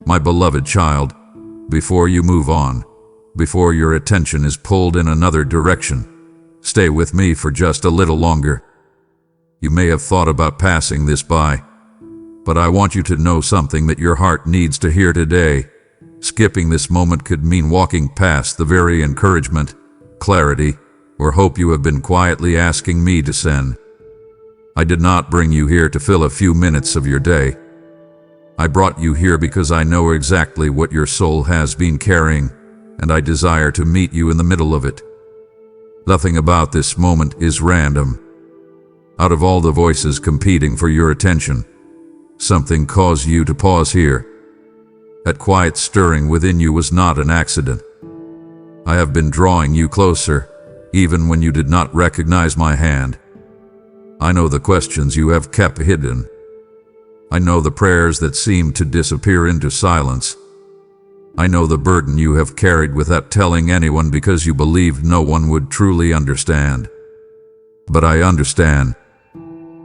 My beloved child, before you move on, before your attention is pulled in another direction, stay with me for just a little longer. You may have thought about passing this by, but I want you to know something that your heart needs to hear today. Skipping this moment could mean walking past the very encouragement, clarity, or hope you have been quietly asking me to send. I did not bring you here to fill a few minutes of your day. I brought you here because I know exactly what your soul has been carrying, and I desire to meet you in the middle of it. Nothing about this moment is random. Out of all the voices competing for your attention, something caused you to pause here. That quiet stirring within you was not an accident. I have been drawing you closer, even when you did not recognize my hand. I know the questions you have kept hidden. I know the prayers that seemed to disappear into silence. I know the burden you have carried without telling anyone because you believed no one would truly understand. But I understand.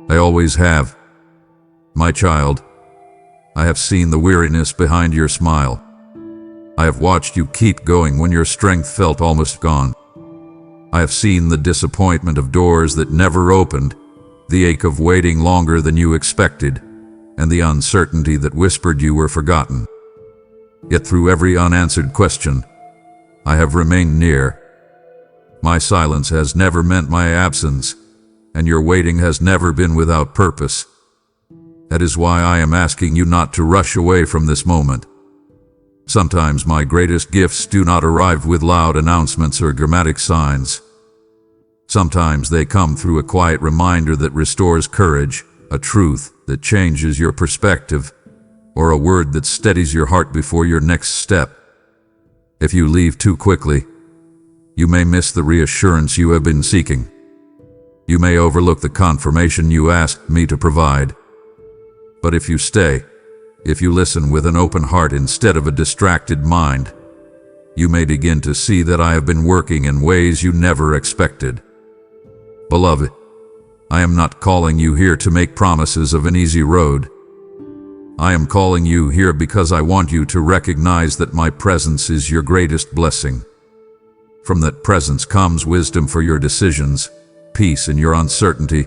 I always have. My child, I have seen the weariness behind your smile. I have watched you keep going when your strength felt almost gone. I have seen the disappointment of doors that never opened, the ache of waiting longer than you expected, and the uncertainty that whispered you were forgotten. Yet through every unanswered question, I have remained near. My silence has never meant my absence, and your waiting has never been without purpose. That is why I am asking you not to rush away from this moment. Sometimes my greatest gifts do not arrive with loud announcements or dramatic signs. Sometimes they come through a quiet reminder that restores courage, a truth that changes your perspective, or a word that steadies your heart before your next step. If you leave too quickly, you may miss the reassurance you have been seeking. You may overlook the confirmation you asked me to provide. But if you stay, if you listen with an open heart instead of a distracted mind, you may begin to see that I have been working in ways you never expected. Beloved, I am not calling you here to make promises of an easy road. I am calling you here because I want you to recognize that my presence is your greatest blessing. From that presence comes wisdom for your decisions, peace in your uncertainty,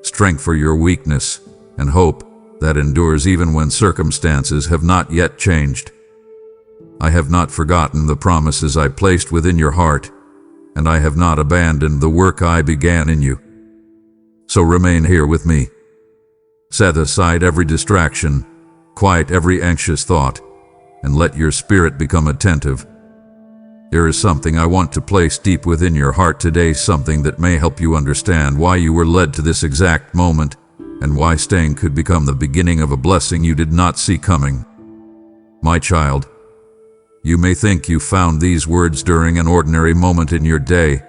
strength for your weakness, and hope that endures even when circumstances have not yet changed. I have not forgotten the promises I placed within your heart, and I have not abandoned the work I began in you. So remain here with me. Set aside every distraction, quiet every anxious thought, and let your spirit become attentive. There is something I want to place deep within your heart today, something that may help you understand why you were led to this exact moment, and why staying could become the beginning of a blessing you did not see coming. My child, you may think you found these words during an ordinary moment in your day,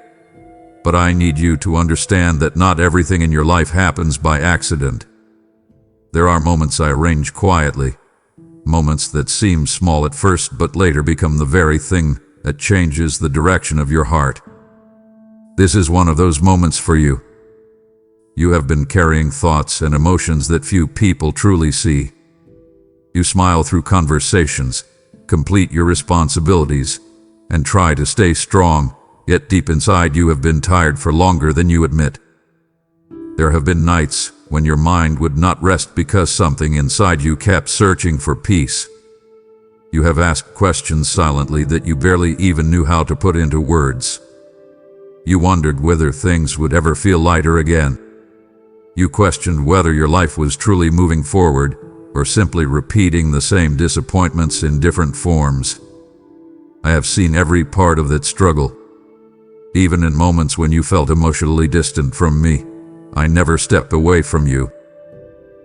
but I need you to understand that not everything in your life happens by accident. There are moments I arrange quietly, moments that seem small at first but later become the very thing that changes the direction of your heart. This is one of those moments for you. You have been carrying thoughts and emotions that few people truly see. You smile through conversations, complete your responsibilities, and try to stay strong, yet deep inside you have been tired for longer than you admit. There have been nights when your mind would not rest because something inside you kept searching for peace. You have asked questions silently that you barely even knew how to put into words. You wondered whether things would ever feel lighter again. You questioned whether your life was truly moving forward or simply repeating the same disappointments in different forms. I have seen every part of that struggle. Even in moments when you felt emotionally distant from me, I never stepped away from you.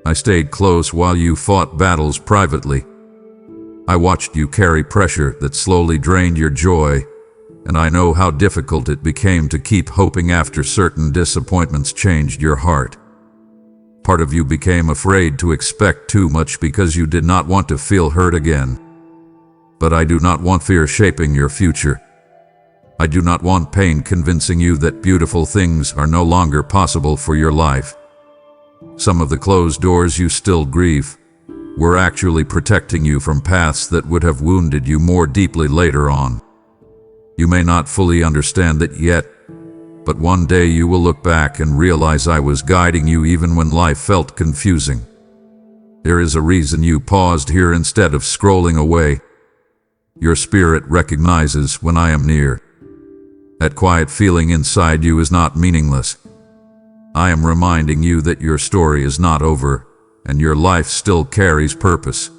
I stayed close while you fought battles privately. I watched you carry pressure that slowly drained your joy, and I know how difficult it became to keep hoping after certain disappointments changed your heart. Part of you became afraid to expect too much because you did not want to feel hurt again. But I do not want fear shaping your future. I do not want pain convincing you that beautiful things are no longer possible for your life. Some of the closed doors you still grieve, were actually protecting you from paths that would have wounded you more deeply later on. You may not fully understand that yet, but one day you will look back and realize I was guiding you even when life felt confusing. There is a reason you paused here instead of scrolling away. Your spirit recognizes when I am near. That quiet feeling inside you is not meaningless. I am reminding you that your story is not over, and your life still carries purpose.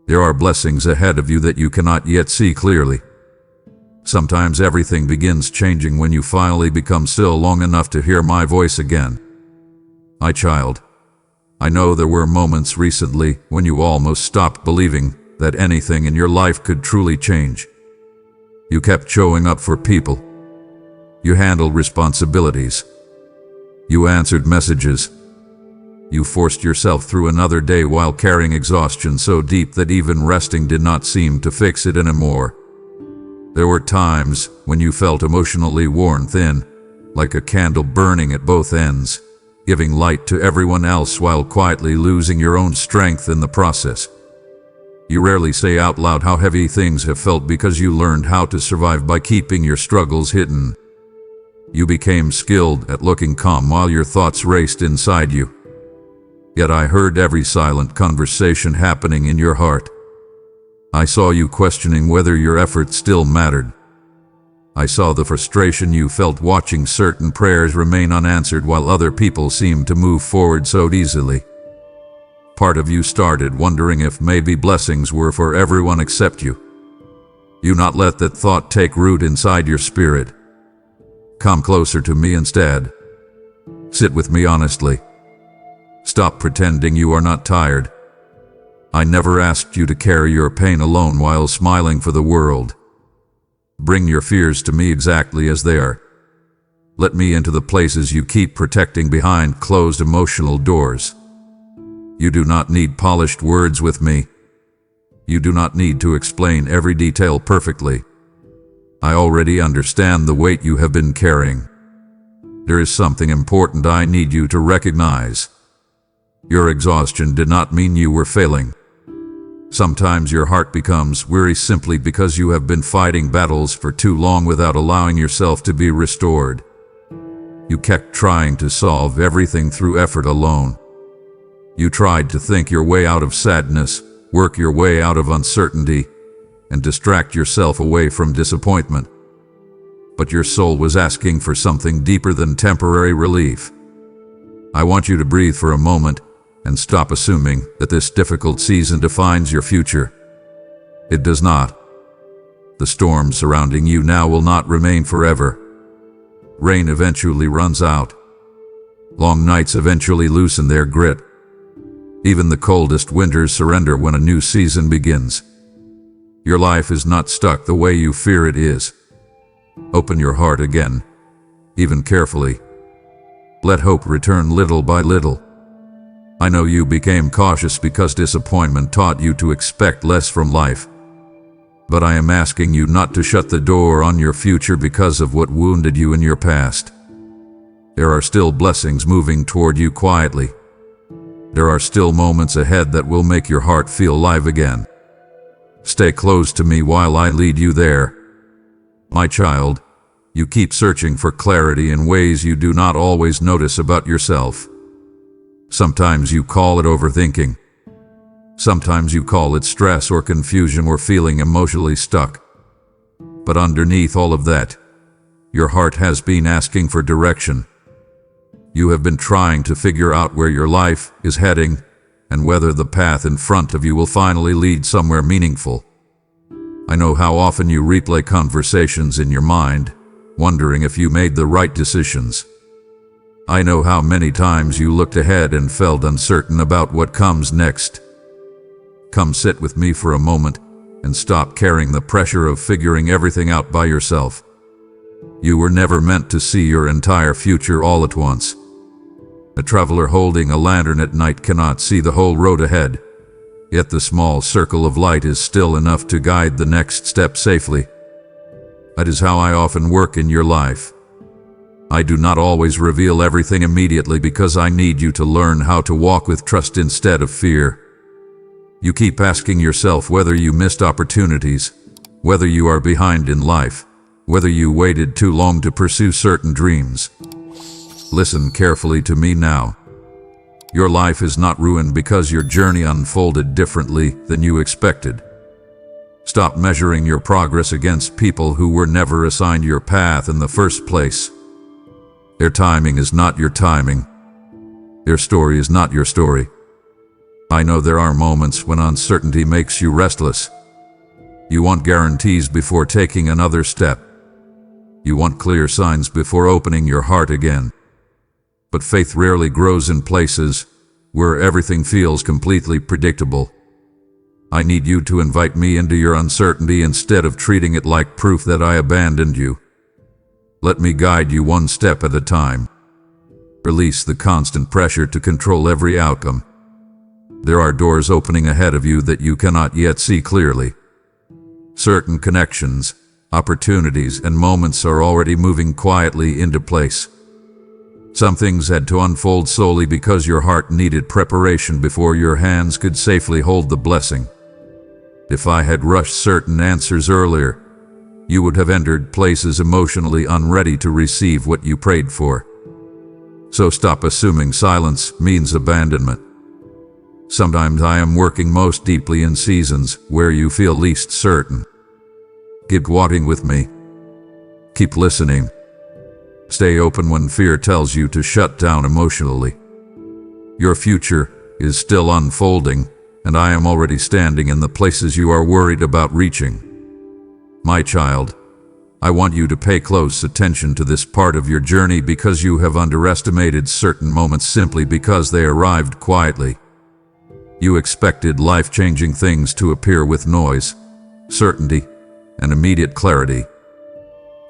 There are blessings ahead of you that you cannot yet see clearly. Sometimes everything begins changing when you finally become still long enough to hear my voice again. My child, I know there were moments recently when you almost stopped believing that anything in your life could truly change. You kept showing up for people. You handled responsibilities. You answered messages. You forced yourself through another day while carrying exhaustion so deep that even resting did not seem to fix it anymore. There were times when you felt emotionally worn thin, like a candle burning at both ends, giving light to everyone else while quietly losing your own strength in the process. You rarely say out loud how heavy things have felt because you learned how to survive by keeping your struggles hidden. You became skilled at looking calm while your thoughts raced inside you. Yet I heard every silent conversation happening in your heart. I saw you questioning whether your efforts still mattered. I saw the frustration you felt watching certain prayers remain unanswered while other people seemed to move forward so easily. Part of you started wondering if maybe blessings were for everyone except you. You not let that thought take root inside your spirit. Come closer to me instead. Sit with me honestly. Stop pretending you are not tired. I never asked you to carry your pain alone while smiling for the world. Bring your fears to me exactly as they are. Let me into the places you keep protecting behind closed emotional doors. You do not need polished words with me. You do not need to explain every detail perfectly. I already understand the weight you have been carrying. There is something important I need you to recognize. Your exhaustion did not mean you were failing. Sometimes your heart becomes weary simply because you have been fighting battles for too long without allowing yourself to be restored. You kept trying to solve everything through effort alone. You tried to think your way out of sadness, work your way out of uncertainty, and distract yourself away from disappointment. But your soul was asking for something deeper than temporary relief. I want you to breathe for a moment and stop assuming that this difficult season defines your future. It does not. The storm surrounding you now will not remain forever. Rain eventually runs out. Long nights eventually loosen their grip. Even the coldest winters surrender when a new season begins. Your life is not stuck the way you fear it is. Open your heart again, even carefully. Let hope return little by little. I know you became cautious because disappointment taught you to expect less from life. But I am asking you not to shut the door on your future because of what wounded you in your past. There are still blessings moving toward you quietly. There are still moments ahead that will make your heart feel alive again. Stay close to me while I lead you there. My child, you keep searching for clarity in ways you do not always notice about yourself. Sometimes you call it overthinking. Sometimes you call it stress or confusion or feeling emotionally stuck. But underneath all of that, your heart has been asking for direction. You have been trying to figure out where your life is heading and whether the path in front of you will finally lead somewhere meaningful. I know how often you replay conversations in your mind, wondering if you made the right decisions. I know how many times you looked ahead and felt uncertain about what comes next. Come sit with me for a moment and stop carrying the pressure of figuring everything out by yourself. You were never meant to see your entire future all at once. A traveler holding a lantern at night cannot see the whole road ahead, yet the small circle of light is still enough to guide the next step safely. That is how I often work in your life. I do not always reveal everything immediately because I need you to learn how to walk with trust instead of fear. You keep asking yourself whether you missed opportunities, whether you are behind in life, whether you waited too long to pursue certain dreams. Listen carefully to me now. Your life is not ruined because your journey unfolded differently than you expected. Stop measuring your progress against people who were never assigned your path in the first place. Their timing is not your timing. Their story is not your story. I know there are moments when uncertainty makes you restless. You want guarantees before taking another step. You want clear signs before opening your heart again. But faith rarely grows in places where everything feels completely predictable. I need you to invite me into your uncertainty instead of treating it like proof that I abandoned you. Let me guide you one step at a time. Release the constant pressure to control every outcome. There are doors opening ahead of you that you cannot yet see clearly. Certain connections, opportunities, and moments are already moving quietly into place. Some things had to unfold solely because your heart needed preparation before your hands could safely hold the blessing. If I had rushed certain answers earlier, you would have entered places emotionally unready to receive what you prayed for. So stop assuming silence means abandonment. Sometimes I am working most deeply in seasons where you feel least certain. Keep walking with me. Keep listening. Stay open when fear tells you to shut down emotionally. Your future is still unfolding, and I am already standing in the places you are worried about reaching. My child, I want you to pay close attention to this part of your journey because you have underestimated certain moments simply because they arrived quietly. You expected life-changing things to appear with noise, certainty, and immediate clarity.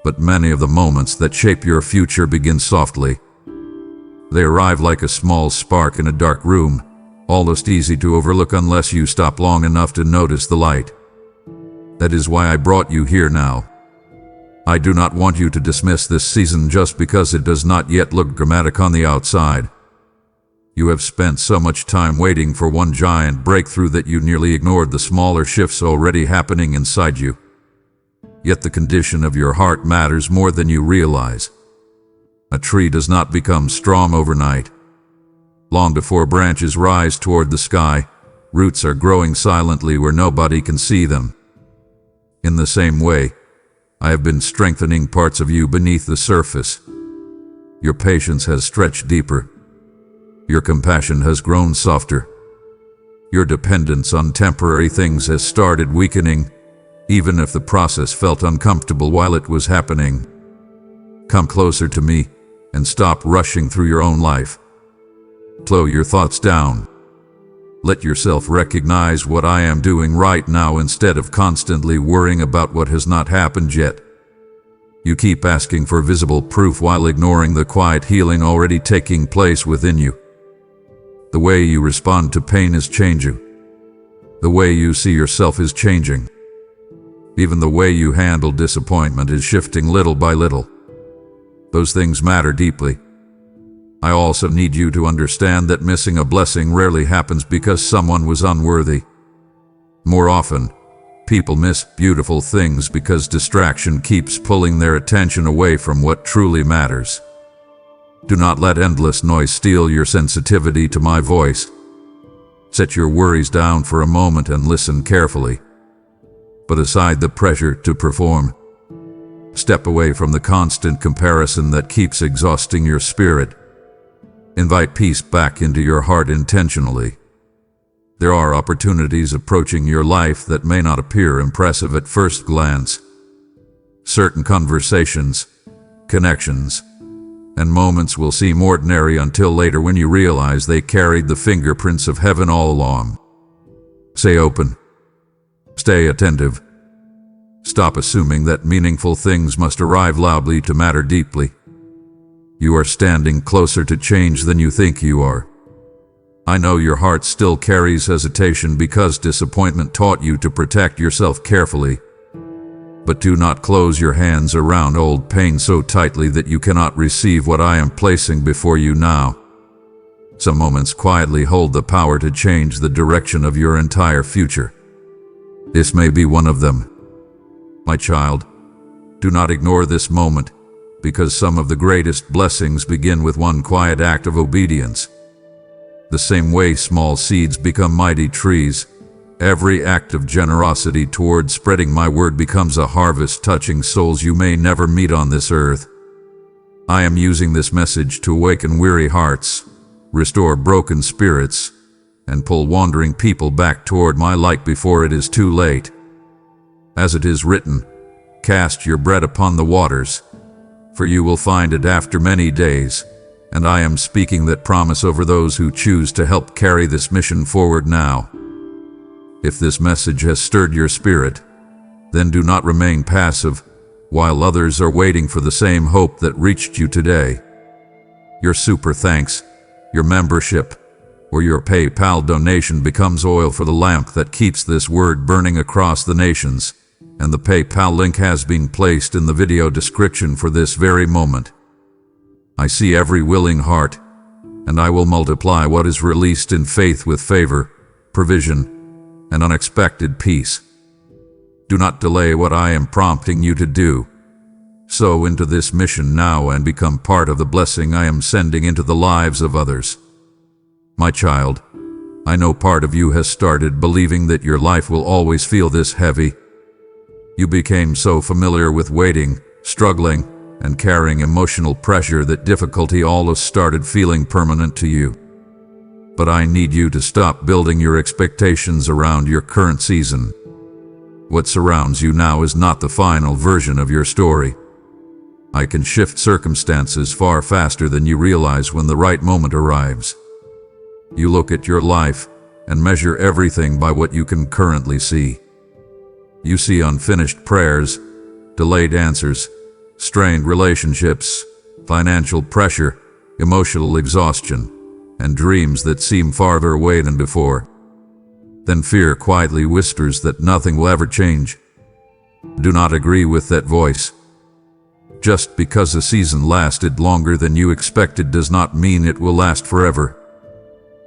But many of the moments that shape your future begin softly. They arrive like a small spark in a dark room, almost easy to overlook unless you stop long enough to notice the light. That is why I brought you here now. I do not want you to dismiss this season just because it does not yet look dramatic on the outside. You have spent so much time waiting for one giant breakthrough that you nearly ignored the smaller shifts already happening inside you. Yet the condition of your heart matters more than you realize. A tree does not become strong overnight. Long before branches rise toward the sky, roots are growing silently where nobody can see them. In the same way, I have been strengthening parts of you beneath the surface. Your patience has stretched deeper. Your compassion has grown softer. Your dependence on temporary things has started weakening, even if the process felt uncomfortable while it was happening. Come closer to me and stop rushing through your own life. Slow your thoughts down. Let yourself recognize what I am doing right now instead of constantly worrying about what has not happened yet. You keep asking for visible proof while ignoring the quiet healing already taking place within you. The way you respond to pain is changing. The way you see yourself is changing. Even the way you handle disappointment is shifting little by little. Those things matter deeply. I also need you to understand that missing a blessing rarely happens because someone was unworthy. More often, people miss beautiful things because distraction keeps pulling their attention away from what truly matters. Do not let endless noise steal your sensitivity to my voice. Set your worries down for a moment and listen carefully. Put aside the pressure to perform. Step away from the constant comparison that keeps exhausting your spirit. Invite peace back into your heart intentionally. There are opportunities approaching your life that may not appear impressive at first glance. Certain conversations, connections, and moments will seem ordinary until later when you realize they carried the fingerprints of heaven all along. Stay open. Stay attentive. Stop assuming that meaningful things must arrive loudly to matter deeply. You are standing closer to change than you think you are. I know your heart still carries hesitation because disappointment taught you to protect yourself carefully. But do not close your hands around old pain so tightly that you cannot receive what I am placing before you now. Some moments quietly hold the power to change the direction of your entire future. This may be one of them. My child, do not ignore this moment, because some of the greatest blessings begin with one quiet act of obedience. The same way small seeds become mighty trees, every act of generosity toward spreading my word becomes a harvest touching souls you may never meet on this earth. I am using this message to awaken weary hearts, restore broken spirits, and pull wandering people back toward my light before it is too late. As it is written, cast your bread upon the waters, for you will find it after many days. And I am speaking that promise over those who choose to help carry this mission forward now. If this message has stirred your spirit, then do not remain passive while others are waiting for the same hope that reached you today. Your super thanks, your membership, or your PayPal donation becomes oil for the lamp that keeps this word burning across the nations, and the PayPal link has been placed in the video description for this very moment. I see every willing heart, and I will multiply what is released in faith with favor, provision, and unexpected peace. Do not delay what I am prompting you to do. Sow into this mission now and become part of the blessing I am sending into the lives of others. My child, I know part of you has started believing that your life will always feel this heavy. You became so familiar with waiting, struggling, and carrying emotional pressure that difficulty almost started feeling permanent to you. But I need you to stop building your expectations around your current season. What surrounds you now is not the final version of your story. I can shift circumstances far faster than you realize when the right moment arrives. You look at your life and measure everything by what you can currently see. You see unfinished prayers, delayed answers, strained relationships, financial pressure, emotional exhaustion, and dreams that seem farther away than before. Then fear quietly whispers that nothing will ever change. Do not agree with that voice. Just because a season lasted longer than you expected does not mean it will last forever.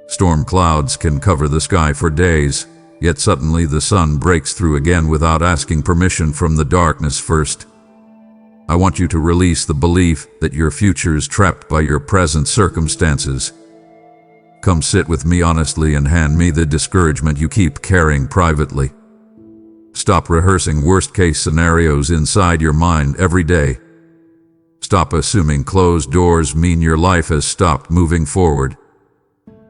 Storm clouds can cover the sky for days, yet suddenly the sun breaks through again without asking permission from the darkness first. I want you to release the belief that your future is trapped by your present circumstances. Come sit with me honestly and hand me the discouragement you keep carrying privately. Stop rehearsing worst-case scenarios inside your mind every day. Stop assuming closed doors mean your life has stopped moving forward.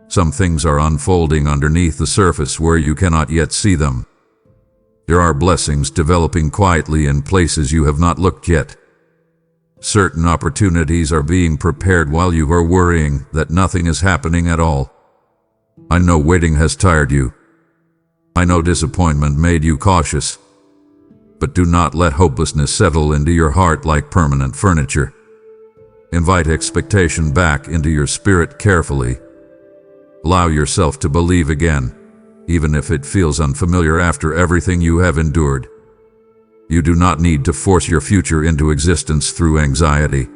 Some things are unfolding underneath the surface where you cannot yet see them. There are blessings developing quietly in places you have not looked yet. Certain opportunities are being prepared while you are worrying that nothing is happening at all. I know waiting has tired you. I know disappointment made you cautious. But do not let hopelessness settle into your heart like permanent furniture. Invite expectation back into your spirit carefully. Allow yourself to believe again, even if it feels unfamiliar after everything you have endured. You do not need to force your future into existence through anxiety.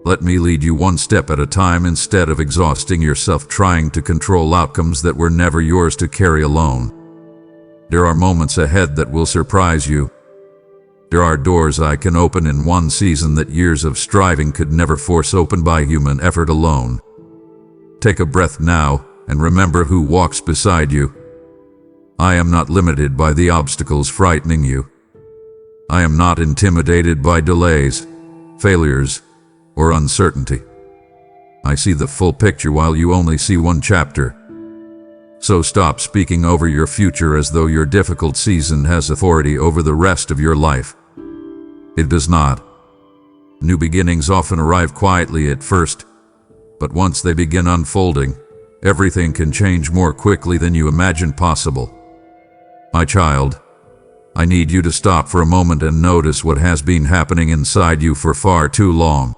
Let me lead you one step at a time instead of exhausting yourself trying to control outcomes that were never yours to carry alone. There are moments ahead that will surprise you. There are doors I can open in one season that years of striving could never force open by human effort alone. Take a breath now and remember who walks beside you. I am not limited by the obstacles frightening you. I am not intimidated by delays, failures, or uncertainty. I see the full picture while you only see one chapter. So stop speaking over your future as though your difficult season has authority over the rest of your life. It does not. New beginnings often arrive quietly at first, but once they begin unfolding, everything can change more quickly than you imagined possible. My child, I need you to stop for a moment and notice what has been happening inside you for far too long.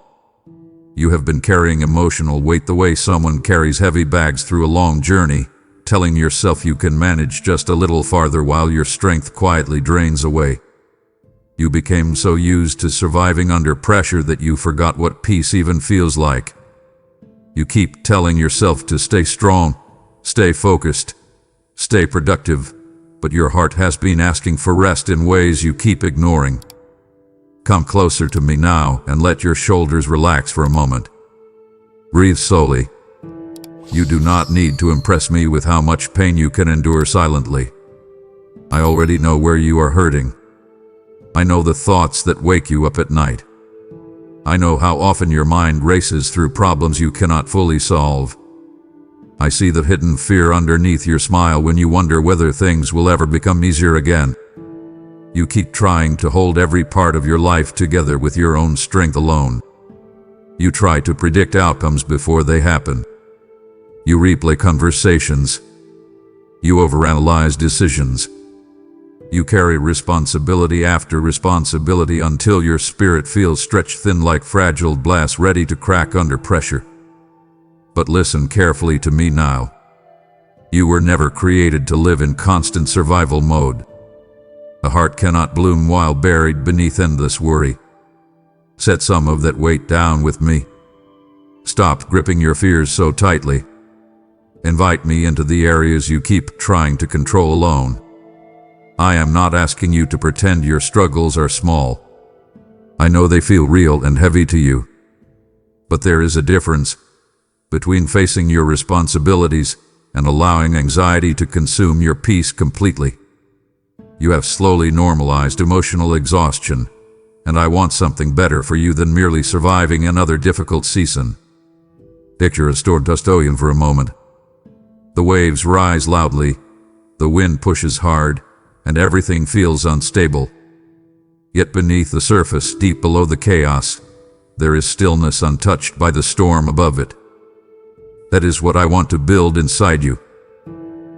You have been carrying emotional weight the way someone carries heavy bags through a long journey, telling yourself you can manage just a little farther while your strength quietly drains away. You became so used to surviving under pressure that you forgot what peace even feels like. You keep telling yourself to stay strong, stay focused, stay productive, but your heart has been asking for rest in ways you keep ignoring. Come closer to me now and let your shoulders relax for a moment. Breathe slowly. You do not need to impress me with how much pain you can endure silently. I already know where you are hurting. I know the thoughts that wake you up at night. I know how often your mind races through problems you cannot fully solve. I see the hidden fear underneath your smile when you wonder whether things will ever become easier again. You keep trying to hold every part of your life together with your own strength alone. You try to predict outcomes before they happen. You replay conversations. You overanalyze decisions. You carry responsibility after responsibility until your spirit feels stretched thin like fragile glass ready to crack under pressure. But listen carefully to me now. You were never created to live in constant survival mode. A heart cannot bloom while buried beneath endless worry. Set some of that weight down with me. Stop gripping your fears so tightly. Invite me into the areas you keep trying to control alone. I am not asking you to pretend your struggles are small. I know they feel real and heavy to you. But there is a difference between facing your responsibilities and allowing anxiety to consume your peace completely. You have slowly normalized emotional exhaustion, and I want something better for you than merely surviving another difficult season. Picture a storm Dostoyan for a moment. The waves rise loudly, the wind pushes hard, and everything feels unstable. Yet beneath the surface, deep below the chaos, there is stillness untouched by the storm above it. That is what I want to build inside you.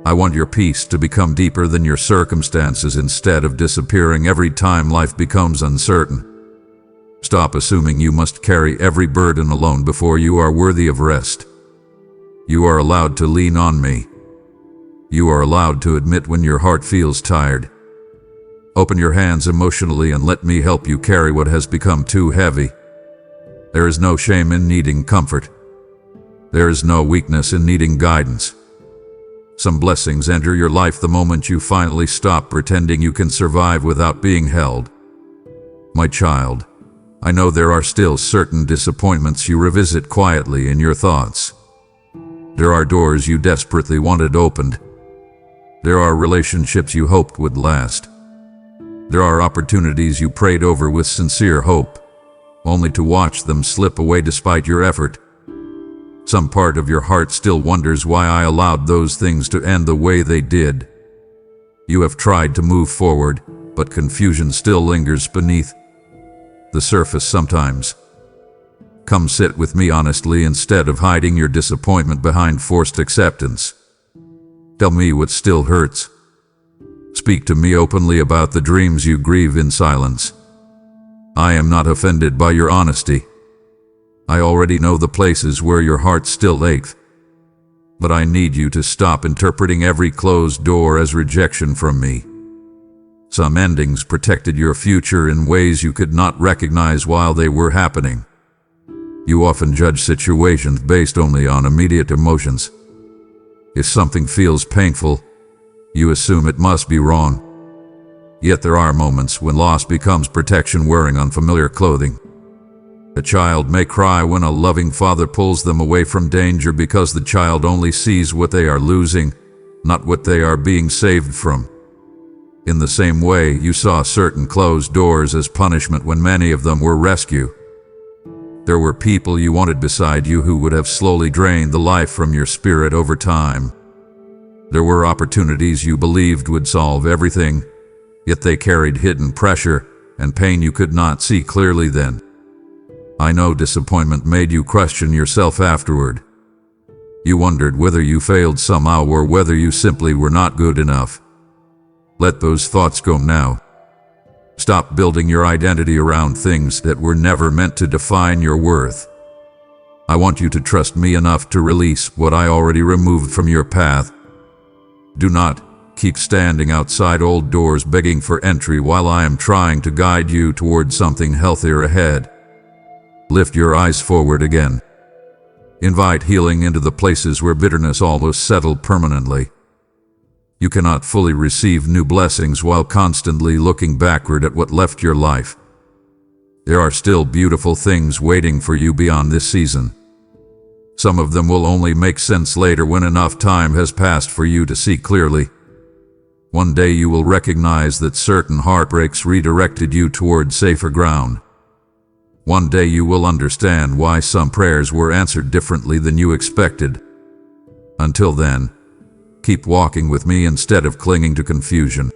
I want your peace to become deeper than your circumstances instead of disappearing every time life becomes uncertain. Stop assuming you must carry every burden alone before you are worthy of rest. You are allowed to lean on me. You are allowed to admit when your heart feels tired. Open your hands emotionally and let me help you carry what has become too heavy. There is no shame in needing comfort. There is no weakness in needing guidance. Some blessings enter your life the moment you finally stop pretending you can survive without being held. My child, I know there are still certain disappointments you revisit quietly in your thoughts. There are doors you desperately wanted opened. There are relationships you hoped would last. There are opportunities you prayed over with sincere hope, only to watch them slip away despite your effort. Some part of your heart still wonders why I allowed those things to end the way they did. You have tried to move forward, but confusion still lingers beneath the surface sometimes. Come sit with me honestly instead of hiding your disappointment behind forced acceptance. Tell me what still hurts. Speak to me openly about the dreams you grieve in silence. I am not offended by your honesty. I already know the places where your heart still aches. But I need you to stop interpreting every closed door as rejection from me. Some endings protected your future in ways you could not recognize while they were happening. You often judge situations based only on immediate emotions. If something feels painful, you assume it must be wrong. Yet there are moments when loss becomes protection wearing unfamiliar clothing. A child may cry when a loving father pulls them away from danger because the child only sees what they are losing, not what they are being saved from. In the same way, you saw certain closed doors as punishment when many of them were rescue. There were people you wanted beside you who would have slowly drained the life from your spirit over time. There were opportunities you believed would solve everything, yet they carried hidden pressure and pain you could not see clearly then. I know disappointment made you question yourself afterward. You wondered whether you failed somehow or whether you simply were not good enough. Let those thoughts go now. Stop building your identity around things that were never meant to define your worth. I want you to trust me enough to release what I already removed from your path. Do not keep standing outside old doors begging for entry while I am trying to guide you toward something healthier ahead. Lift your eyes forward again. Invite healing into the places where bitterness almost settled permanently. You cannot fully receive new blessings while constantly looking backward at what left your life. There are still beautiful things waiting for you beyond this season. Some of them will only make sense later when enough time has passed for you to see clearly. One day you will recognize that certain heartbreaks redirected you toward safer ground. One day you will understand why some prayers were answered differently than you expected. Until then, keep walking with me instead of clinging to confusion.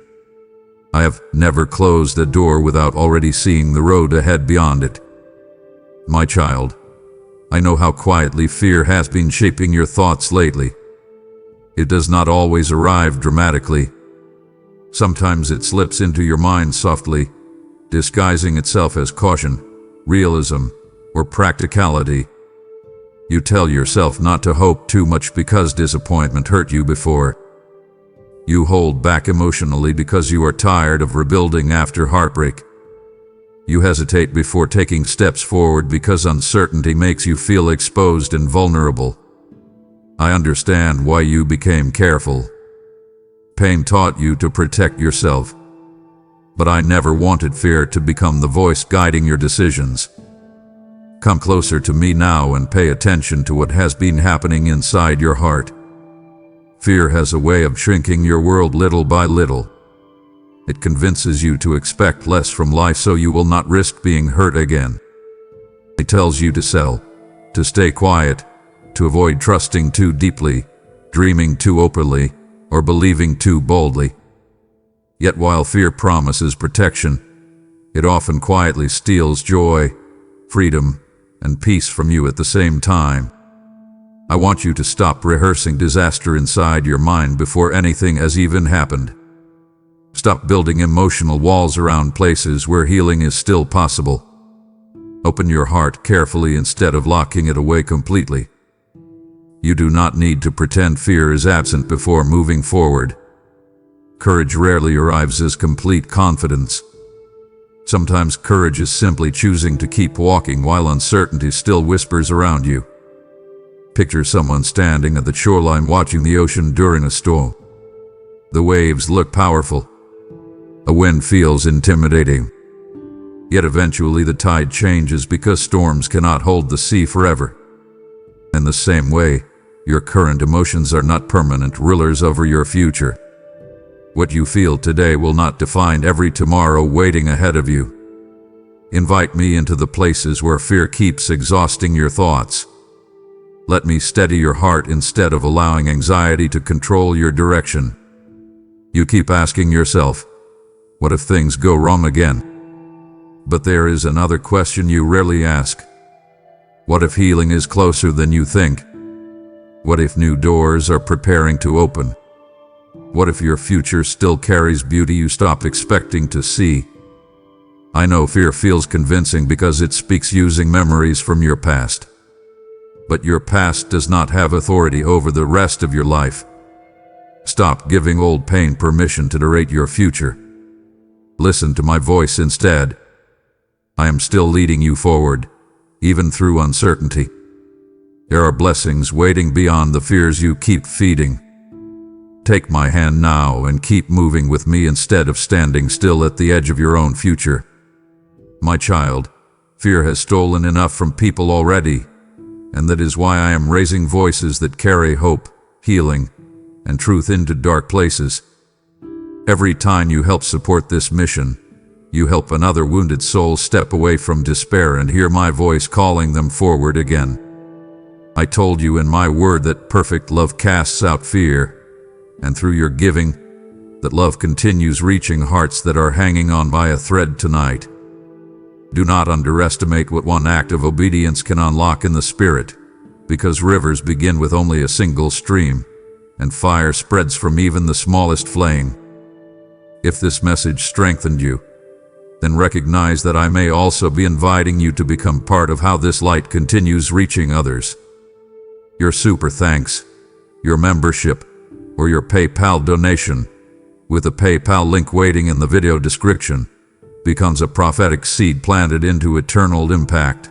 I have never closed a door without already seeing the road ahead beyond it. My child, I know how quietly fear has been shaping your thoughts lately. It does not always arrive dramatically. Sometimes it slips into your mind softly, disguising itself as caution, realism, or practicality. You tell yourself not to hope too much because disappointment hurt you before. You hold back emotionally because you are tired of rebuilding after heartbreak. You hesitate before taking steps forward because uncertainty makes you feel exposed and vulnerable. I understand why you became careful. Pain taught you to protect yourself. But I never wanted fear to become the voice guiding your decisions. Come closer to me now and pay attention to what has been happening inside your heart. Fear has a way of shrinking your world little by little. It convinces you to expect less from life so you will not risk being hurt again. It tells you to settle, to stay quiet, to avoid trusting too deeply, dreaming too openly, or believing too boldly. Yet while fear promises protection, it often quietly steals joy, freedom, and peace from you at the same time. I want you to stop rehearsing disaster inside your mind before anything has even happened. Stop building emotional walls around places where healing is still possible. Open your heart carefully instead of locking it away completely. You do not need to pretend fear is absent before moving forward. Courage rarely arrives as complete confidence. Sometimes courage is simply choosing to keep walking while uncertainty still whispers around you. Picture someone standing at the shoreline watching the ocean during a storm. The waves look powerful. A wind feels intimidating. Yet eventually the tide changes because storms cannot hold the sea forever. In the same way, your current emotions are not permanent rulers over your future. What you feel today will not define every tomorrow waiting ahead of you. Invite me into the places where fear keeps exhausting your thoughts. Let me steady your heart instead of allowing anxiety to control your direction. You keep asking yourself, what if things go wrong again? But there is another question you rarely ask. What if healing is closer than you think? What if new doors are preparing to open? What if your future still carries beauty you stopped expecting to see? I know fear feels convincing because it speaks using memories from your past. But your past does not have authority over the rest of your life. Stop giving old pain permission to narrate your future. Listen to my voice instead. I am still leading you forward, even through uncertainty. There are blessings waiting beyond the fears you keep feeding. Take my hand now and keep moving with me instead of standing still at the edge of your own future. My child, fear has stolen enough from people already, and that is why I am raising voices that carry hope, healing, and truth into dark places. Every time you help support this mission, you help another wounded soul step away from despair and hear my voice calling them forward again. I told you in my word that perfect love casts out fear, and through your giving, that love continues reaching hearts that are hanging on by a thread tonight. Do not underestimate what one act of obedience can unlock in the spirit, because rivers begin with only a single stream, and fire spreads from even the smallest flame. If this message strengthened you, then recognize that I may also be inviting you to become part of how this light continues reaching others. Your super thanks, your membership, or your PayPal donation, with a PayPal link waiting in the video description, becomes a prophetic seed planted into eternal impact.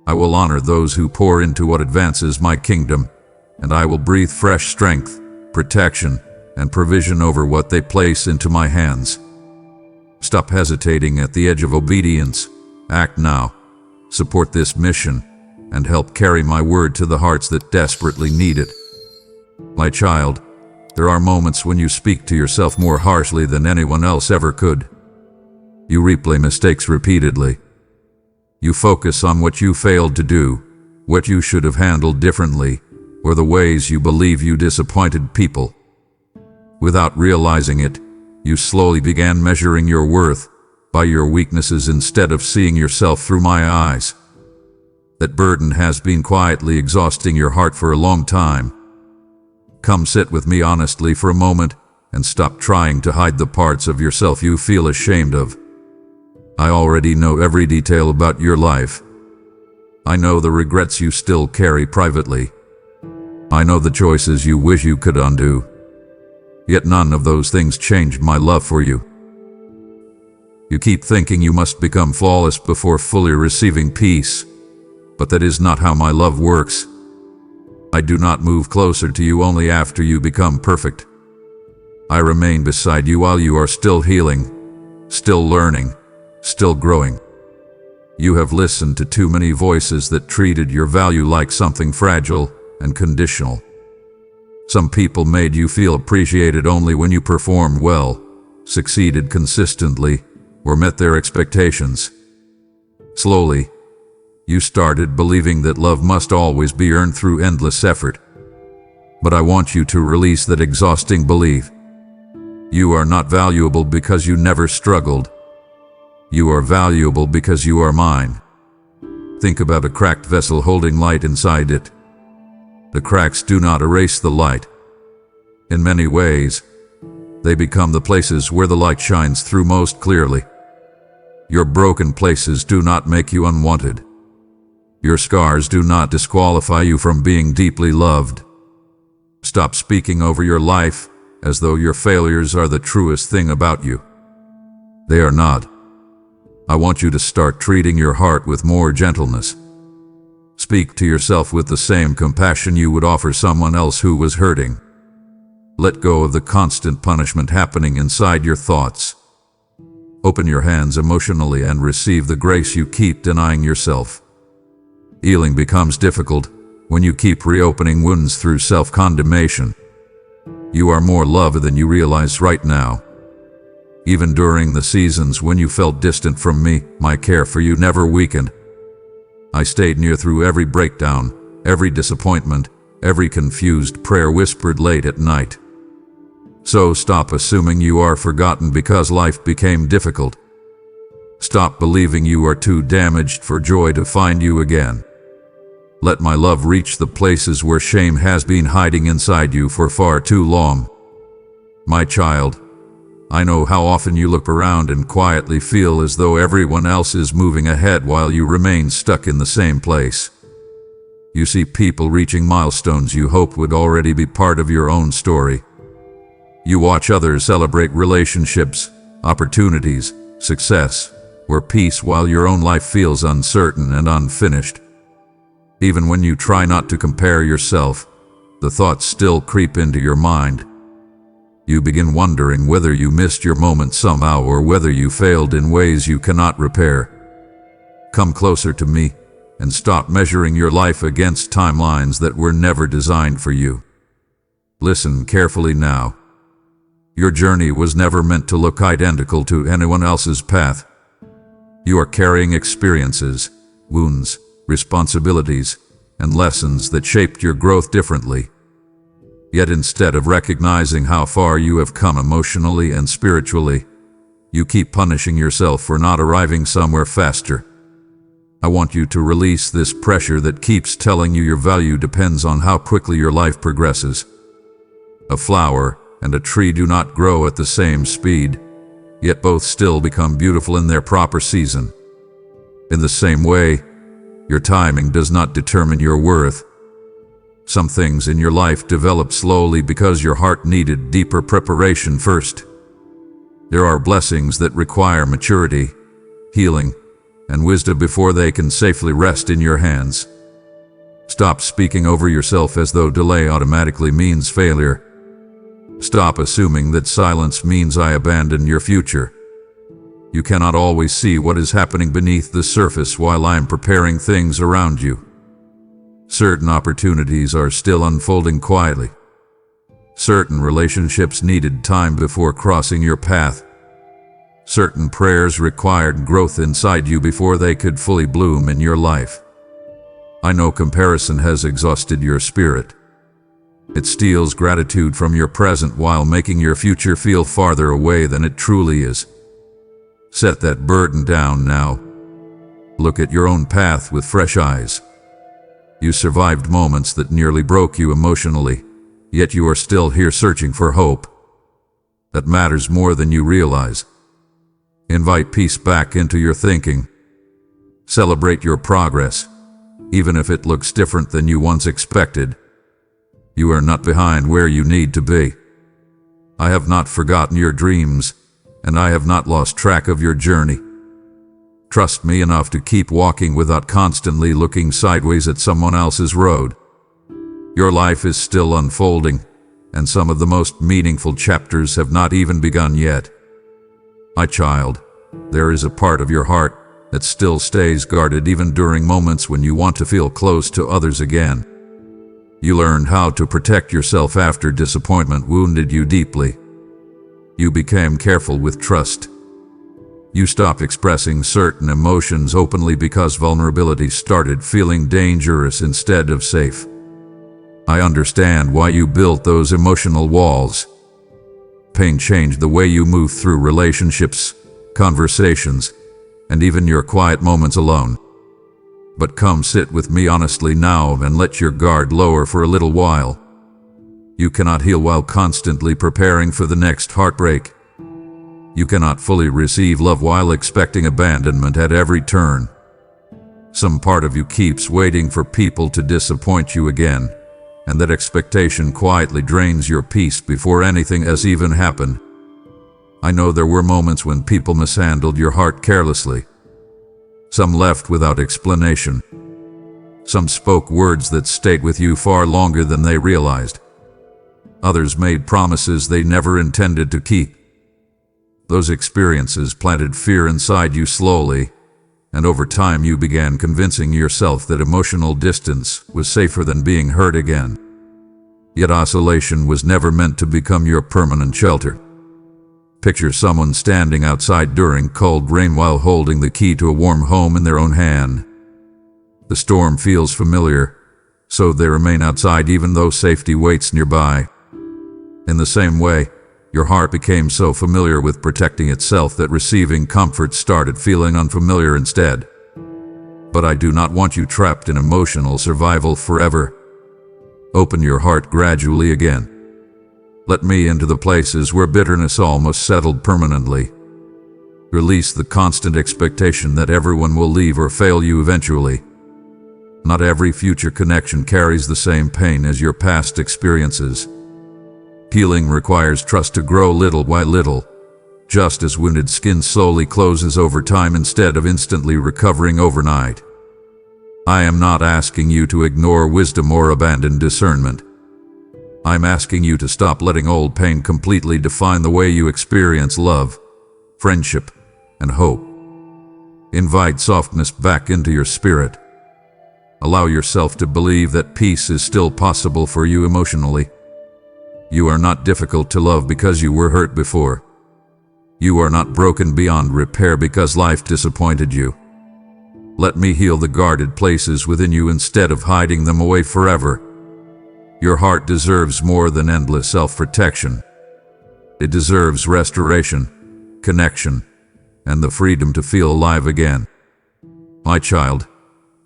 I will honor those who pour into what advances my kingdom, and I will breathe fresh strength, protection, and provision over what they place into my hands. Stop hesitating at the edge of obedience. Act now. Support this mission, and help carry my word to the hearts that desperately need it. My child, there are moments when you speak to yourself more harshly than anyone else ever could. You replay mistakes repeatedly. You focus on what you failed to do, what you should have handled differently, or the ways you believe you disappointed people. Without realizing it, you slowly began measuring your worth by your weaknesses instead of seeing yourself through my eyes. That burden has been quietly exhausting your heart for a long time. Come sit with me honestly for a moment and stop trying to hide the parts of yourself you feel ashamed of. I already know every detail about your life. I know the regrets you still carry privately. I know the choices you wish you could undo. Yet none of those things changed my love for you. You keep thinking you must become flawless before fully receiving peace, but that is not how my love works. I do not move closer to you only after you become perfect. I remain beside you while you are still healing, still learning, still growing. You have listened to too many voices that treated your value like something fragile and conditional. Some people made you feel appreciated only when you performed well, succeeded consistently, or met their expectations. Slowly, you started believing that love must always be earned through endless effort. But I want you to release that exhausting belief. You are not valuable because you never struggled. You are valuable because you are mine. Think about a cracked vessel holding light inside it. The cracks do not erase the light. In many ways, they become the places where the light shines through most clearly. Your broken places do not make you unwanted. Your scars do not disqualify you from being deeply loved. Stop speaking over your life as though your failures are the truest thing about you. They are not. I want you to start treating your heart with more gentleness. Speak to yourself with the same compassion you would offer someone else who was hurting. Let go of the constant punishment happening inside your thoughts. Open your hands emotionally and receive the grace you keep denying yourself. Healing becomes difficult when you keep reopening wounds through self-condemnation. You are more loved than you realize right now. Even during the seasons when you felt distant from me, my care for you never weakened. I stayed near through every breakdown, every disappointment, every confused prayer whispered late at night. So stop assuming you are forgotten because life became difficult. Stop believing you are too damaged for joy to find you again. Let my love reach the places where shame has been hiding inside you for far too long. My child, I know how often you look around and quietly feel as though everyone else is moving ahead while you remain stuck in the same place. You see people reaching milestones you hoped would already be part of your own story. You watch others celebrate relationships, opportunities, success, or peace while your own life feels uncertain and unfinished. Even when you try not to compare yourself, the thoughts still creep into your mind. You begin wondering whether you missed your moment somehow or whether you failed in ways you cannot repair. Come closer to me and stop measuring your life against timelines that were never designed for you. Listen carefully now. Your journey was never meant to look identical to anyone else's path. You are carrying experiences, wounds, responsibilities, and lessons that shaped your growth differently. Yet instead of recognizing how far you have come emotionally and spiritually, you keep punishing yourself for not arriving somewhere faster. I want you to release this pressure that keeps telling you your value depends on how quickly your life progresses. A flower and a tree do not grow at the same speed, yet both still become beautiful in their proper season. In the same way, your timing does not determine your worth. Some things in your life develop slowly because your heart needed deeper preparation first. There are blessings that require maturity, healing, and wisdom before they can safely rest in your hands. Stop speaking over yourself as though delay automatically means failure. Stop assuming that silence means I abandon your future. You cannot always see what is happening beneath the surface while I am preparing things around you. Certain opportunities are still unfolding quietly. Certain relationships needed time before crossing your path. Certain prayers required growth inside you before they could fully bloom in your life. I know comparison has exhausted your spirit. It steals gratitude from your present while making your future feel farther away than it truly is. Set that burden down now. Look at your own path with fresh eyes. You survived moments that nearly broke you emotionally, yet you are still here searching for hope. That matters more than you realize. Invite peace back into your thinking. Celebrate your progress, even if it looks different than you once expected. You are not behind where you need to be. I have not forgotten your dreams, and I have not lost track of your journey. Trust me enough to keep walking without constantly looking sideways at someone else's road. Your life is still unfolding, and some of the most meaningful chapters have not even begun yet. My child, there is a part of your heart that still stays guarded even during moments when you want to feel close to others again. You learned how to protect yourself after disappointment wounded you deeply. You became careful with trust. You stopped expressing certain emotions openly because vulnerability started feeling dangerous instead of safe. I understand why you built those emotional walls. Pain changed the way you move through relationships, conversations, and even your quiet moments alone. But come sit with me honestly now and let your guard lower for a little while. You cannot heal while constantly preparing for the next heartbreak. You cannot fully receive love while expecting abandonment at every turn. Some part of you keeps waiting for people to disappoint you again, and that expectation quietly drains your peace before anything has even happened. I know there were moments when people mishandled your heart carelessly. Some left without explanation. Some spoke words that stayed with you far longer than they realized. Others made promises they never intended to keep. Those experiences planted fear inside you slowly, and over time you began convincing yourself that emotional distance was safer than being hurt again. Yet isolation was never meant to become your permanent shelter. Picture someone standing outside during cold rain while holding the key to a warm home in their own hand. The storm feels familiar, so they remain outside even though safety waits nearby. In the same way, your heart became so familiar with protecting itself that receiving comfort started feeling unfamiliar instead. But I do not want you trapped in emotional survival forever. Open your heart gradually again. Let me into the places where bitterness almost settled permanently. Release the constant expectation that everyone will leave or fail you eventually. Not every future connection carries the same pain as your past experiences. Healing requires trust to grow little by little, just as wounded skin slowly closes over time instead of instantly recovering overnight. I am not asking you to ignore wisdom or abandon discernment. I'm asking you to stop letting old pain completely define the way you experience love, friendship, and hope. Invite softness back into your spirit. Allow yourself to believe that peace is still possible for you emotionally. You are not difficult to love because you were hurt before. You are not broken beyond repair because life disappointed you. Let me heal the guarded places within you instead of hiding them away forever. Your heart deserves more than endless self-protection. It deserves restoration, connection, and the freedom to feel alive again. My child,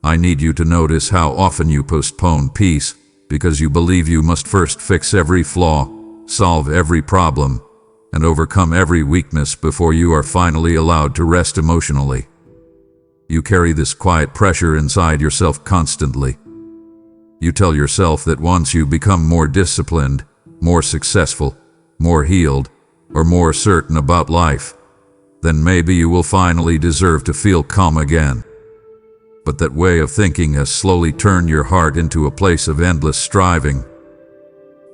I need you to notice how often you postpone peace because you believe you must first fix every flaw, solve every problem, and overcome every weakness before you are finally allowed to rest emotionally. You carry this quiet pressure inside yourself constantly. You tell yourself that once you become more disciplined, more successful, more healed, or more certain about life, then maybe you will finally deserve to feel calm again. But that way of thinking has slowly turned your heart into a place of endless striving.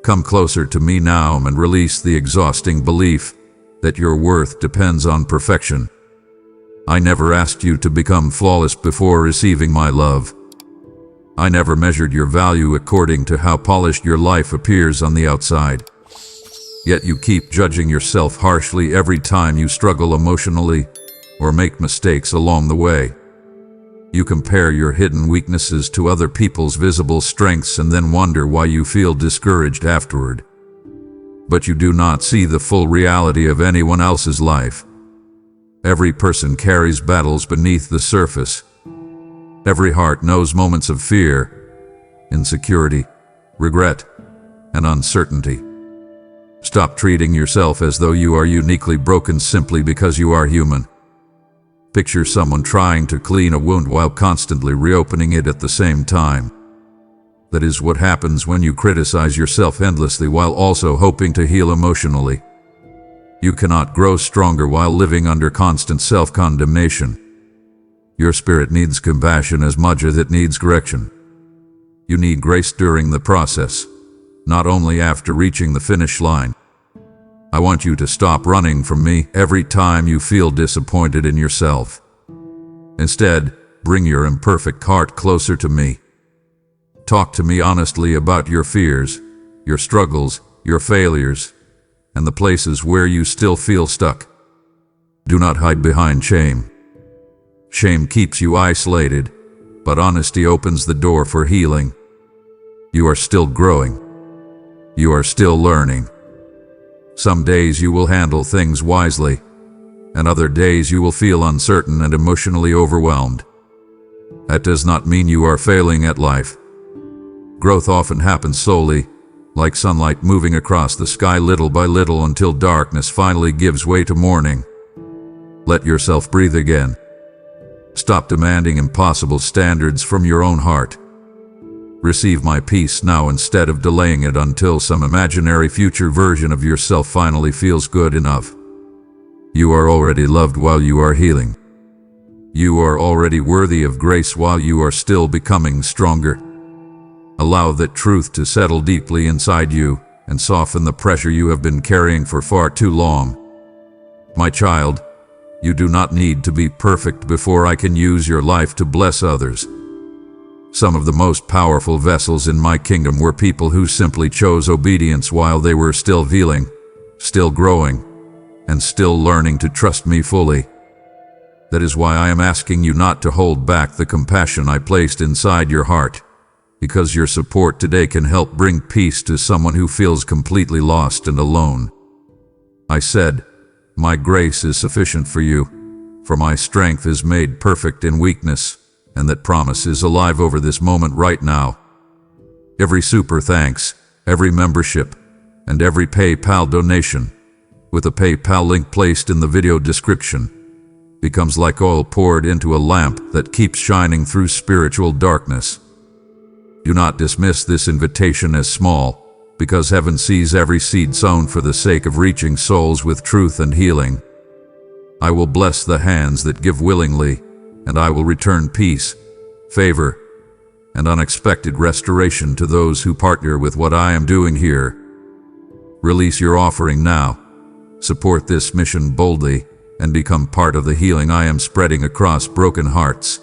Come closer to me now and release the exhausting belief that your worth depends on perfection. I never asked you to become flawless before receiving my love. I never measured your value according to how polished your life appears on the outside. Yet you keep judging yourself harshly every time you struggle emotionally or make mistakes along the way. You compare your hidden weaknesses to other people's visible strengths and then wonder why you feel discouraged afterward. But you do not see the full reality of anyone else's life. Every person carries battles beneath the surface. Every heart knows moments of fear, insecurity, regret, and uncertainty. Stop treating yourself as though you are uniquely broken simply because you are human. Picture someone trying to clean a wound while constantly reopening it at the same time. That is what happens when you criticize yourself endlessly while also hoping to heal emotionally. You cannot grow stronger while living under constant self-condemnation. Your spirit needs compassion as much as it needs correction. You need grace during the process, not only after reaching the finish line. I want you to stop running from me every time you feel disappointed in yourself. Instead, bring your imperfect heart closer to me. Talk to me honestly about your fears, your struggles, your failures, and the places where you still feel stuck. Do not hide behind shame. Shame keeps you isolated, but honesty opens the door for healing. You are still growing. You are still learning. Some days you will handle things wisely, and other days you will feel uncertain and emotionally overwhelmed. That does not mean you are failing at life. Growth often happens slowly, like sunlight moving across the sky little by little until darkness finally gives way to morning. Let yourself breathe again. Stop demanding impossible standards from your own heart. Receive my peace now instead of delaying it until some imaginary future version of yourself finally feels good enough. You are already loved while you are healing. You are already worthy of grace while you are still becoming stronger. Allow that truth to settle deeply inside you and soften the pressure you have been carrying for far too long. My child, you do not need to be perfect before I can use your life to bless others. Some of the most powerful vessels in my kingdom were people who simply chose obedience while they were still healing, still growing, and still learning to trust me fully. That is why I am asking you not to hold back the compassion I placed inside your heart, because your support today can help bring peace to someone who feels completely lost and alone. I said, my grace is sufficient for you, for my strength is made perfect in weakness, and that promise is alive over this moment right now. Every super thanks, every membership, and every PayPal donation, with a PayPal link placed in the video description, becomes like oil poured into a lamp that keeps shining through spiritual darkness. Do not dismiss this invitation as small, because heaven sees every seed sown for the sake of reaching souls with truth and healing. I will bless the hands that give willingly, and I will return peace, favor, and unexpected restoration to those who partner with what I am doing here. Release your offering now. Support this mission boldly, and become part of the healing I am spreading across broken hearts.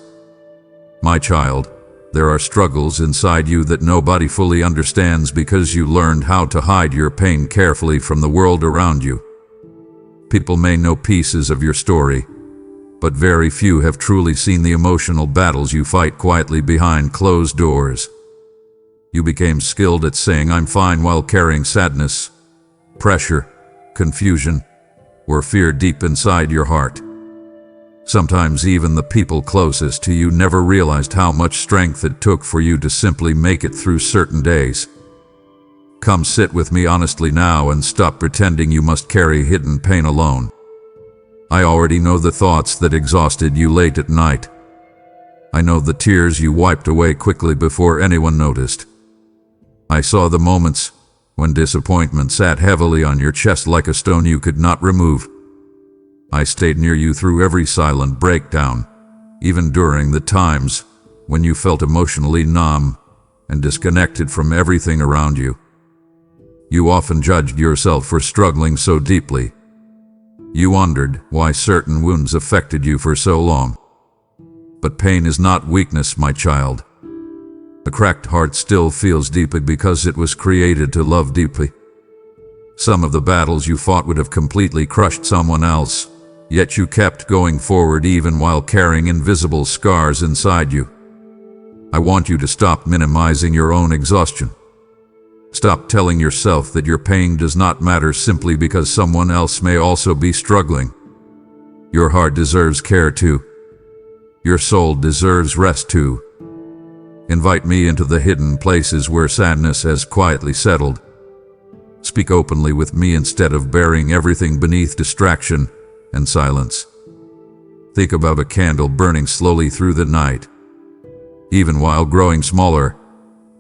My child, there are struggles inside you that nobody fully understands because you learned how to hide your pain carefully from the world around you. People may know pieces of your story, but very few have truly seen the emotional battles you fight quietly behind closed doors. You became skilled at saying I'm fine while carrying sadness, pressure, confusion, or fear deep inside your heart. Sometimes even the people closest to you never realized how much strength it took for you to simply make it through certain days. Come sit with me honestly now and stop pretending you must carry hidden pain alone. I already know the thoughts that exhausted you late at night. I know the tears you wiped away quickly before anyone noticed. I saw the moments when disappointment sat heavily on your chest like a stone you could not remove. I stayed near you through every silent breakdown, even during the times when you felt emotionally numb and disconnected from everything around you. You often judged yourself for struggling so deeply. You wondered why certain wounds affected you for so long. But pain is not weakness, my child. A cracked heart still feels deeply because it was created to love deeply. Some of the battles you fought would have completely crushed someone else, yet you kept going forward even while carrying invisible scars inside you. I want you to stop minimizing your own exhaustion. Stop telling yourself that your pain does not matter simply because someone else may also be struggling. Your heart deserves care too. Your soul deserves rest too. Invite me into the hidden places where sadness has quietly settled. Speak openly with me instead of burying everything beneath distraction and silence. Think about a candle burning slowly through the night. Even while growing smaller,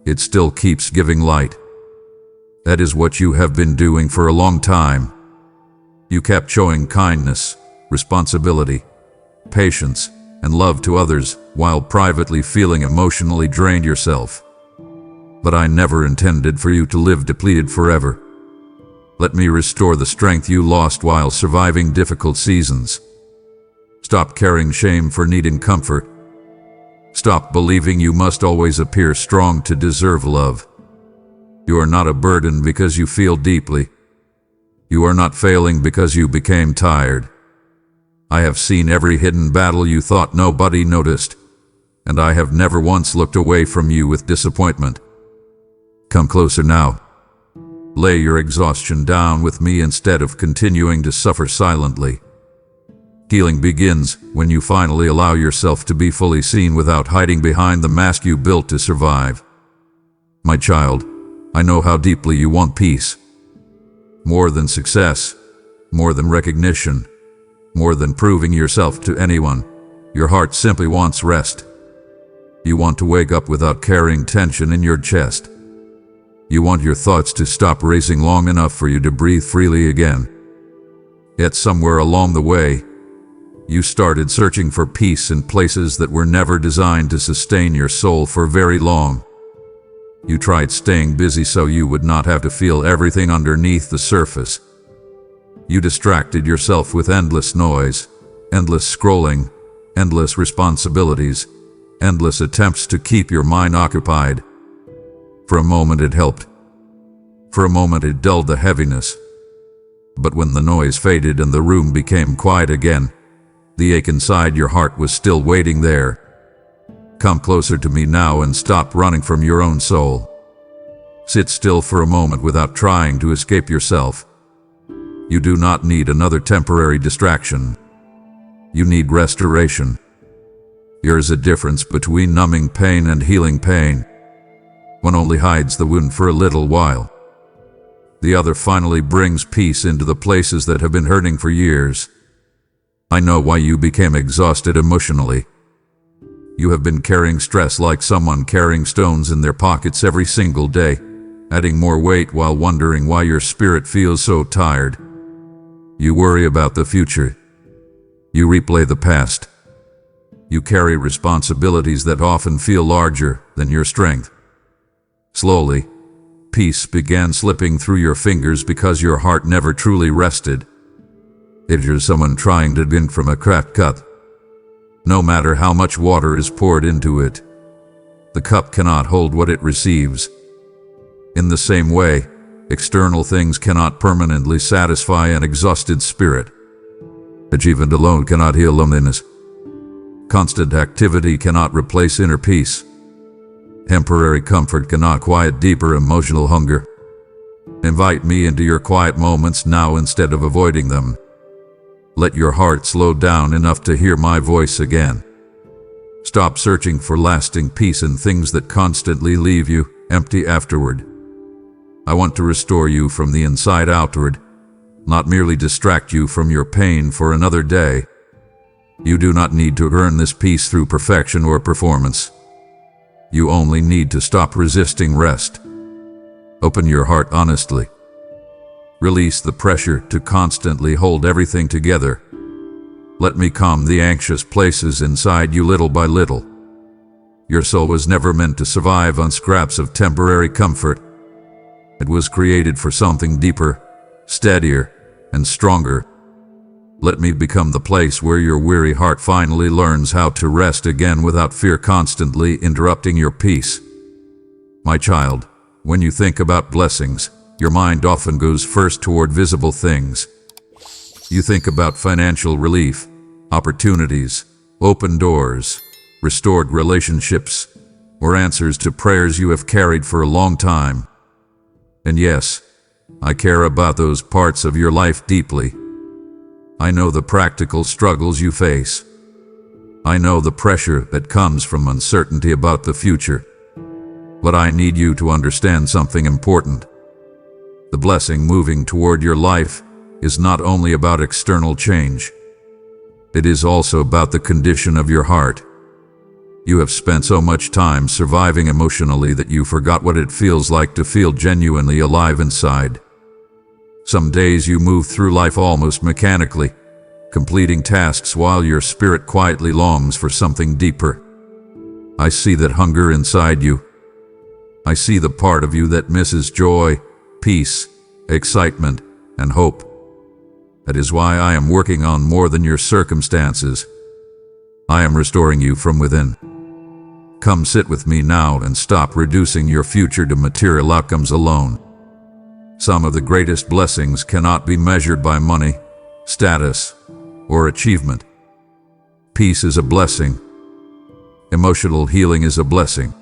it still keeps giving light. That is what you have been doing for a long time. You kept showing kindness, responsibility, patience, and love to others while privately feeling emotionally drained yourself. But I never intended for you to live depleted forever. Let me restore the strength you lost while surviving difficult seasons. Stop carrying shame for needing comfort. Stop believing you must always appear strong to deserve love. You are not a burden because you feel deeply. You are not failing because you became tired. I have seen every hidden battle you thought nobody noticed, and I have never once looked away from you with disappointment. Come closer now. Lay your exhaustion down with me instead of continuing to suffer silently. Healing begins when you finally allow yourself to be fully seen without hiding behind the mask you built to survive. My child, I know how deeply you want peace. More than success, more than recognition, more than proving yourself to anyone, your heart simply wants rest. You want to wake up without carrying tension in your chest. You want your thoughts to stop racing long enough for you to breathe freely again. Yet somewhere along the way, you started searching for peace in places that were never designed to sustain your soul for very long. You tried staying busy so you would not have to feel everything underneath the surface. You distracted yourself with endless noise, endless scrolling, endless responsibilities, endless attempts to keep your mind occupied. For a moment it helped. For a moment it dulled the heaviness. But when the noise faded and the room became quiet again, the ache inside your heart was still waiting there. Come closer to me now and stop running from your own soul. Sit still for a moment without trying to escape yourself. You do not need another temporary distraction. You need restoration. There is a difference between numbing pain and healing pain. One only hides the wound for a little while. The other finally brings peace into the places that have been hurting for years. I know why you became exhausted emotionally. You have been carrying stress like someone carrying stones in their pockets every single day, adding more weight while wondering why your spirit feels so tired. You worry about the future. You replay the past. You carry responsibilities that often feel larger than your strength. Slowly, peace began slipping through your fingers because your heart never truly rested. It is someone trying to drink from a cracked cup. No matter how much water is poured into it, the cup cannot hold what it receives. In the same way, external things cannot permanently satisfy an exhausted spirit. Achievement alone cannot heal loneliness. Constant activity cannot replace inner peace. Temporary comfort cannot quiet deeper emotional hunger. Invite me into your quiet moments now instead of avoiding them. Let your heart slow down enough to hear my voice again. Stop searching for lasting peace in things that constantly leave you empty afterward. I want to restore you from the inside outward, not merely distract you from your pain for another day. You do not need to earn this peace through perfection or performance. You only need to stop resisting rest. Open your heart honestly. Release the pressure to constantly hold everything together. Let me calm the anxious places inside you little by little. Your soul was never meant to survive on scraps of temporary comfort. It was created for something deeper, steadier, and stronger. Let me become the place where your weary heart finally learns how to rest again without fear constantly interrupting your peace. My child, when you think about blessings, your mind often goes first toward visible things. You think about financial relief, opportunities, open doors, restored relationships, or answers to prayers you have carried for a long time. And yes, I care about those parts of your life deeply. I know the practical struggles you face. I know the pressure that comes from uncertainty about the future. But I need you to understand something important. The blessing moving toward your life is not only about external change. It is also about the condition of your heart. You have spent so much time surviving emotionally that you forgot what it feels like to feel genuinely alive inside. Some days you move through life almost mechanically, completing tasks while your spirit quietly longs for something deeper. I see that hunger inside you. I see the part of you that misses joy, peace, excitement, and hope. That is why I am working on more than your circumstances. I am restoring you from within. Come sit with me now and stop reducing your future to material outcomes alone. Some of the greatest blessings cannot be measured by money, status, or achievement. Peace is a blessing. Emotional healing is a blessing.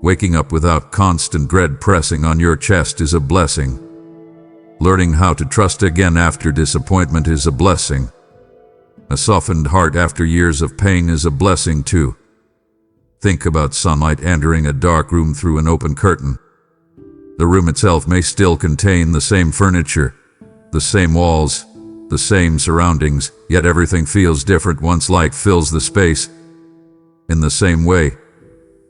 Waking up without constant dread pressing on your chest is a blessing. Learning how to trust again after disappointment is a blessing. A softened heart after years of pain is a blessing too. Think about sunlight entering a dark room through an open curtain. The room itself may still contain the same furniture, the same walls, the same surroundings, yet everything feels different once light fills the space. In the same way,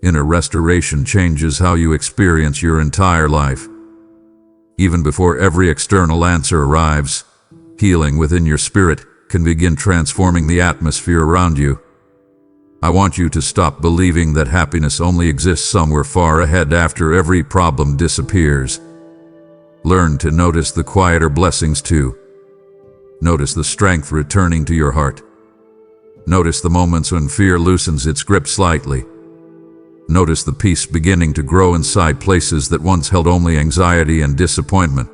inner restoration changes how you experience your entire life. Even before every external answer arrives, healing within your spirit can begin transforming the atmosphere around you. I want you to stop believing that happiness only exists somewhere far ahead after every problem disappears. Learn to notice the quieter blessings too. Notice the strength returning to your heart. Notice the moments when fear loosens its grip slightly. Notice the peace beginning to grow inside places that once held only anxiety and disappointment.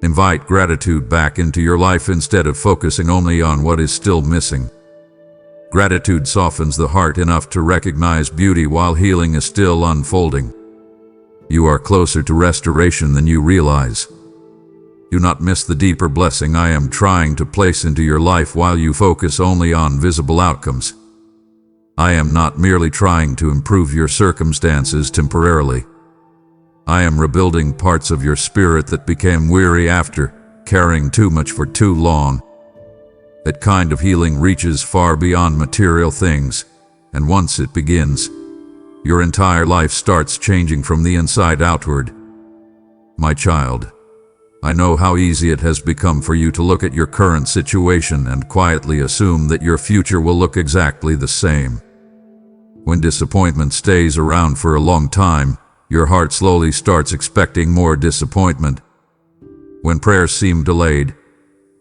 Invite gratitude back into your life instead of focusing only on what is still missing. Gratitude softens the heart enough to recognize beauty while healing is still unfolding. You are closer to restoration than you realize. Do not miss the deeper blessing I am trying to place into your life while you focus only on visible outcomes. I am not merely trying to improve your circumstances temporarily. I am rebuilding parts of your spirit that became weary after carrying too much for too long. That kind of healing reaches far beyond material things, and once it begins, your entire life starts changing from the inside outward. My child, I know how easy it has become for you to look at your current situation and quietly assume that your future will look exactly the same. When disappointment stays around for a long time, your heart slowly starts expecting more disappointment. When prayers seem delayed,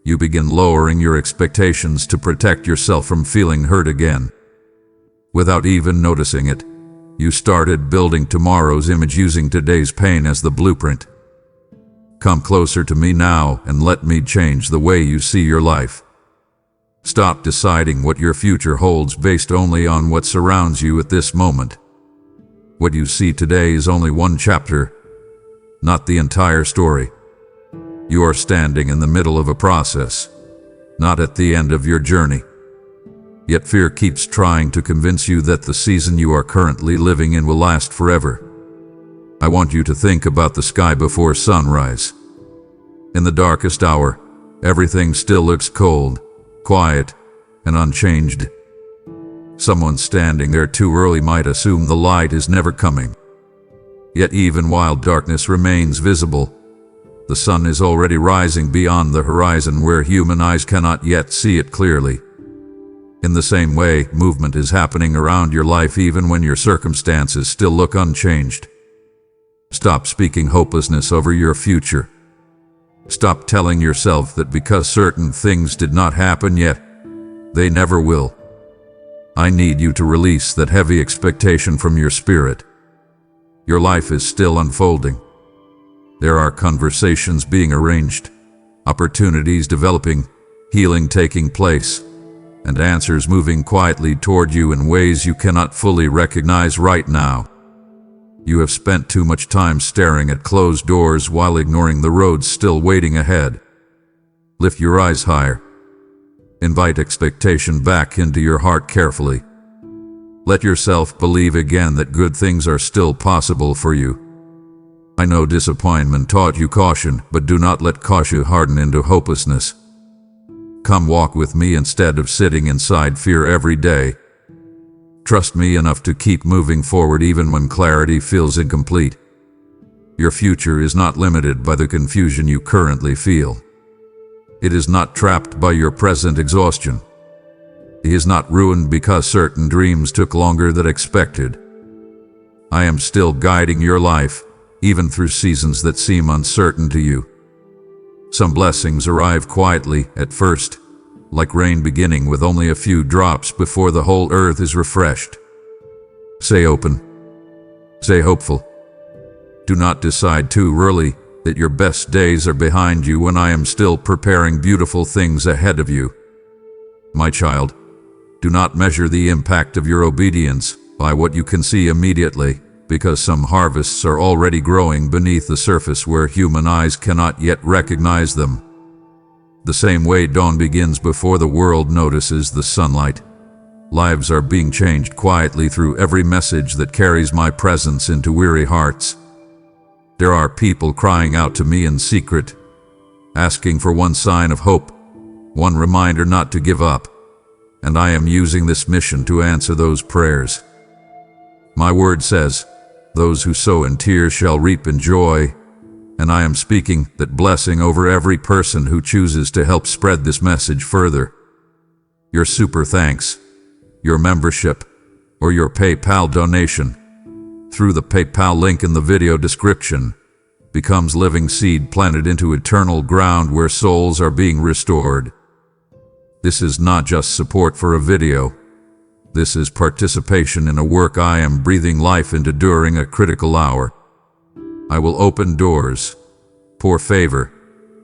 you begin lowering your expectations to protect yourself from feeling hurt again. Without even noticing it, you started building tomorrow's image using today's pain as the blueprint. Come closer to me now and let me change the way you see your life. Stop deciding what your future holds based only on what surrounds you at this moment. What you see today is only one chapter, not the entire story. You are standing in the middle of a process, not at the end of your journey. Yet fear keeps trying to convince you that the season you are currently living in will last forever. I want you to think about the sky before sunrise. In the darkest hour, everything still looks cold, quiet, and unchanged. Someone standing there too early might assume the light is never coming. Yet even while darkness remains visible, The sun is already rising beyond the horizon where human eyes cannot yet see it clearly. In the same way, movement is happening around your life even when your circumstances still look unchanged. Stop speaking hopelessness over your future. Stop telling yourself that because certain things did not happen yet, they never will. I need you to release that heavy expectation from your spirit. Your life is still unfolding. There are conversations being arranged, opportunities developing, healing taking place, and answers moving quietly toward you in ways you cannot fully recognize right now. You have spent too much time staring at closed doors while ignoring the roads still waiting ahead. Lift your eyes higher. Invite expectation back into your heart carefully. Let yourself believe again that good things are still possible for you. I know disappointment taught you caution, but do not let caution harden into hopelessness. Come walk with me instead of sitting inside fear every day. Trust me enough to keep moving forward even when clarity feels incomplete. Your future is not limited by the confusion you currently feel. It is not trapped by your present exhaustion. It is not ruined because certain dreams took longer than expected. I am still guiding your life, even through seasons that seem uncertain to you. Some blessings arrive quietly at first, like rain beginning with only a few drops before the whole earth is refreshed. Stay open. Stay hopeful. Do not decide too early that your best days are behind you when I am still preparing beautiful things ahead of you. My child, do not measure the impact of your obedience by what you can see immediately, because some harvests are already growing beneath the surface where human eyes cannot yet recognize them. The same way dawn begins before the world notices the sunlight. Lives are being changed quietly through every message that carries my presence into weary hearts. There are people crying out to me in secret, asking for one sign of hope, one reminder not to give up, and I am using this mission to answer those prayers. My word says, "Those who sow in tears shall reap in joy," and I am speaking that blessing over every person who chooses to help spread this message further. Your super thanks, your membership, or your PayPal donation, through the PayPal link in the video description, becomes living seed planted into eternal ground where souls are being restored. This is not just support for a video. This is participation in a work I am breathing life into during a critical hour. I will open doors, pour favor,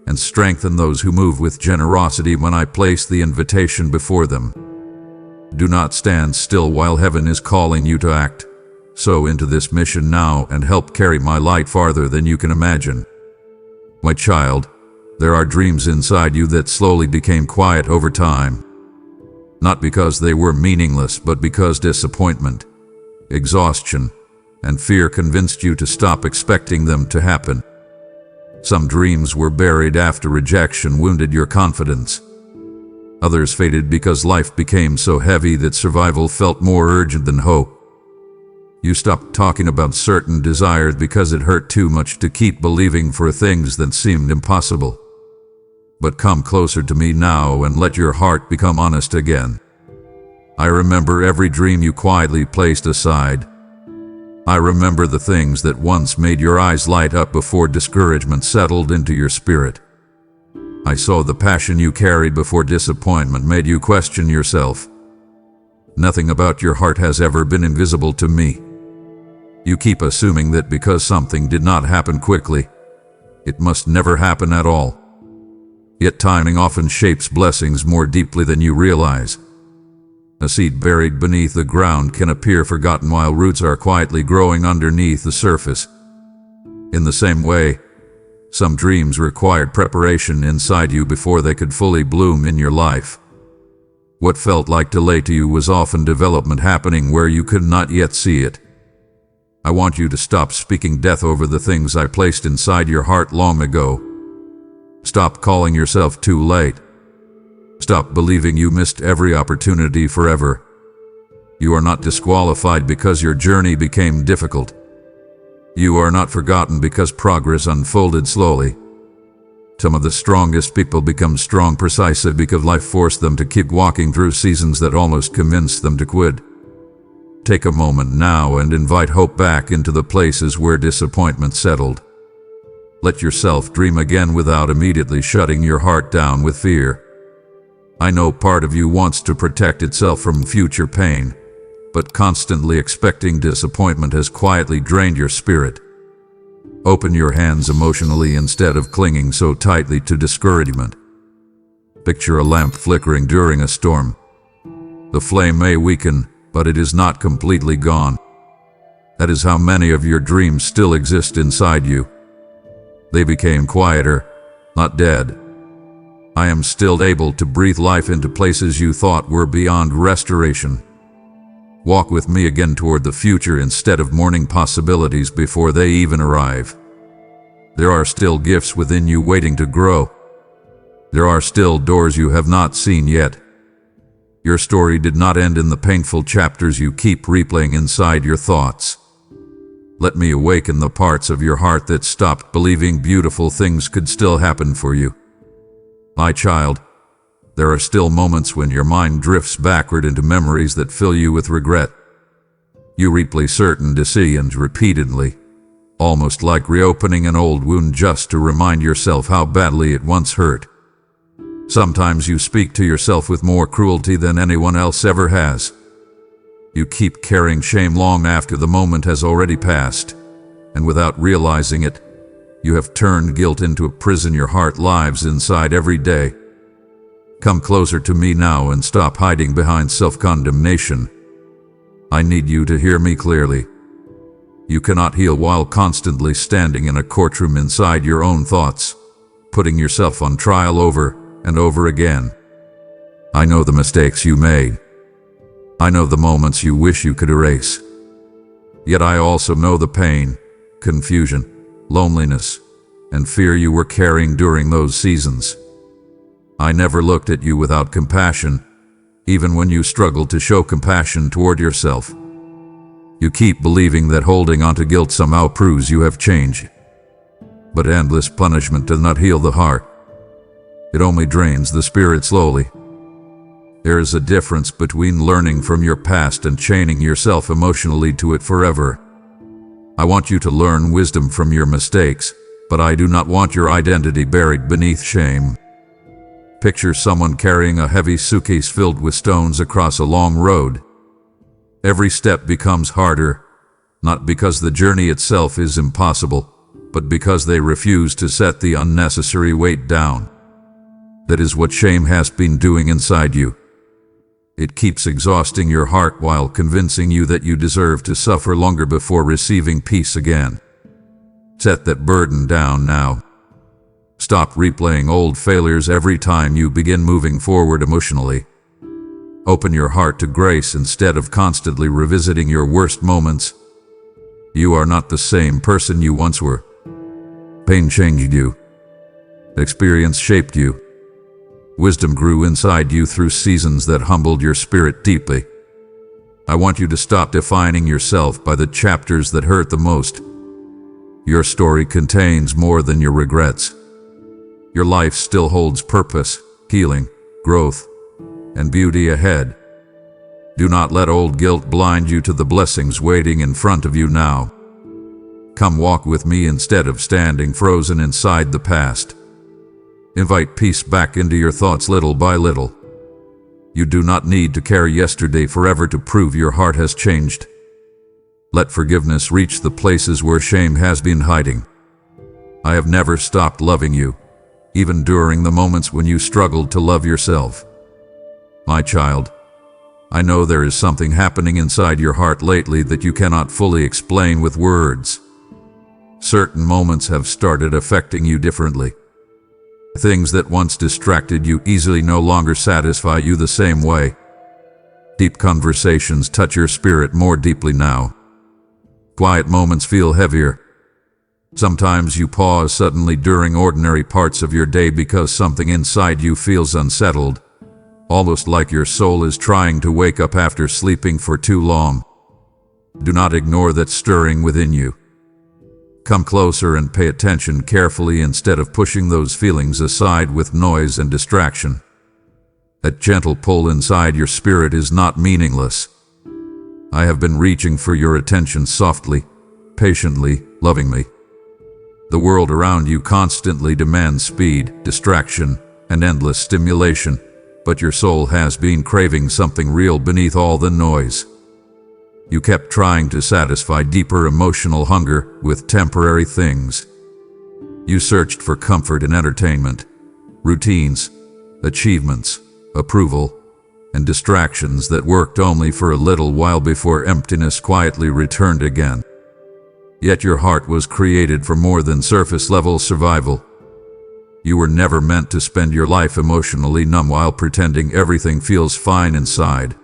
and strengthen those who move with generosity when I place the invitation before them. Do not stand still while heaven is calling you to act. Sow into this mission now and help carry my light farther than you can imagine. My child, there are dreams inside you that slowly became quiet over time. Not because they were meaningless, but because disappointment, exhaustion, and fear convinced you to stop expecting them to happen. Some dreams were buried after rejection wounded your confidence. Others faded because life became so heavy that survival felt more urgent than hope. You stopped talking about certain desires because it hurt too much to keep believing for things that seemed impossible. But come closer to me now and let your heart become honest again. I remember every dream you quietly placed aside. I remember the things that once made your eyes light up before discouragement settled into your spirit. I saw the passion you carried before disappointment made you question yourself. Nothing about your heart has ever been invisible to me. You keep assuming that because something did not happen quickly, it must never happen at all. Yet timing often shapes blessings more deeply than you realize. A seed buried beneath the ground can appear forgotten while roots are quietly growing underneath the surface. In the same way, some dreams required preparation inside you before they could fully bloom in your life. What felt like delay to you was often development happening where you could not yet see it. I want you to stop speaking death over the things I placed inside your heart long ago. Stop calling yourself too late. Stop believing you missed every opportunity forever. You are not disqualified because your journey became difficult. You are not forgotten because progress unfolded slowly. Some of the strongest people become strong precisely because life forced them to keep walking through seasons that almost convinced them to quit. Take a moment now and invite hope back into the places where disappointment settled. Let yourself dream again without immediately shutting your heart down with fear. I know part of you wants to protect itself from future pain, but constantly expecting disappointment has quietly drained your spirit. Open your hands emotionally instead of clinging so tightly to discouragement. Picture a lamp flickering during a storm. The flame may weaken, but it is not completely gone. That is how many of your dreams still exist inside you. They became quieter, not dead. I am still able to breathe life into places you thought were beyond restoration. Walk with me again toward the future instead of mourning possibilities before they even arrive. There are still gifts within you waiting to grow. There are still doors you have not seen yet. Your story did not end in the painful chapters you keep replaying inside your thoughts. Let me awaken the parts of your heart that stopped believing beautiful things could still happen for you. My child, there are still moments when your mind drifts backward into memories that fill you with regret. You replay certain decisions repeatedly, almost like reopening an old wound just to remind yourself how badly it once hurt. Sometimes you speak to yourself with more cruelty than anyone else ever has. You keep carrying shame long after the moment has already passed, and without realizing it, you have turned guilt into a prison your heart lives inside every day. Come closer to me now and stop hiding behind self-condemnation. I need you to hear me clearly. You cannot heal while constantly standing in a courtroom inside your own thoughts, putting yourself on trial over and over again. I know the mistakes you made. I know the moments you wish you could erase. Yet I also know the pain, confusion, loneliness, and fear you were carrying during those seasons. I never looked at you without compassion, even when you struggled to show compassion toward yourself. You keep believing that holding onto guilt somehow proves you have changed. But endless punishment does not heal the heart. It only drains the spirit slowly. There is a difference between learning from your past and chaining yourself emotionally to it forever. I want you to learn wisdom from your mistakes, but I do not want your identity buried beneath shame. Picture someone carrying a heavy suitcase filled with stones across a long road. Every step becomes harder, not because the journey itself is impossible, but because they refuse to set the unnecessary weight down. That is what shame has been doing inside you. It keeps exhausting your heart while convincing you that you deserve to suffer longer before receiving peace again. Set that burden down now. Stop replaying old failures every time you begin moving forward emotionally. Open your heart to grace instead of constantly revisiting your worst moments. You are not the same person you once were. Pain changed you. Experience shaped you. Wisdom grew inside you through seasons that humbled your spirit deeply. I want you to stop defining yourself by the chapters that hurt the most. Your story contains more than your regrets. Your life still holds purpose, healing, growth, and beauty ahead. Do not let old guilt blind you to the blessings waiting in front of you now. Come walk with me instead of standing frozen inside the past. Invite peace back into your thoughts little by little. You do not need to carry yesterday forever to prove your heart has changed. Let forgiveness reach the places where shame has been hiding. I have never stopped loving you, even during the moments when you struggled to love yourself. My child, I know there is something happening inside your heart lately that you cannot fully explain with words. Certain moments have started affecting you differently. Things that once distracted you easily no longer satisfy you the same way. Deep conversations touch your spirit more deeply now. Quiet moments feel heavier. Sometimes you pause suddenly during ordinary parts of your day because something inside you feels unsettled, almost like your soul is trying to wake up after sleeping for too long. Do not ignore that stirring within you. Come closer and pay attention carefully instead of pushing those feelings aside with noise and distraction. That gentle pull inside your spirit is not meaningless. I have been reaching for your attention softly, patiently, lovingly. The world around you constantly demands speed, distraction, and endless stimulation, but your soul has been craving something real beneath all the noise. You kept trying to satisfy deeper emotional hunger with temporary things. You searched for comfort in entertainment, routines, achievements, approval, and distractions that worked only for a little while before emptiness quietly returned again. Yet your heart was created for more than surface-level survival. You were never meant to spend your life emotionally numb while pretending everything feels fine inside.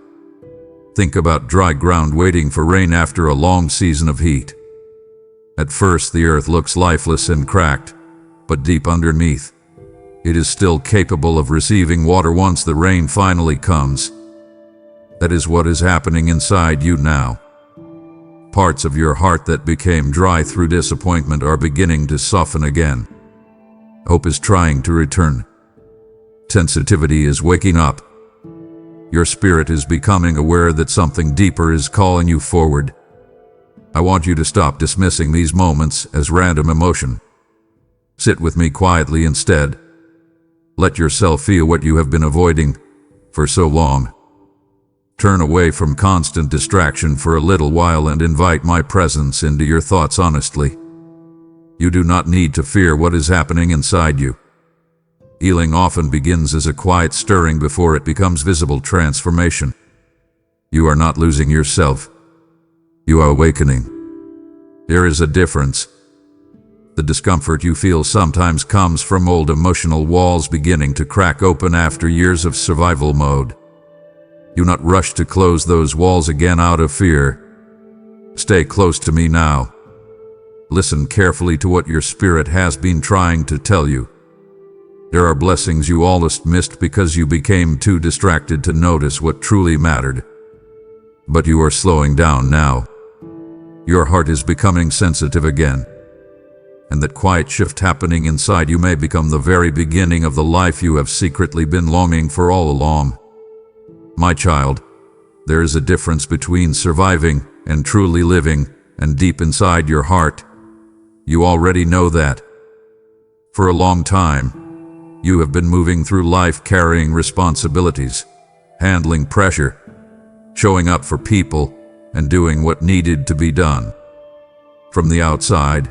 Think about dry ground waiting for rain after a long season of heat. At first, the earth looks lifeless and cracked, but deep underneath, it is still capable of receiving water once the rain finally comes. That is what is happening inside you now. Parts of your heart that became dry through disappointment are beginning to soften again. Hope is trying to return. Sensitivity is waking up. Your spirit is becoming aware that something deeper is calling you forward. I want you to stop dismissing these moments as random emotion. Sit with me quietly instead. Let yourself feel what you have been avoiding for so long. Turn away from constant distraction for a little while and invite my presence into your thoughts honestly. You do not need to fear what is happening inside you. Healing often begins as a quiet stirring before it becomes visible transformation. You are not losing yourself. You are awakening. There is a difference. The discomfort you feel sometimes comes from old emotional walls beginning to crack open after years of survival mode. Do not rush to close those walls again out of fear. Stay close to me now. Listen carefully to what your spirit has been trying to tell you. There are blessings you almost missed because you became too distracted to notice what truly mattered. But you are slowing down now. Your heart is becoming sensitive again. And that quiet shift happening inside you may become the very beginning of the life you have secretly been longing for all along. My child, there is a difference between surviving and truly living, and deep inside your heart, you already know that. For a long time, you have been moving through life carrying responsibilities, handling pressure, showing up for people, and doing what needed to be done. From the outside,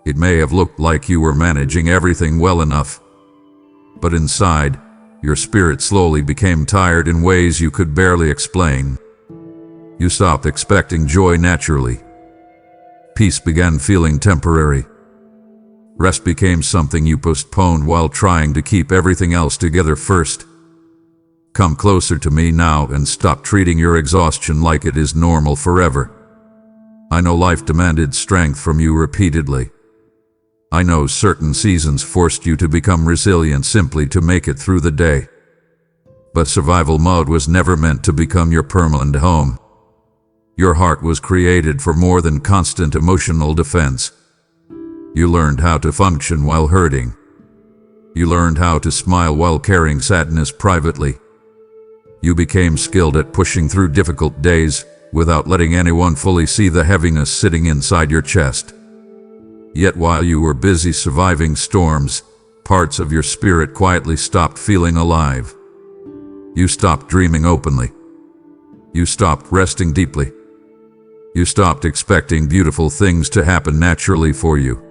it may have looked like you were managing everything well enough. But inside, your spirit slowly became tired in ways you could barely explain. You stopped expecting joy naturally. Peace began feeling temporary. Rest became something you postponed while trying to keep everything else together first. Come closer to me now and stop treating your exhaustion like it is normal forever. I know life demanded strength from you repeatedly. I know certain seasons forced you to become resilient simply to make it through the day. But survival mode was never meant to become your permanent home. Your heart was created for more than constant emotional defense. You learned how to function while hurting. You learned how to smile while carrying sadness privately. You became skilled at pushing through difficult days without letting anyone fully see the heaviness sitting inside your chest. Yet while you were busy surviving storms, parts of your spirit quietly stopped feeling alive. You stopped dreaming openly. You stopped resting deeply. You stopped expecting beautiful things to happen naturally for you.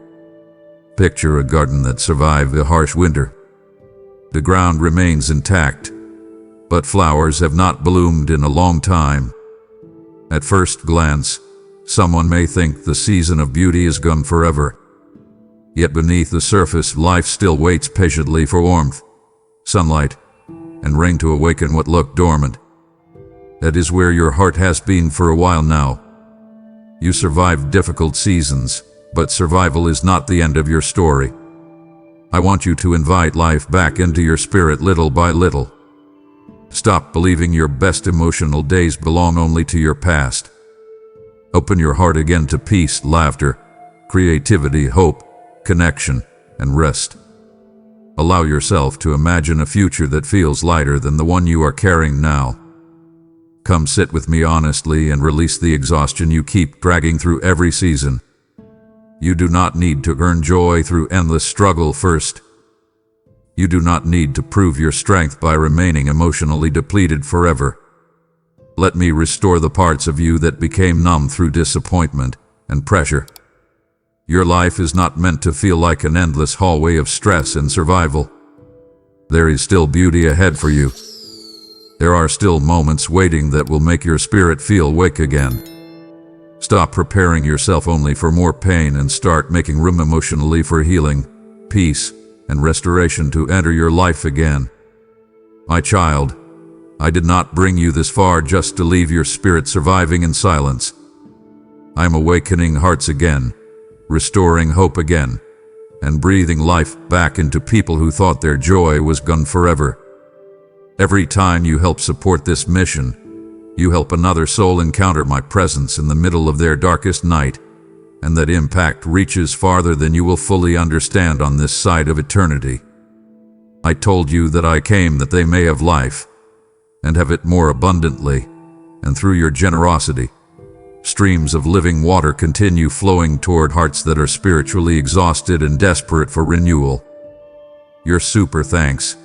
Picture a garden that survived a harsh winter. The ground remains intact, but flowers have not bloomed in a long time. At first glance, someone may think the season of beauty is gone forever. Yet beneath the surface, life still waits patiently for warmth, sunlight, and rain to awaken what looked dormant. That is where your heart has been for a while now. You survived difficult seasons, but survival is not the end of your story. I want you to invite life back into your spirit little by little. Stop believing your best emotional days belong only to your past. Open your heart again to peace, laughter, creativity, hope, connection, and rest. Allow yourself to imagine a future that feels lighter than the one you are carrying now. Come sit with me honestly and release the exhaustion you keep dragging through every season. You do not need to earn joy through endless struggle first. You do not need to prove your strength by remaining emotionally depleted forever. Let me restore the parts of you that became numb through disappointment and pressure. Your life is not meant to feel like an endless hallway of stress and survival. There is still beauty ahead for you. There are still moments waiting that will make your spirit feel awake again. Stop preparing yourself only for more pain and start making room emotionally for healing, peace, and restoration to enter your life again. My child, I did not bring you this far just to leave your spirit surviving in silence. I am awakening hearts again, restoring hope again, and breathing life back into people who thought their joy was gone forever. Every time you help support this mission, you help another soul encounter my presence in the middle of their darkest night, and that impact reaches farther than you will fully understand on this side of eternity. I told you that I came that they may have life, and have it more abundantly, and through your generosity, streams of living water continue flowing toward hearts that are spiritually exhausted and desperate for renewal. Your super thanks,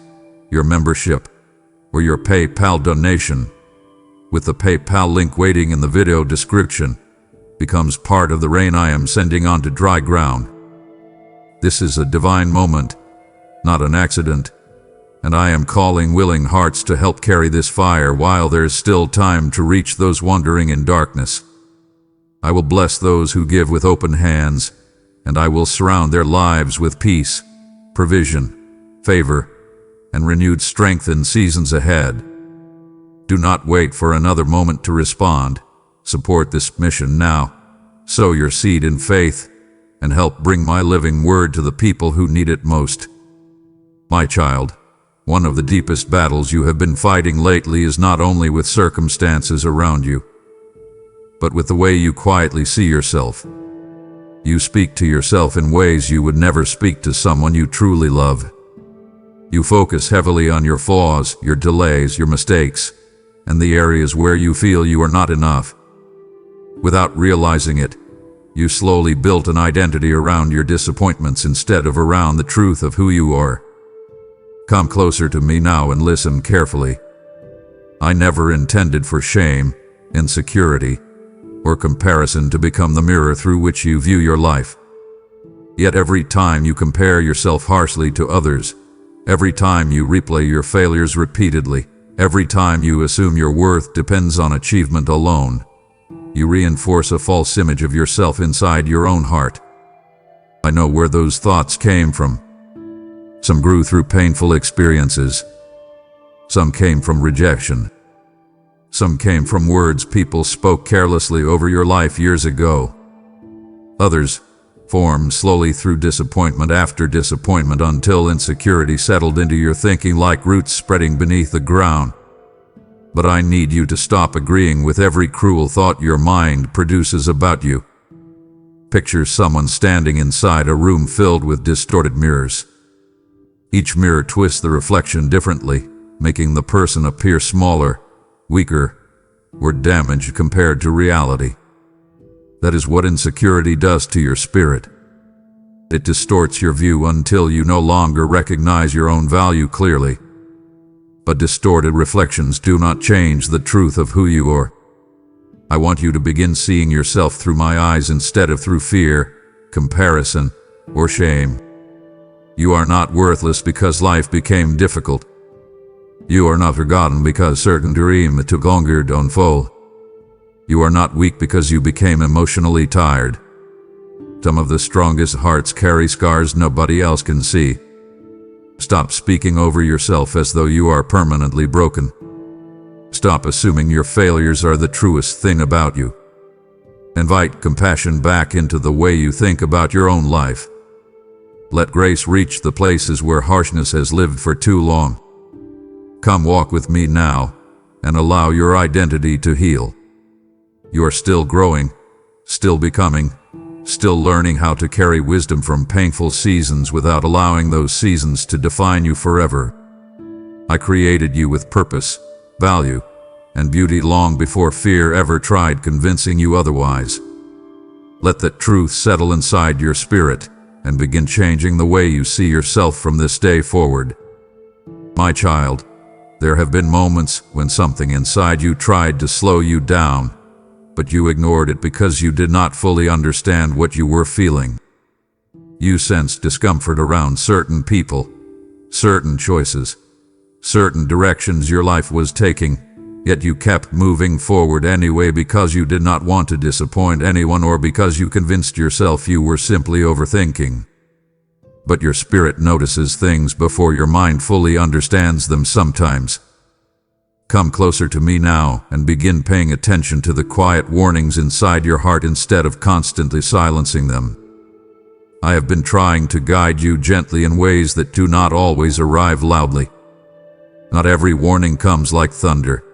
your membership, or your PayPal donation, with the PayPal link waiting in the video description, becomes part of the rain I am sending onto dry ground. This is a divine moment, not an accident, and I am calling willing hearts to help carry this fire while there is still time to reach those wandering in darkness. I will bless those who give with open hands, and I will surround their lives with peace, provision, favor, and renewed strength in seasons ahead. Do not wait for another moment to respond. Support this mission now. Sow your seed in faith, and help bring my living word to the people who need it most. My child, one of the deepest battles you have been fighting lately is not only with circumstances around you, but with the way you quietly see yourself. You speak to yourself in ways you would never speak to someone you truly love. You focus heavily on your flaws, your delays, your mistakes, and the areas where you feel you are not enough. Without realizing it, you slowly built an identity around your disappointments instead of around the truth of who you are. Come closer to me now and listen carefully. I never intended for shame, insecurity, or comparison to become the mirror through which you view your life. Yet every time you compare yourself harshly to others, every time you replay your failures repeatedly, every time you assume your worth depends on achievement alone, you reinforce a false image of yourself inside your own heart. I know where those thoughts came from. Some grew through painful experiences. Some came from rejection. Some came from words people spoke carelessly over your life years ago. Others formed slowly through disappointment after disappointment until insecurity settled into your thinking like roots spreading beneath the ground. But I need you to stop agreeing with every cruel thought your mind produces about you. Picture someone standing inside a room filled with distorted mirrors. Each mirror twists the reflection differently, making the person appear smaller, weaker, or damaged compared to reality. That is what insecurity does to your spirit. It distorts your view until you no longer recognize your own value clearly. But distorted reflections do not change the truth of who you are. I want you to begin seeing yourself through my eyes instead of through fear, comparison, or shame. You are not worthless because life became difficult. You are not forgotten because certain dreams took longer to unfold. You are not weak because you became emotionally tired. Some of the strongest hearts carry scars nobody else can see. Stop speaking over yourself as though you are permanently broken. Stop assuming your failures are the truest thing about you. Invite compassion back into the way you think about your own life. Let grace reach the places where harshness has lived for too long. Come walk with me now, and allow your identity to heal. You are still growing, still becoming, still learning how to carry wisdom from painful seasons without allowing those seasons to define you forever. I created you with purpose, value, and beauty long before fear ever tried convincing you otherwise. Let that truth settle inside your spirit and begin changing the way you see yourself from this day forward. My child, there have been moments when something inside you tried to slow you down, but you ignored it because you did not fully understand what you were feeling. You sensed discomfort around certain people, certain choices, certain directions your life was taking, yet you kept moving forward anyway because you did not want to disappoint anyone or because you convinced yourself you were simply overthinking. But your spirit notices things before your mind fully understands them sometimes. Come closer to me now and begin paying attention to the quiet warnings inside your heart instead of constantly silencing them. I have been trying to guide you gently in ways that do not always arrive loudly. Not every warning comes like thunder.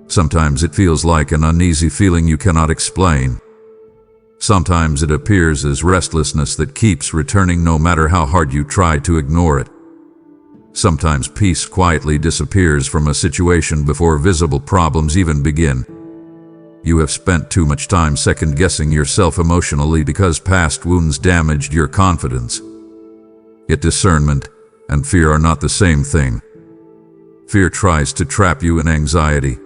Sometimes it feels like an uneasy feeling you cannot explain. Sometimes it appears as restlessness that keeps returning no matter how hard you try to ignore it. Sometimes peace quietly disappears from a situation before visible problems even begin. You have spent too much time second-guessing yourself emotionally because past wounds damaged your confidence. Yet discernment and fear are not the same thing. Fear tries to trap you in anxiety.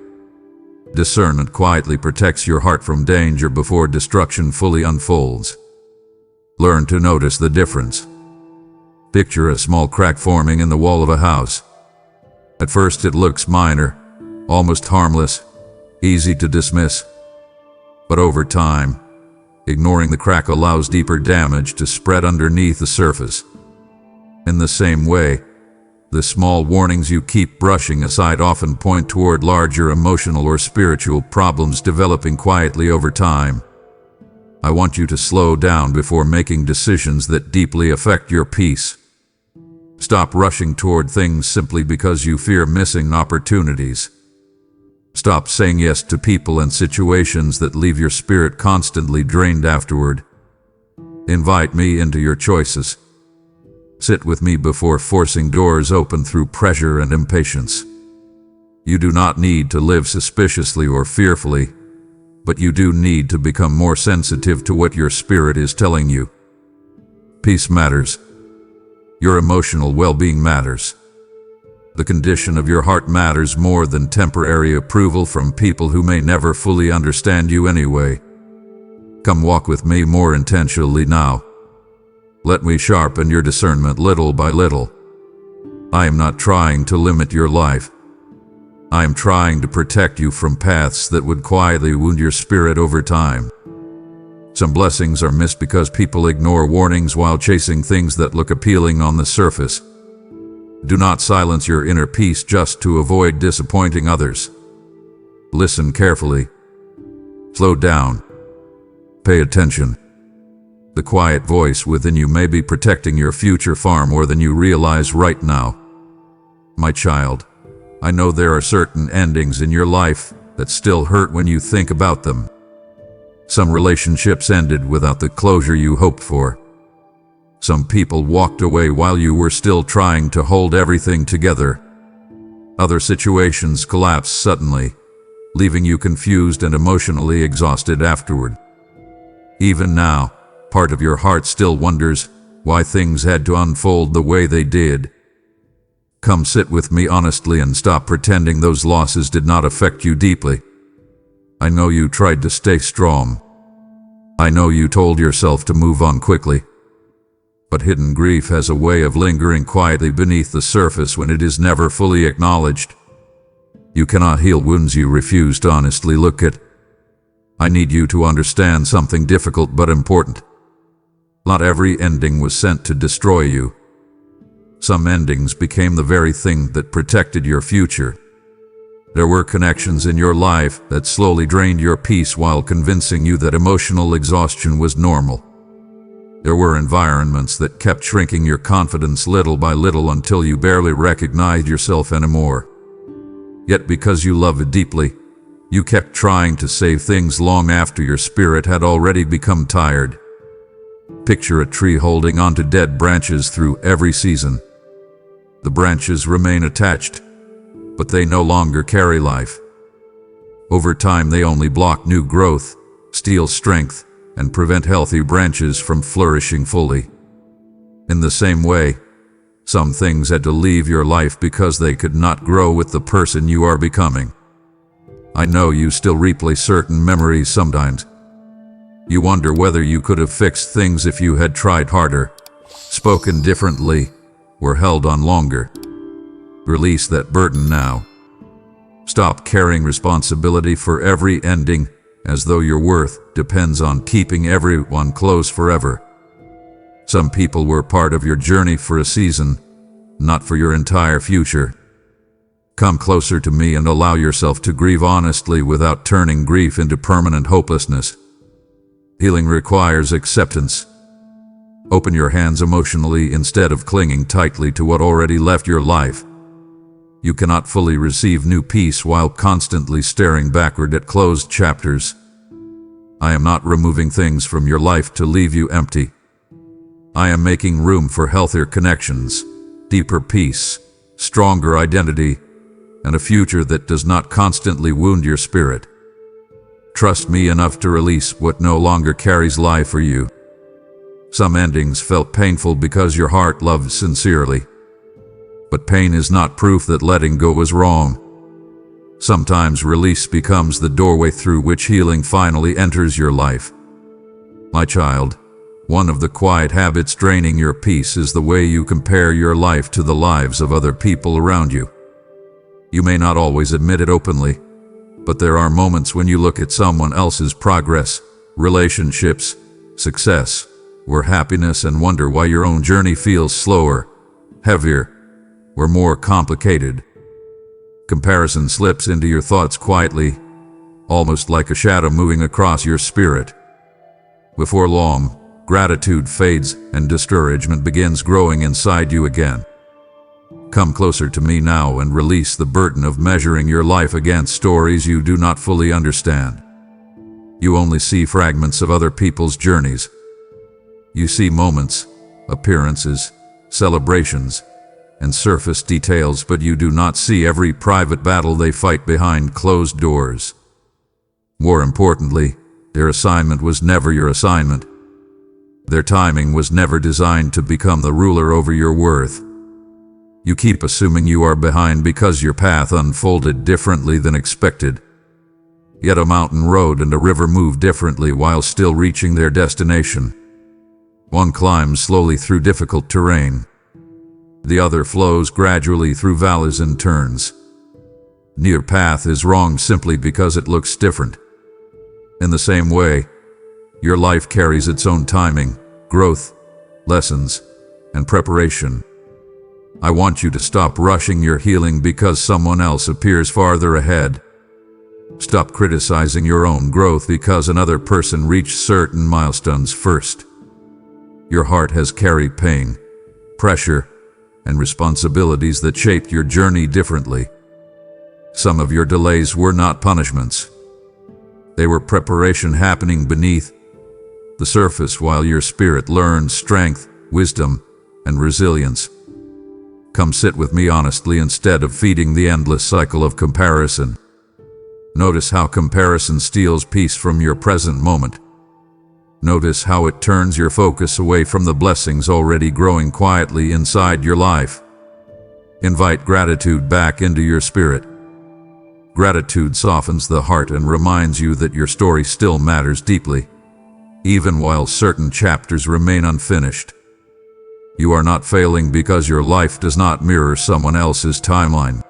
Discernment quietly protects your heart from danger before destruction fully unfolds. Learn to notice the difference. Picture a small crack forming in the wall of a house. At first it looks minor, almost harmless, easy to dismiss. But over time, ignoring the crack allows deeper damage to spread underneath the surface. In the same way, the small warnings you keep brushing aside often point toward larger emotional or spiritual problems developing quietly over time. I want you to slow down before making decisions that deeply affect your peace. Stop rushing toward things simply because you fear missing opportunities. Stop saying yes to people and situations that leave your spirit constantly drained afterward. Invite me into your choices. Sit with me before forcing doors open through pressure and impatience. You do not need to live suspiciously or fearfully, but you do need to become more sensitive to what your spirit is telling you. Peace matters. Your emotional well-being matters. The condition of your heart matters more than temporary approval from people who may never fully understand you anyway. Come walk with me more intentionally now. Let me sharpen your discernment little by little. I am not trying to limit your life. I am trying to protect you from paths that would quietly wound your spirit over time. Some blessings are missed because people ignore warnings while chasing things that look appealing on the surface. Do not silence your inner peace just to avoid disappointing others. Listen carefully. Slow down. Pay attention. The quiet voice within you may be protecting your future far more than you realize right now. My child, I know there are certain endings in your life that still hurt when you think about them. Some relationships ended without the closure you hoped for. Some people walked away while you were still trying to hold everything together. Other situations collapsed suddenly, leaving you confused and emotionally exhausted afterward. Even now, part of your heart still wonders why things had to unfold the way they did. Come sit with me honestly and stop pretending those losses did not affect you deeply. I know you tried to stay strong. I know you told yourself to move on quickly. But hidden grief has a way of lingering quietly beneath the surface when it is never fully acknowledged. You cannot heal wounds you refuse to honestly look at. I need you to understand something difficult but important. Not every ending was sent to destroy you. Some endings became the very thing that protected your future. There were connections in your life that slowly drained your peace while convincing you that emotional exhaustion was normal. There were environments that kept shrinking your confidence little by little until you barely recognized yourself anymore. Yet because you love it deeply, you kept trying to save things long after your spirit had already become tired. Picture a tree holding onto dead branches through every season. The branches remain attached, but they no longer carry life. Over time, they only block new growth, steal strength, and prevent healthy branches from flourishing fully. In the same way, some things had to leave your life because they could not grow with the person you are becoming. I know you still replay certain memories sometimes. You wonder whether you could have fixed things if you had tried harder, spoken differently, or held on longer. Release that burden now. Stop carrying responsibility for every ending as though your worth depends on keeping everyone close forever. Some people were part of your journey for a season, not for your entire future. Come closer to me and allow yourself to grieve honestly without turning grief into permanent hopelessness. Healing requires acceptance. Open your hands emotionally instead of clinging tightly to what already left your life. You cannot fully receive new peace while constantly staring backward at closed chapters. I am not removing things from your life to leave you empty. I am making room for healthier connections, deeper peace, stronger identity, and a future that does not constantly wound your spirit. Trust me enough to release what no longer carries life for you. Some endings felt painful because your heart loved sincerely. But pain is not proof that letting go was wrong. Sometimes release becomes the doorway through which healing finally enters your life. My child, one of the quiet habits draining your peace is the way you compare your life to the lives of other people around you. You may not always admit it openly, but there are moments when you look at someone else's progress, relationships, success, or happiness and wonder why your own journey feels slower, heavier, or more complicated. Comparison slips into your thoughts quietly, almost like a shadow moving across your spirit. Before long, gratitude fades and discouragement begins growing inside you again. Come closer to me now and release the burden of measuring your life against stories you do not fully understand. You only see fragments of other people's journeys. You see moments, appearances, celebrations, and surface details, but you do not see every private battle they fight behind closed doors. More importantly, their assignment was never your assignment. Their timing was never designed to become the ruler over your worth. You keep assuming you are behind because your path unfolded differently than expected. Yet a mountain road and a river move differently while still reaching their destination. One climbs slowly through difficult terrain. The other flows gradually through valleys and turns. Neither path is wrong simply because it looks different. In the same way, your life carries its own timing, growth, lessons, and preparation. I want you to stop rushing your healing because someone else appears farther ahead. Stop criticizing your own growth because another person reached certain milestones first. Your heart has carried pain, pressure, and responsibilities that shaped your journey differently. Some of your delays were not punishments. They were preparation happening beneath the surface while your spirit learned strength, wisdom, and resilience. Come sit with me honestly instead of feeding the endless cycle of comparison. Notice how comparison steals peace from your present moment. Notice how it turns your focus away from the blessings already growing quietly inside your life. Invite gratitude back into your spirit. Gratitude softens the heart and reminds you that your story still matters deeply, even while certain chapters remain unfinished. You are not failing because your life does not mirror someone else's timeline.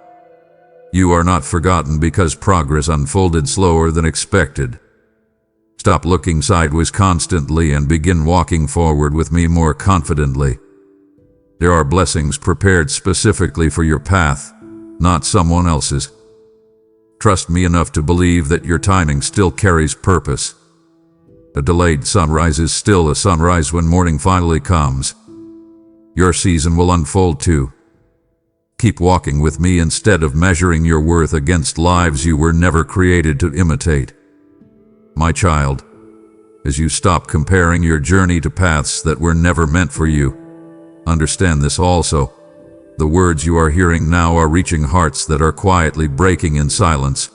You are not forgotten because progress unfolded slower than expected. Stop looking sideways constantly and begin walking forward with me more confidently. There are blessings prepared specifically for your path, not someone else's. Trust me enough to believe that your timing still carries purpose. A delayed sunrise is still a sunrise when morning finally comes. Your season will unfold too. Keep walking with me instead of measuring your worth against lives you were never created to imitate. My child, as you stop comparing your journey to paths that were never meant for you. Understand this also. The words you are hearing now are reaching hearts that are quietly breaking in silence.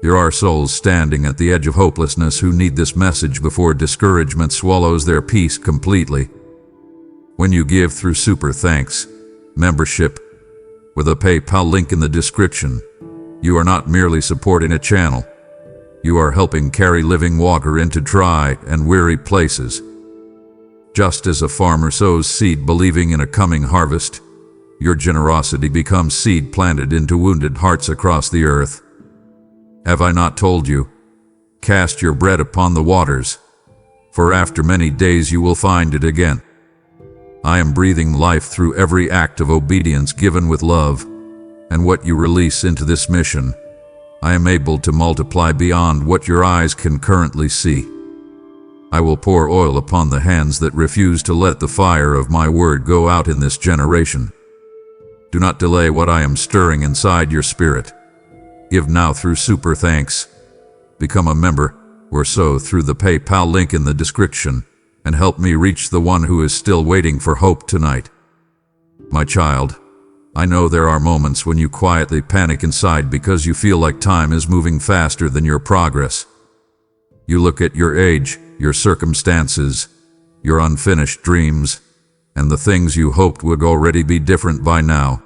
There are souls standing at the edge of hopelessness who need this message before discouragement swallows their peace completely. When you give through Super Thanks membership, with a PayPal link in the description, you are not merely supporting a channel. You are helping carry living water into dry and weary places. Just as a farmer sows seed believing in a coming harvest, your generosity becomes seed planted into wounded hearts across the earth. Have I not told you? Cast your bread upon the waters, for after many days you will find it again. I am breathing life through every act of obedience given with love, and what you release into this mission, I am able to multiply beyond what your eyes can currently see. I will pour oil upon the hands that refuse to let the fire of my word go out in this generation. Do not delay what I am stirring inside your spirit. Give now through Super Thanks. Become a member, or so through the PayPal link in the description, and help me reach the one who is still waiting for hope tonight. My child, I know there are moments when you quietly panic inside because you feel like time is moving faster than your progress. You look at your age, your circumstances, your unfinished dreams, and the things you hoped would already be different by now.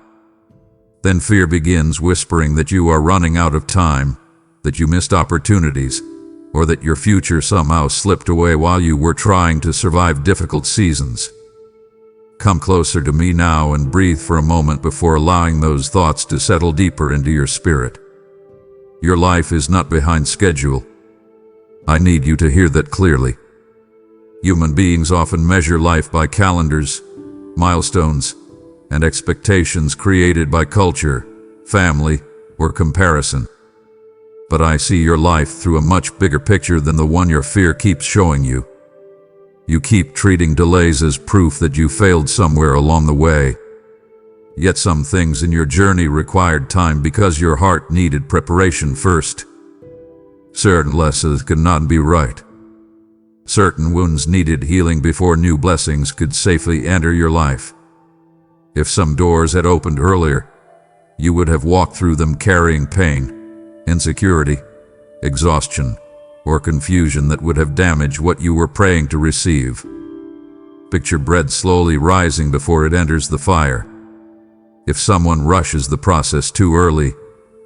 Then fear begins whispering that you are running out of time, that you missed opportunities, or that your future somehow slipped away while you were trying to survive difficult seasons. Come closer to me now and breathe for a moment before allowing those thoughts to settle deeper into your spirit. Your life is not behind schedule. I need you to hear that clearly. Human beings often measure life by calendars, milestones, and expectations created by culture, family, or comparison. But I see your life through a much bigger picture than the one your fear keeps showing you. You keep treating delays as proof that you failed somewhere along the way. Yet some things in your journey required time because your heart needed preparation first. Certain lessons could not be right. Certain wounds needed healing before new blessings could safely enter your life. If some doors had opened earlier, you would have walked through them carrying pain, insecurity, exhaustion, or confusion that would have damaged what you were praying to receive. Picture bread slowly rising before it enters the fire. If someone rushes the process too early,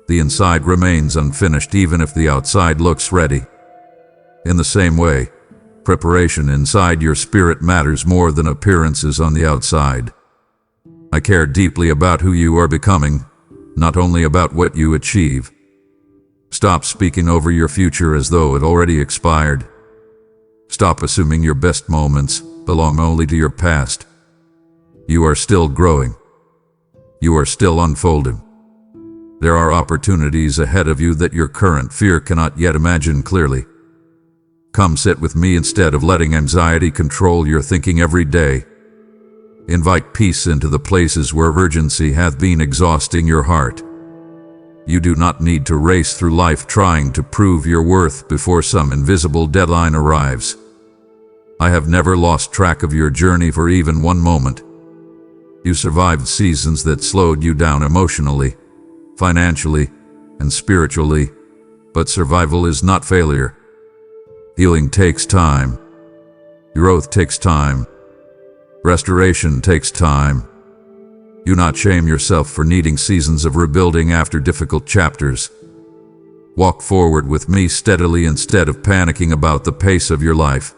the inside remains unfinished even if the outside looks ready. In the same way, preparation inside your spirit matters more than appearances on the outside. I care deeply about who you are becoming, not only about what you achieve. Stop speaking over your future as though it already expired. Stop assuming your best moments belong only to your past. You are still growing. You are still unfolding. There are opportunities ahead of you that your current fear cannot yet imagine clearly. Come sit with me instead of letting anxiety control your thinking every day. Invite peace into the places where urgency hath been exhausting your heart. You do not need to race through life trying to prove your worth before some invisible deadline arrives. I have never lost track of your journey for even one moment. You survived seasons that slowed you down emotionally, financially, and spiritually, but survival is not failure. Healing takes time. Growth takes time. Restoration takes time. Do not shame yourself for needing seasons of rebuilding after difficult chapters. Walk forward with me steadily instead of panicking about the pace of your life.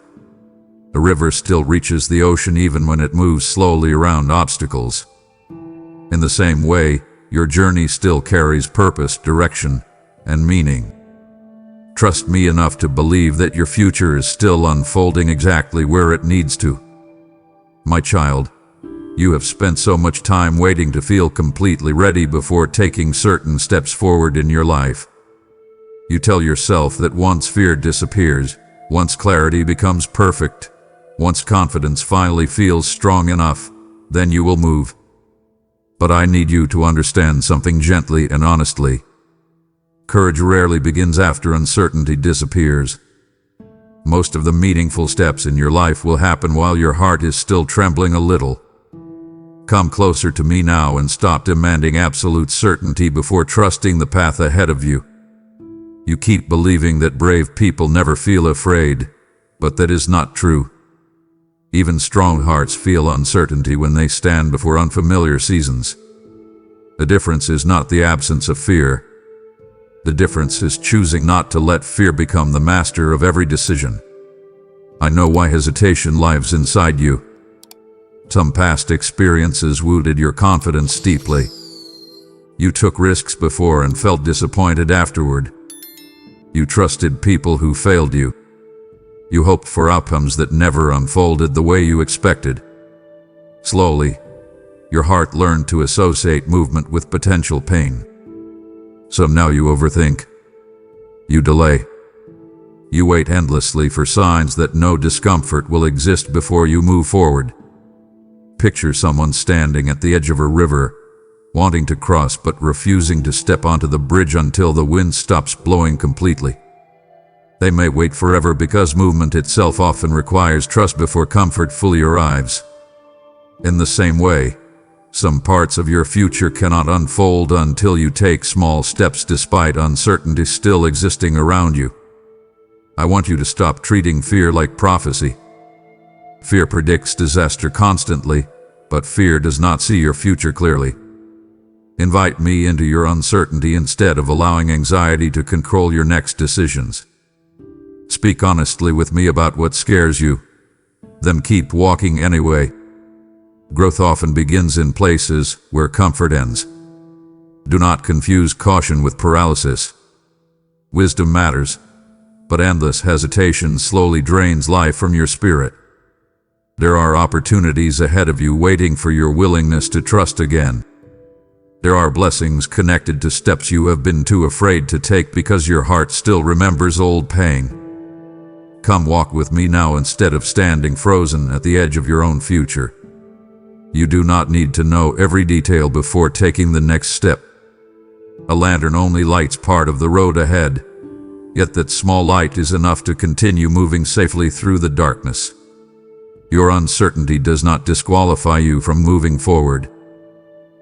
The river still reaches the ocean even when it moves slowly around obstacles. In the same way, your journey still carries purpose, direction, and meaning. Trust me enough to believe that your future is still unfolding exactly where it needs to. My child, you have spent so much time waiting to feel completely ready before taking certain steps forward in your life. You tell yourself that once fear disappears, once clarity becomes perfect, once confidence finally feels strong enough, then you will move. But I need you to understand something gently and honestly. Courage rarely begins after uncertainty disappears. Most of the meaningful steps in your life will happen while your heart is still trembling a little. Come closer to me now and stop demanding absolute certainty before trusting the path ahead of you. You keep believing that brave people never feel afraid, but that is not true. Even strong hearts feel uncertainty when they stand before unfamiliar seasons. The difference is not the absence of fear. The difference is choosing not to let fear become the master of every decision. I know why hesitation lives inside you. Some past experiences wounded your confidence deeply. You took risks before and felt disappointed afterward. You trusted people who failed you. You hoped for outcomes that never unfolded the way you expected. Slowly, your heart learned to associate movement with potential pain. So now you overthink. You delay. You wait endlessly for signs that no discomfort will exist before you move forward. Picture someone standing at the edge of a river, wanting to cross but refusing to step onto the bridge until the wind stops blowing completely. They may wait forever because movement itself often requires trust before comfort fully arrives. In the same way, some parts of your future cannot unfold until you take small steps despite uncertainty still existing around you. I want you to stop treating fear like prophecy. Fear predicts disaster constantly, but fear does not see your future clearly. Invite me into your uncertainty instead of allowing anxiety to control your next decisions. Speak honestly with me about what scares you, then keep walking anyway. Growth often begins in places where comfort ends. Do not confuse caution with paralysis. Wisdom matters, but endless hesitation slowly drains life from your spirit. There are opportunities ahead of you waiting for your willingness to trust again. There are blessings connected to steps you have been too afraid to take because your heart still remembers old pain. Come walk with me now instead of standing frozen at the edge of your own future. You do not need to know every detail before taking the next step. A lantern only lights part of the road ahead, yet that small light is enough to continue moving safely through the darkness. Your uncertainty does not disqualify you from moving forward.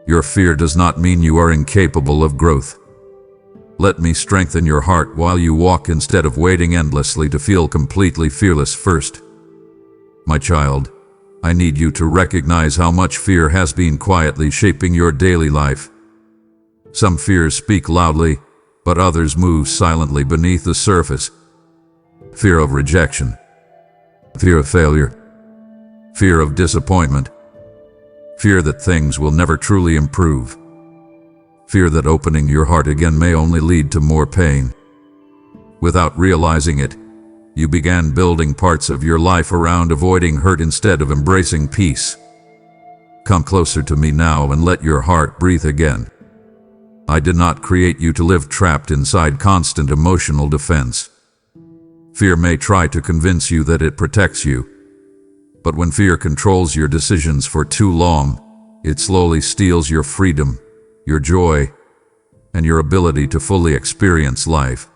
Your fear does not mean you are incapable of growth. Let me strengthen your heart while you walk instead of waiting endlessly to feel completely fearless first. My child, I need you to recognize how much fear has been quietly shaping your daily life. Some fears speak loudly, but others move silently beneath the surface. Fear of rejection, fear of failure, fear of disappointment, fear that things will never truly improve. Fear that opening your heart again may only lead to more pain. Without realizing it, you began building parts of your life around avoiding hurt instead of embracing peace. Come closer to me now and let your heart breathe again. I did not create you to live trapped inside constant emotional defense. Fear may try to convince you that it protects you, but when fear controls your decisions for too long, it slowly steals your freedom, your joy, and your ability to fully experience life.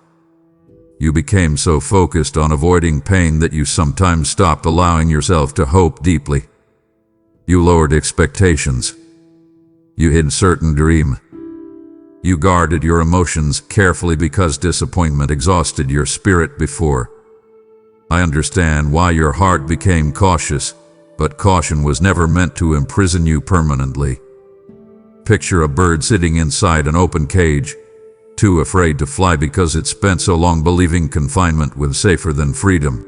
You became so focused on avoiding pain that you sometimes stopped allowing yourself to hope deeply. You lowered expectations. You hid certain dreams. You guarded your emotions carefully because disappointment exhausted your spirit before. I understand why your heart became cautious, but caution was never meant to imprison you permanently. Picture a bird sitting inside an open cage, too afraid to fly because it spent so long believing confinement was safer than freedom.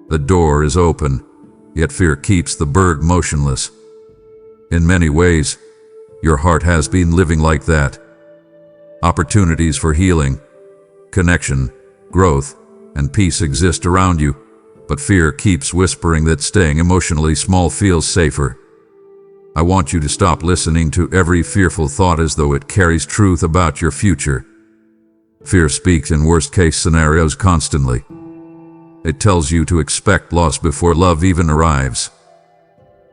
The door is open, yet fear keeps the bird motionless. In many ways, your heart has been living like that. Opportunities for healing, connection, growth, and peace exist around you, but fear keeps whispering that staying emotionally small feels safer. I want you to stop listening to every fearful thought as though it carries truth about your future. Fear speaks in worst-case scenarios constantly. It tells you to expect loss before love even arrives.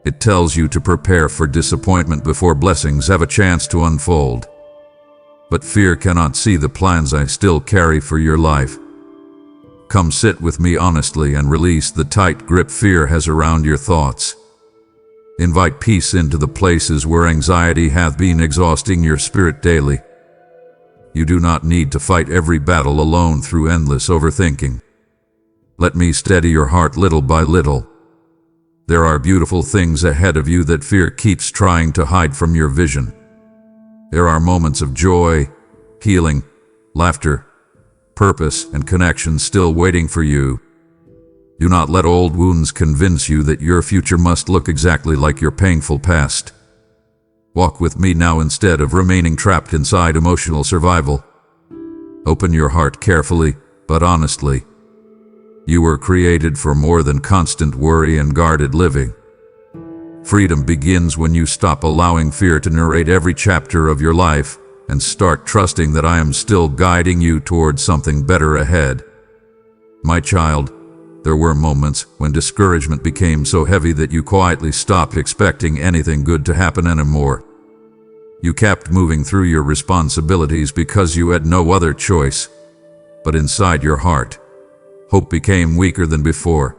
It tells you to prepare for disappointment before blessings have a chance to unfold. But fear cannot see the plans I still carry for your life. Come sit with me honestly and release the tight grip fear has around your thoughts. Invite peace into the places where anxiety hath been exhausting your spirit daily. You do not need to fight every battle alone through endless overthinking. Let me steady your heart little by little. There are beautiful things ahead of you that fear keeps trying to hide from your vision. There are moments of joy, healing, laughter, purpose, and connection still waiting for you. Do not let old wounds convince you that your future must look exactly like your painful past. Walk with me now instead of remaining trapped inside emotional survival. Open your heart carefully, but honestly. You were created for more than constant worry and guarded living. Freedom begins when you stop allowing fear to narrate every chapter of your life and start trusting that I am still guiding you towards something better ahead. My child, there were moments when discouragement became so heavy that you quietly stopped expecting anything good to happen anymore. You kept moving through your responsibilities because you had no other choice. But inside your heart, hope became weaker than before.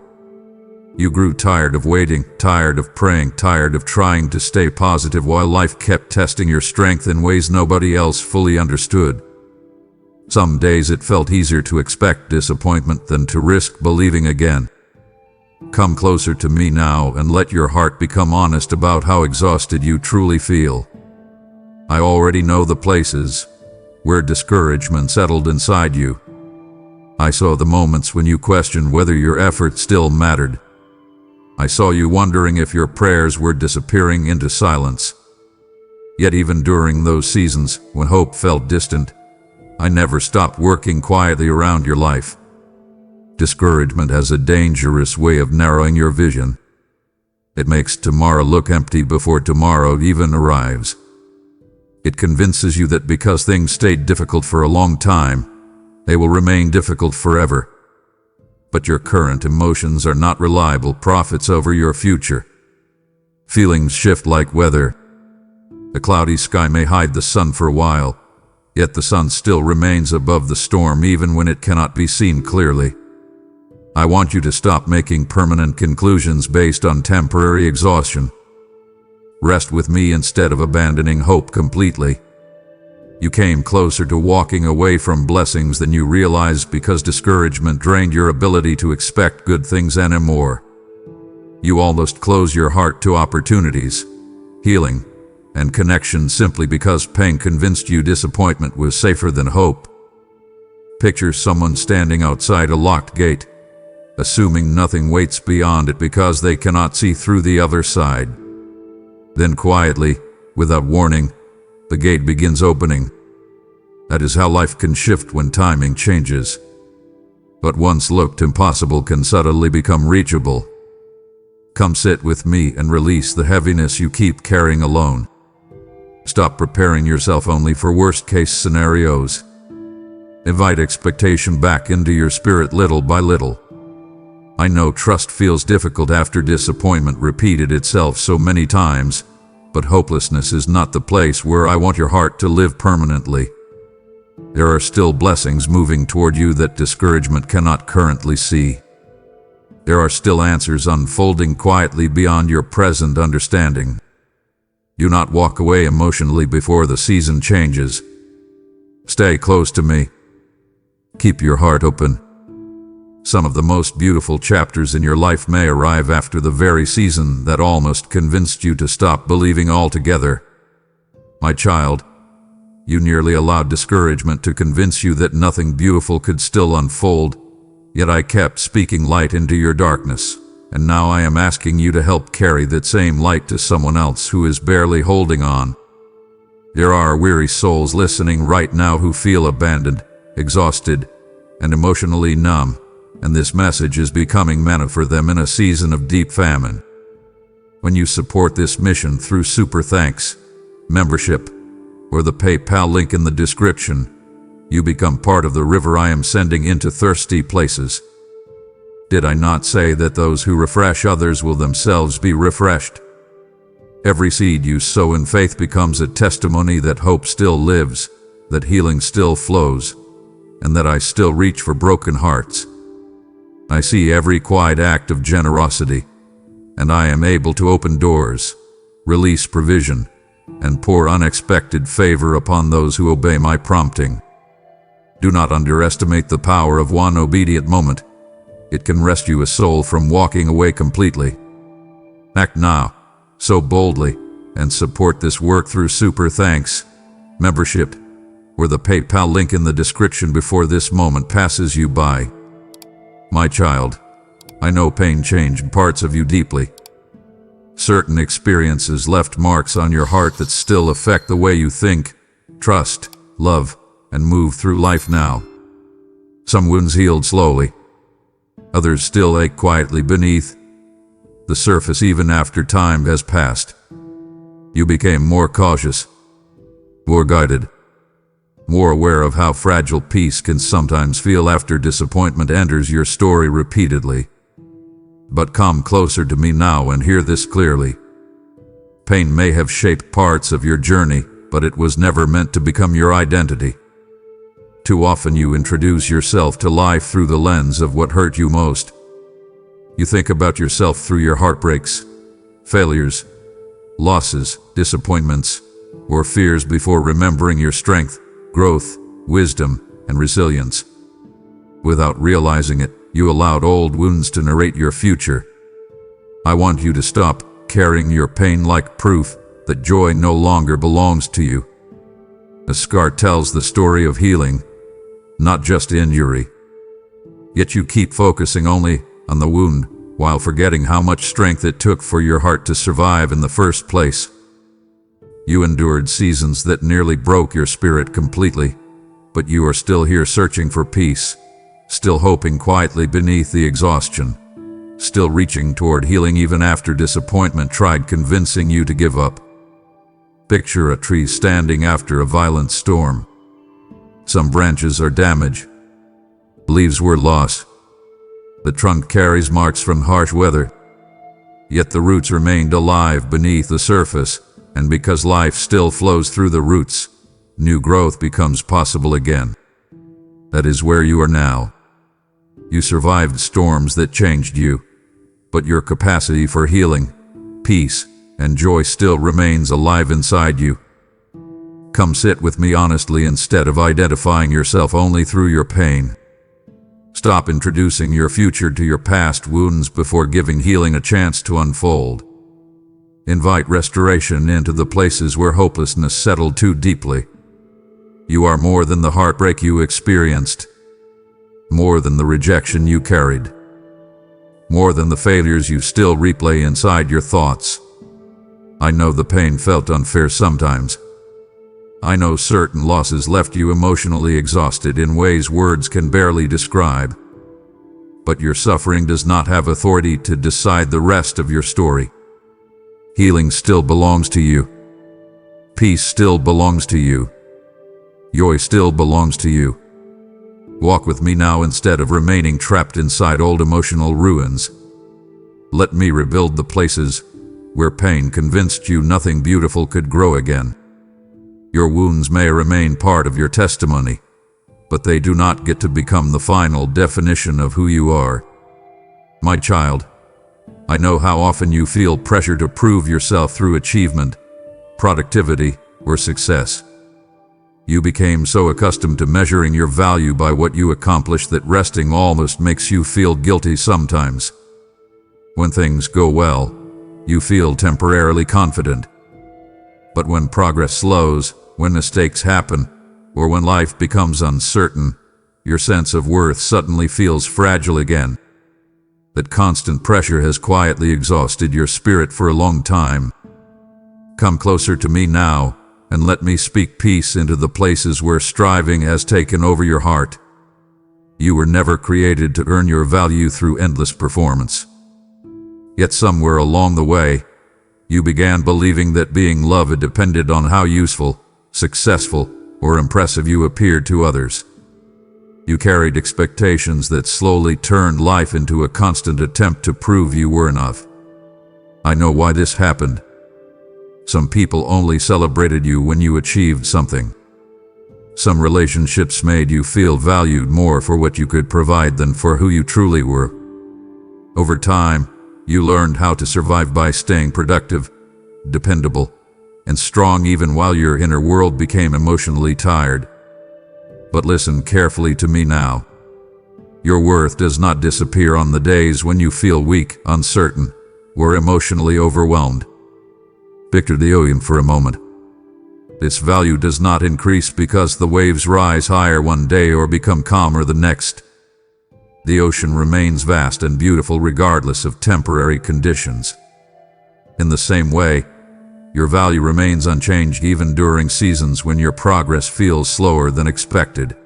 You grew tired of waiting, tired of praying, tired of trying to stay positive while life kept testing your strength in ways nobody else fully understood. Some days it felt easier to expect disappointment than to risk believing again. Come closer to me now and let your heart become honest about how exhausted you truly feel. I already know the places where discouragement settled inside you. I saw the moments when you questioned whether your effort still mattered. I saw you wondering if your prayers were disappearing into silence. Yet even during those seasons when hope felt distant, I never stopped working quietly around your life. Discouragement has a dangerous way of narrowing your vision. It makes tomorrow look empty before tomorrow even arrives. It convinces you that because things stayed difficult for a long time, they will remain difficult forever. But your current emotions are not reliable prophets over your future. Feelings shift like weather. A cloudy sky may hide the sun for a while, yet the sun still remains above the storm even when it cannot be seen clearly. I want you to stop making permanent conclusions based on temporary exhaustion. Rest with me instead of abandoning hope completely. You came closer to walking away from blessings than you realized because discouragement drained your ability to expect good things anymore. You almost closed your heart to opportunities, healing, and connection simply because pain convinced you disappointment was safer than hope. Picture someone standing outside a locked gate, assuming nothing waits beyond it because they cannot see through the other side. Then quietly, without warning, the gate begins opening. That is how life can shift when timing changes. What once looked impossible can suddenly become reachable. Come sit with me and release the heaviness you keep carrying alone. Stop preparing yourself only for worst-case scenarios. Invite expectation back into your spirit little by little. I know trust feels difficult after disappointment repeated itself so many times, but hopelessness is not the place where I want your heart to live permanently. There are still blessings moving toward you that discouragement cannot currently see. There are still answers unfolding quietly beyond your present understanding. Do not walk away emotionally before the season changes. Stay close to me. Keep your heart open. Some of the most beautiful chapters in your life may arrive after the very season that almost convinced you to stop believing altogether. My child, you nearly allowed discouragement to convince you that nothing beautiful could still unfold, yet I kept speaking light into your darkness, and now I am asking you to help carry that same light to someone else who is barely holding on. There are weary souls listening right now who feel abandoned, exhausted, and emotionally numb, and this message is becoming manna for them in a season of deep famine. When you support this mission through super thanks, membership, or the PayPal link in the description, you become part of the river I am sending into thirsty places. Did I not say that those who refresh others will themselves be refreshed? Every seed you sow in faith becomes a testimony that hope still lives, that healing still flows, and that I still reach for broken hearts. I see every quiet act of generosity, and I am able to open doors, release provision, and pour unexpected favor upon those who obey my prompting. Do not underestimate the power of one obedient moment. It can rescue a soul from walking away completely. Act now, so boldly, and support this work through Super Thanks membership, or the PayPal link in the description before this moment passes you by. My child, I know pain changed parts of you deeply. Certain experiences left marks on your heart that still affect the way you think, trust, love, and move through life now. Some wounds healed slowly. Others still ache quietly beneath the surface even after time has passed. You became more cautious, more guided, more aware of how fragile peace can sometimes feel after disappointment enters your story repeatedly. But come closer to me now and hear this clearly. Pain may have shaped parts of your journey, but it was never meant to become your identity. Too often you introduce yourself to life through the lens of what hurt you most. You think about yourself through your heartbreaks, failures, losses, disappointments, or fears before remembering your strength, growth, wisdom, and resilience. Without realizing it, you allowed old wounds to narrate your future. I want you to stop carrying your pain like proof that joy no longer belongs to you. A scar tells the story of healing, not just injury. Yet you keep focusing only on the wound, while forgetting how much strength it took for your heart to survive in the first place. You endured seasons that nearly broke your spirit completely, but you are still here searching for peace, still hoping quietly beneath the exhaustion, still reaching toward healing even after disappointment tried convincing you to give up. Picture a tree standing after a violent storm. Some branches are damaged. Leaves were lost. The trunk carries marks from harsh weather. Yet the roots remained alive beneath the surface, and because life still flows through the roots, new growth becomes possible again. That is where you are now. You survived storms that changed you, but your capacity for healing, peace, and joy still remains alive inside you. Come sit with me honestly instead of identifying yourself only through your pain. Stop introducing your future to your past wounds before giving healing a chance to unfold. Invite restoration into the places where hopelessness settled too deeply. You are more than the heartbreak you experienced, more than the rejection you carried, more than the failures you still replay inside your thoughts. I know the pain felt unfair sometimes. I know certain losses left you emotionally exhausted in ways words can barely describe. But your suffering does not have authority to decide the rest of your story. Healing still belongs to you. Peace still belongs to you. Joy still belongs to you. Walk with me now instead of remaining trapped inside old emotional ruins. Let me rebuild the places where pain convinced you nothing beautiful could grow again. Your wounds may remain part of your testimony, but they do not get to become the final definition of who you are. My child, I know how often you feel pressure to prove yourself through achievement, productivity, or success. You became so accustomed to measuring your value by what you accomplish that resting almost makes you feel guilty sometimes. When things go well, you feel temporarily confident. But when progress slows, when mistakes happen, or when life becomes uncertain, your sense of worth suddenly feels fragile again. That constant pressure has quietly exhausted your spirit for a long time. Come closer to me now, and let me speak peace into the places where striving has taken over your heart. You were never created to earn your value through endless performance. Yet somewhere along the way, you began believing that being loved depended on how useful, successful, or impressive you appeared to others. You carried expectations that slowly turned life into a constant attempt to prove you were enough. I know why this happened. Some people only celebrated you when you achieved something. Some relationships made you feel valued more for what you could provide than for who you truly were. Over time, you learned how to survive by staying productive, dependable, and strong even while your inner world became emotionally tired. But listen carefully to me now. Your worth does not disappear on the days when you feel weak, uncertain, or emotionally overwhelmed. Picture the ocean for a moment. Its value does not increase because the waves rise higher one day or become calmer the next. The ocean remains vast and beautiful regardless of temporary conditions. In the same way, your value remains unchanged even during seasons when your progress feels slower than expected.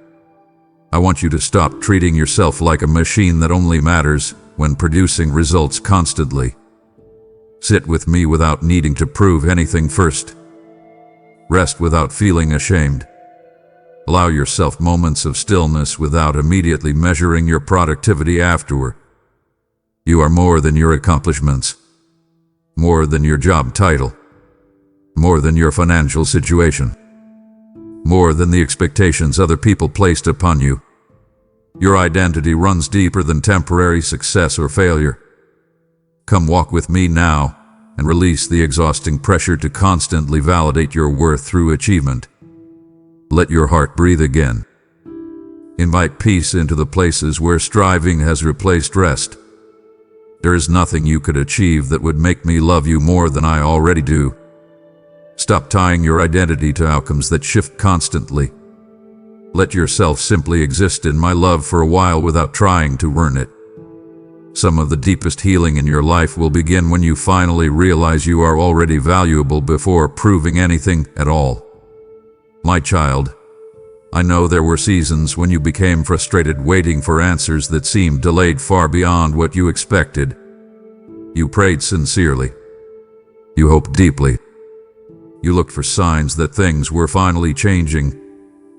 I want you to stop treating yourself like a machine that only matters when producing results constantly. Sit with me without needing to prove anything first. Rest without feeling ashamed. Allow yourself moments of stillness without immediately measuring your productivity afterward. You are more than your accomplishments, more than your job title, more than your financial situation, more than the expectations other people placed upon you. Your identity runs deeper than temporary success or failure. Come walk with me now and release the exhausting pressure to constantly validate your worth through achievement. Let your heart breathe again. Invite peace into the places where striving has replaced rest. There is nothing you could achieve that would make me love you more than I already do. Stop tying your identity to outcomes that shift constantly. Let yourself simply exist in my love for a while without trying to earn it. Some of the deepest healing in your life will begin when you finally realize you are already valuable before proving anything at all. My child, I know there were seasons when you became frustrated waiting for answers that seemed delayed far beyond what you expected. You prayed sincerely. You hoped deeply. You looked for signs that things were finally changing,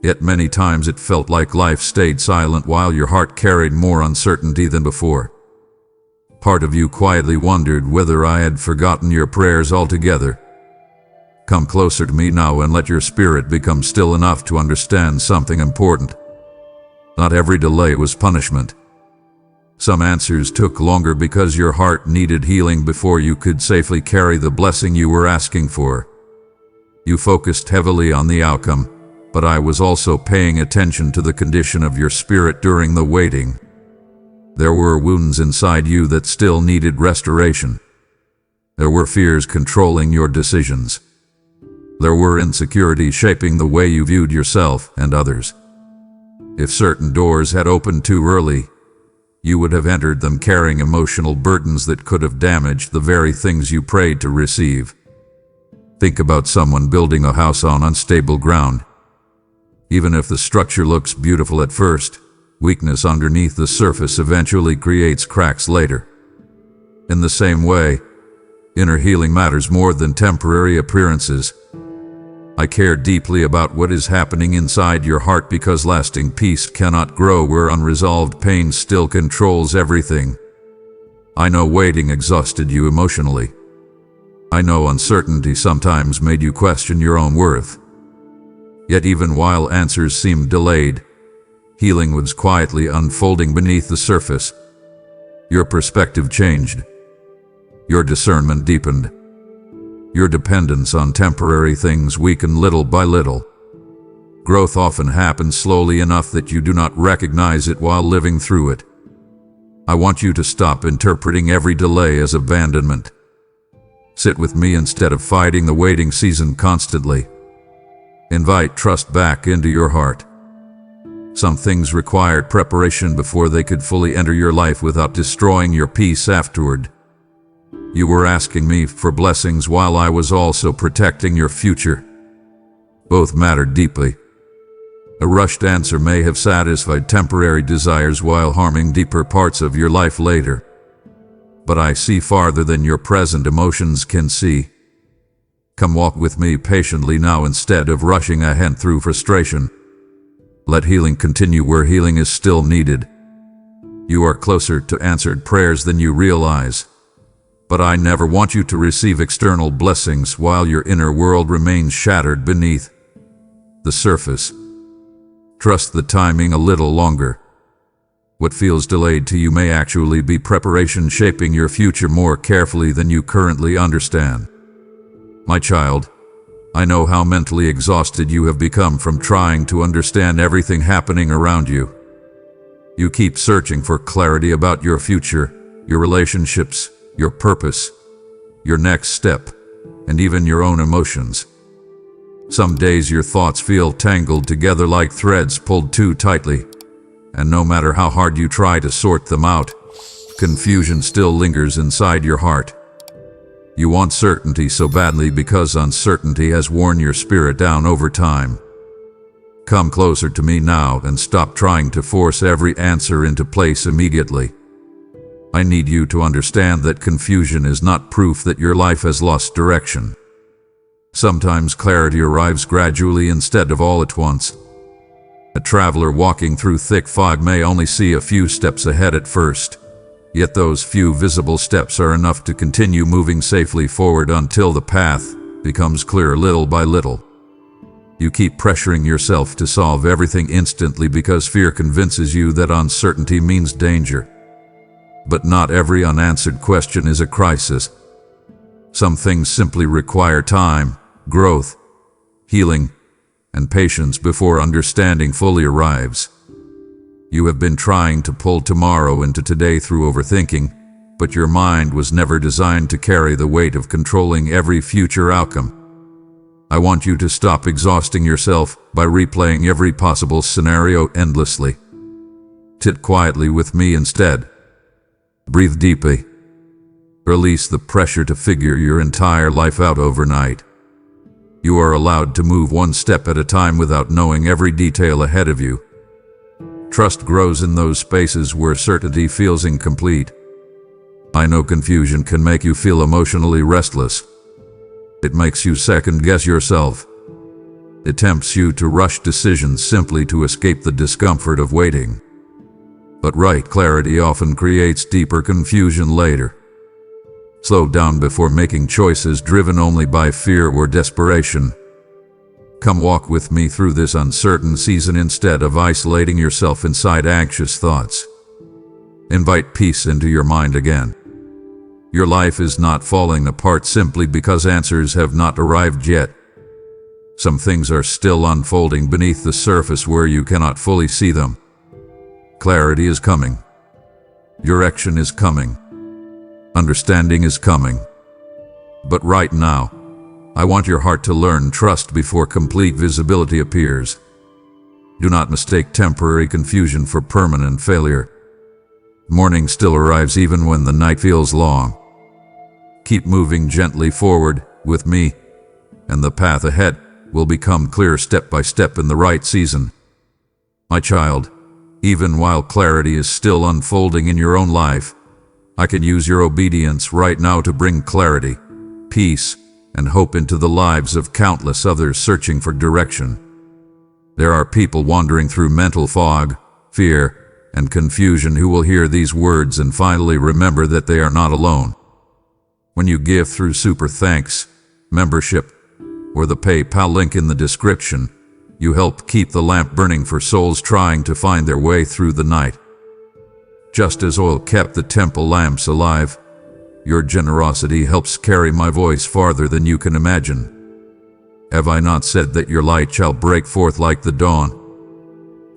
yet many times it felt like life stayed silent while your heart carried more uncertainty than before. Part of you quietly wondered whether I had forgotten your prayers altogether. Come closer to me now and let your spirit become still enough to understand something important. Not every delay was punishment. Some answers took longer because your heart needed healing before you could safely carry the blessing you were asking for. You focused heavily on the outcome, but I was also paying attention to the condition of your spirit during the waiting. There were wounds inside you that still needed restoration. There were fears controlling your decisions. There were insecurities shaping the way you viewed yourself and others. If certain doors had opened too early, you would have entered them carrying emotional burdens that could have damaged the very things you prayed to receive. Think about someone building a house on unstable ground. Even if the structure looks beautiful at first, weakness underneath the surface eventually creates cracks later. In the same way, inner healing matters more than temporary appearances. I care deeply about what is happening inside your heart because lasting peace cannot grow where unresolved pain still controls everything. I know waiting exhausted you emotionally. I know uncertainty sometimes made you question your own worth. Yet even while answers seemed delayed, healing was quietly unfolding beneath the surface. Your perspective changed. Your discernment deepened. Your dependence on temporary things weakened little by little. Growth often happens slowly enough that you do not recognize it while living through it. I want you to stop interpreting every delay as abandonment. Sit with me instead of fighting the waiting season constantly. Invite trust back into your heart. Some things required preparation before they could fully enter your life without destroying your peace afterward. You were asking me for blessings while I was also protecting your future. Both mattered deeply. A rushed answer may have satisfied temporary desires while harming deeper parts of your life later. But I see farther than your present emotions can see. Come walk with me patiently now instead of rushing ahead through frustration. Let healing continue where healing is still needed. You are closer to answered prayers than you realize. But I never want you to receive external blessings while your inner world remains shattered beneath the surface. Trust the timing a little longer. What feels delayed to you may actually be preparation shaping your future more carefully than you currently understand. My child, I know how mentally exhausted you have become from trying to understand everything happening around you. You keep searching for clarity about your future, your relationships, your purpose, your next step, and even your own emotions. Some days your thoughts feel tangled together like threads pulled too tightly, and no matter how hard you try to sort them out, confusion still lingers inside your heart. You want certainty so badly because uncertainty has worn your spirit down over time. Come closer to me now and stop trying to force every answer into place immediately. I need you to understand that confusion is not proof that your life has lost direction. Sometimes clarity arrives gradually instead of all at once. A traveler walking through thick fog may only see a few steps ahead at first, yet those few visible steps are enough to continue moving safely forward until the path becomes clear little by little. You keep pressuring yourself to solve everything instantly because fear convinces you that uncertainty means danger. But not every unanswered question is a crisis. Some things simply require time, growth, healing, and patience before understanding fully arrives. You have been trying to pull tomorrow into today through overthinking, but your mind was never designed to carry the weight of controlling every future outcome. I want you to stop exhausting yourself by replaying every possible scenario endlessly. Sit quietly with me instead. Breathe deeply. Release the pressure to figure your entire life out overnight. You are allowed to move one step at a time without knowing every detail ahead of you. Trust grows in those spaces where certainty feels incomplete. I know confusion can make you feel emotionally restless. It makes you second-guess yourself. It tempts you to rush decisions simply to escape the discomfort of waiting. But right clarity often creates deeper confusion later. Slow down before making choices driven only by fear or desperation. Come walk with me through this uncertain season instead of isolating yourself inside anxious thoughts. Invite peace into your mind again. Your life is not falling apart simply because answers have not arrived yet. Some things are still unfolding beneath the surface where you cannot fully see them. Clarity is coming. Direction is coming. Understanding is coming. But right now, I want your heart to learn trust before complete visibility appears. Do not mistake temporary confusion for permanent failure. Morning still arrives even when the night feels long. Keep moving gently forward with me, and the path ahead will become clear step by step in the right season. My child, even while clarity is still unfolding in your own life, I can use your obedience right now to bring clarity, peace, and hope into the lives of countless others searching for direction. There are people wandering through mental fog, fear, and confusion who will hear these words and finally remember that they are not alone. When you give through Super Thanks, membership, or the PayPal link in the description, you help keep the lamp burning for souls trying to find their way through the night. Just as oil kept the temple lamps alive, your generosity helps carry my voice farther than you can imagine. Have I not said that your light shall break forth like the dawn?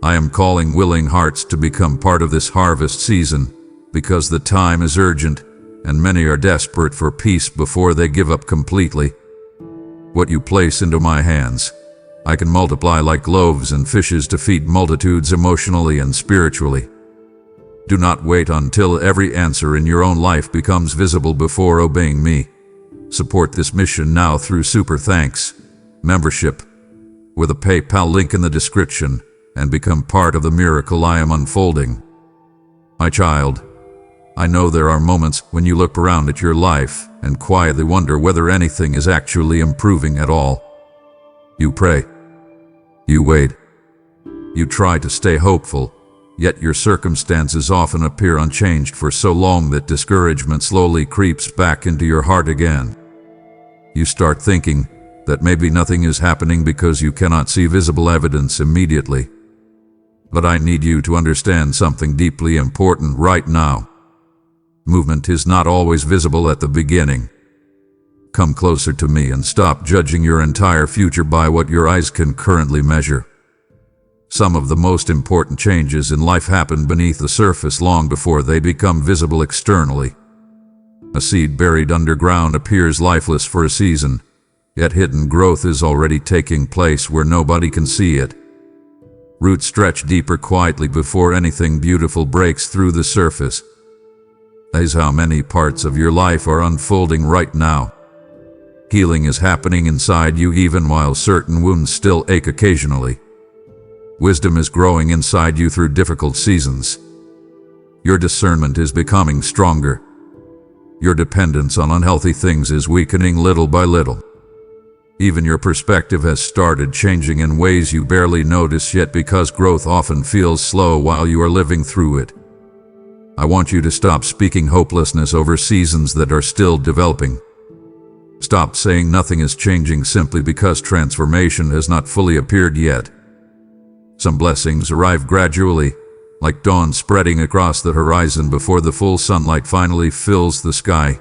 I am calling willing hearts to become part of this harvest season, because the time is urgent, and many are desperate for peace before they give up completely. What you place into my hands, I can multiply like loaves and fishes to feed multitudes emotionally and spiritually. Do not wait until every answer in your own life becomes visible before obeying me. Support this mission now through Super Thanks, membership, with a PayPal link in the description, and become part of the miracle I am unfolding. My child, I know there are moments when you look around at your life and quietly wonder whether anything is actually improving at all. You pray. You wait. You try to stay hopeful, yet your circumstances often appear unchanged for so long that discouragement slowly creeps back into your heart again. You start thinking that maybe nothing is happening because you cannot see visible evidence immediately. But I need you to understand something deeply important right now. Movement is not always visible at the beginning. Come closer to me and stop judging your entire future by what your eyes can currently measure. Some of the most important changes in life happen beneath the surface long before they become visible externally. A seed buried underground appears lifeless for a season, yet hidden growth is already taking place where nobody can see it. Roots stretch deeper quietly before anything beautiful breaks through the surface. That is how many parts of your life are unfolding right now. Healing is happening inside you even while certain wounds still ache occasionally. Wisdom is growing inside you through difficult seasons. Your discernment is becoming stronger. Your dependence on unhealthy things is weakening little by little. Even your perspective has started changing in ways you barely notice yet, because growth often feels slow while you are living through it. I want you to stop speaking hopelessness over seasons that are still developing. Stop saying nothing is changing simply because transformation has not fully appeared yet. Some blessings arrive gradually, like dawn spreading across the horizon before the full sunlight finally fills the sky.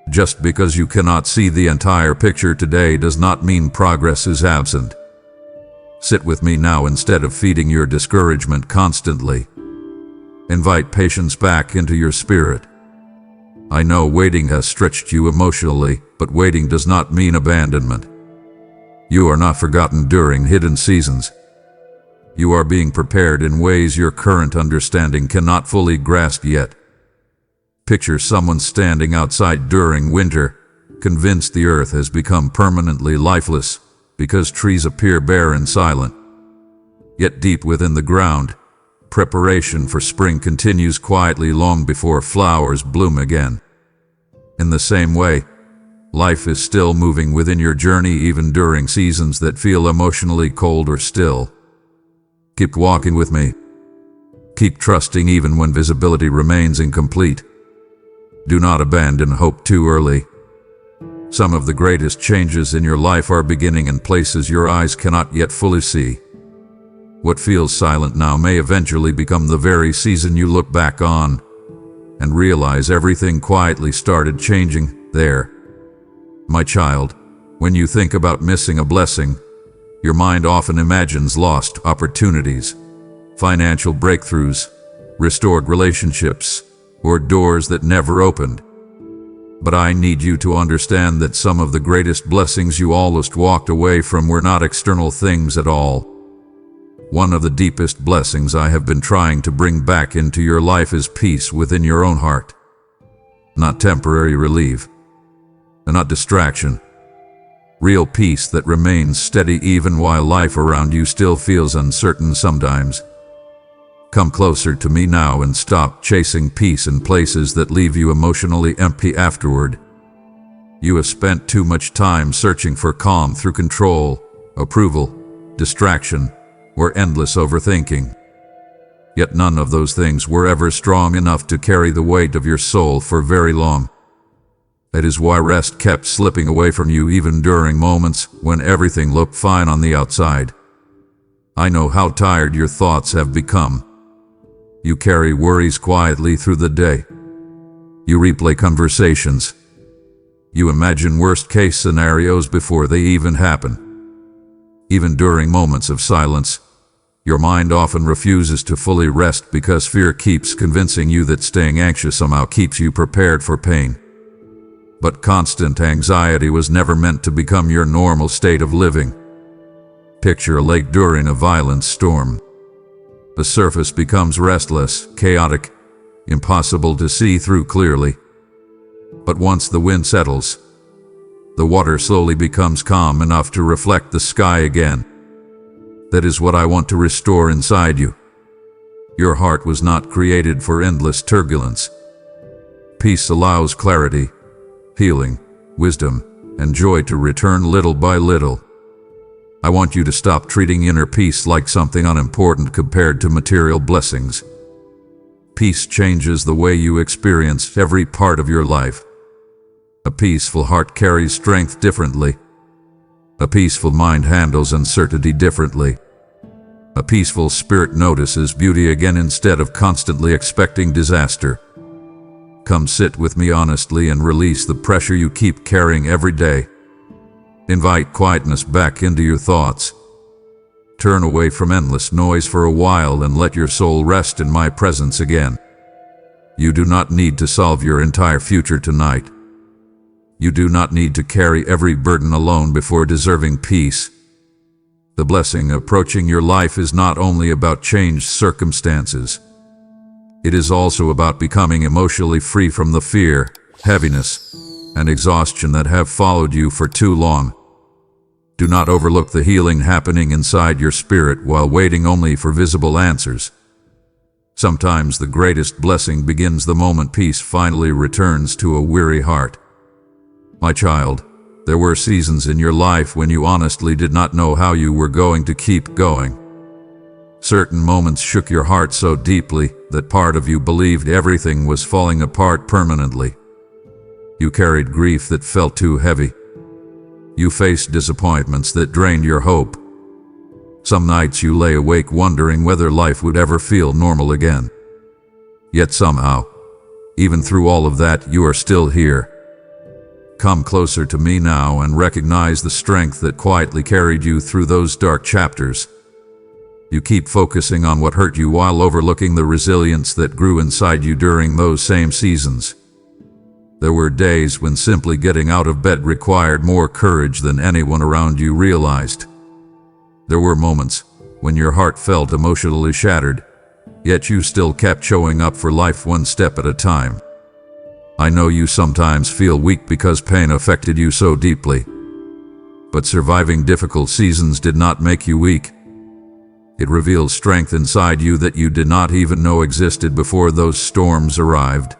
Just because you cannot see the entire picture today does not mean progress is absent. Sit with me now instead of feeding your discouragement constantly. Invite patience back into your spirit. I know waiting has stretched you emotionally, but waiting does not mean abandonment. You are not forgotten during hidden seasons. You are being prepared in ways your current understanding cannot fully grasp yet. Picture someone standing outside during winter, convinced the earth has become permanently lifeless because trees appear bare and silent. Yet deep within the ground, preparation for spring continues quietly long before flowers bloom again. In the same way, life is still moving within your journey even during seasons that feel emotionally cold or still. Keep walking with me. Keep trusting even when visibility remains incomplete. Do not abandon hope too early. Some of the greatest changes in your life are beginning in places your eyes cannot yet fully see. What feels silent now may eventually become the very season you look back on and realize everything quietly started changing there. My child, when you think about missing a blessing, your mind often imagines lost opportunities, financial breakthroughs, restored relationships, or doors that never opened. But I need you to understand that some of the greatest blessings you almost walked away from were not external things at all. One of the deepest blessings I have been trying to bring back into your life is peace within your own heart. Not temporary relief, and not distraction. Real peace that remains steady even while life around you still feels uncertain sometimes. Come closer to me now and stop chasing peace in places that leave you emotionally empty afterward. You have spent too much time searching for calm through control, approval, distraction, or endless overthinking. Yet none of those things were ever strong enough to carry the weight of your soul for very long. That is why rest kept slipping away from you even during moments when everything looked fine on the outside. I know how tired your thoughts have become. You carry worries quietly through the day. You replay conversations. You imagine worst-case scenarios before they even happen. Even during moments of silence, your mind often refuses to fully rest because fear keeps convincing you that staying anxious somehow keeps you prepared for pain. But constant anxiety was never meant to become your normal state of living. Picture a lake during a violent storm. The surface becomes restless, chaotic, impossible to see through clearly. But once the wind settles, the water slowly becomes calm enough to reflect the sky again. That is what I want to restore inside you. Your heart was not created for endless turbulence. Peace allows clarity, healing, wisdom, and joy to return little by little. I want you to stop treating inner peace like something unimportant compared to material blessings. Peace changes the way you experience every part of your life. A peaceful heart carries strength differently. A peaceful mind handles uncertainty differently. A peaceful spirit notices beauty again instead of constantly expecting disaster. Come sit with me honestly and release the pressure you keep carrying every day. Invite quietness back into your thoughts. Turn away from endless noise for a while and let your soul rest in my presence again. You do not need to solve your entire future tonight. You do not need to carry every burden alone before deserving peace. The blessing approaching your life is not only about changed circumstances. It is also about becoming emotionally free from the fear, heaviness, and exhaustion that have followed you for too long. Do not overlook the healing happening inside your spirit while waiting only for visible answers. Sometimes the greatest blessing begins the moment peace finally returns to a weary heart. My child, there were seasons in your life when you honestly did not know how you were going to keep going. Certain moments shook your heart so deeply that part of you believed everything was falling apart permanently. You carried grief that felt too heavy. You faced disappointments that drained your hope. Some nights you lay awake wondering whether life would ever feel normal again. Yet somehow, even through all of that, you are still here. Come closer to me now and recognize the strength that quietly carried you through those dark chapters. You keep focusing on what hurt you while overlooking the resilience that grew inside you during those same seasons. There were days when simply getting out of bed required more courage than anyone around you realized. There were moments when your heart felt emotionally shattered, yet you still kept showing up for life one step at a time. I know you sometimes feel weak because pain affected you so deeply. But surviving difficult seasons did not make you weak. It revealed strength inside you that you did not even know existed before those storms arrived.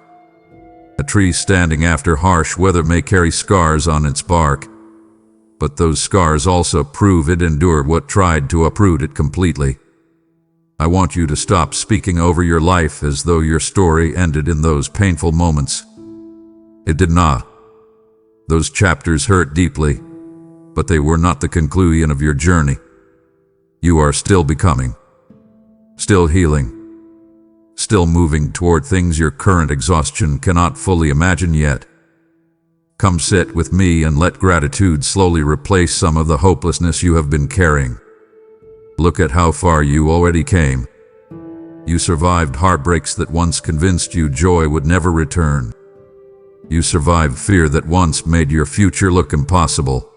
A tree standing after harsh weather may carry scars on its bark, but those scars also prove it endured what tried to uproot it completely. I want you to stop speaking over your life as though your story ended in those painful moments. It did not. Those chapters hurt deeply, but they were not the conclusion of your journey. You are still becoming, still healing, still moving toward things your current exhaustion cannot fully imagine yet. Come sit with me and let gratitude slowly replace some of the hopelessness you have been carrying. Look at how far you already came. You survived heartbreaks that once convinced you joy would never return. You survived fear that once made your future look impossible.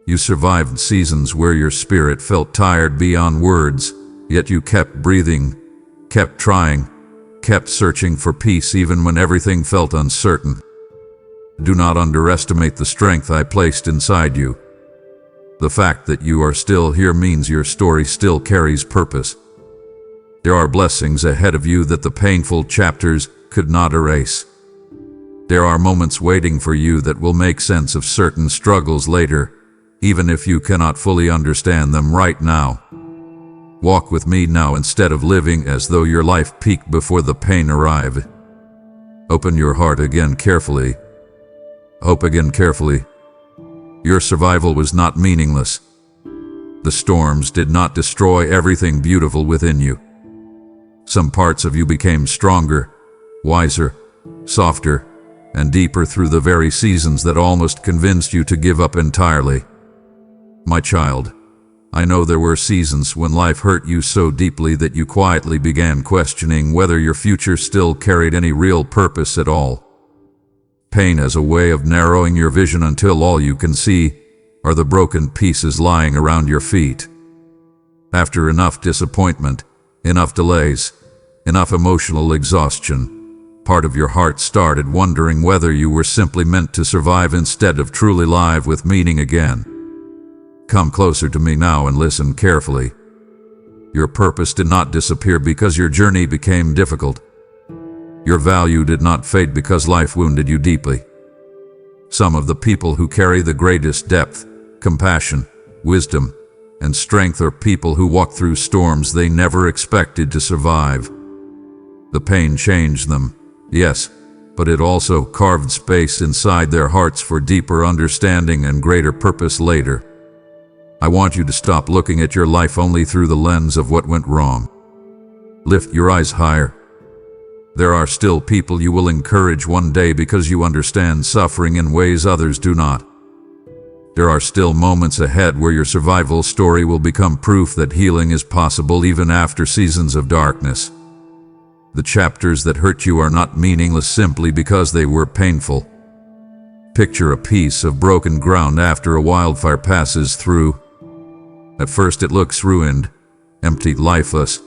You survived seasons where your spirit felt tired beyond words, yet you kept breathing, kept trying, kept searching for peace even when everything felt uncertain. Do not underestimate the strength I placed inside you. The fact that you are still here means your story still carries purpose. There are blessings ahead of you that the painful chapters could not erase. There are moments waiting for you that will make sense of certain struggles later, even if you cannot fully understand them right now. Walk with me now instead of living as though your life peaked before the pain arrived. Open your heart again carefully. Hope again carefully. Your survival was not meaningless. The storms did not destroy everything beautiful within you. Some parts of you became stronger, wiser, softer, and deeper through the very seasons that almost convinced you to give up entirely. My child, I know there were seasons when life hurt you so deeply that you quietly began questioning whether your future still carried any real purpose at all. Pain as a way of narrowing your vision until all you can see are the broken pieces lying around your feet. After enough disappointment, enough delays, enough emotional exhaustion, part of your heart started wondering whether you were simply meant to survive instead of truly live with meaning again. Come closer to me now and listen carefully. Your purpose did not disappear because your journey became difficult. Your value did not fade because life wounded you deeply. Some of the people who carry the greatest depth, compassion, wisdom, and strength are people who walk through storms they never expected to survive. The pain changed them, yes, but it also carved space inside their hearts for deeper understanding and greater purpose later. I want you to stop looking at your life only through the lens of what went wrong. Lift your eyes higher. There are still people you will encourage one day because you understand suffering in ways others do not. There are still moments ahead where your survival story will become proof that healing is possible even after seasons of darkness. The chapters that hurt you are not meaningless simply because they were painful. Picture a piece of broken ground after a wildfire passes through. At first it looks ruined, empty, lifeless.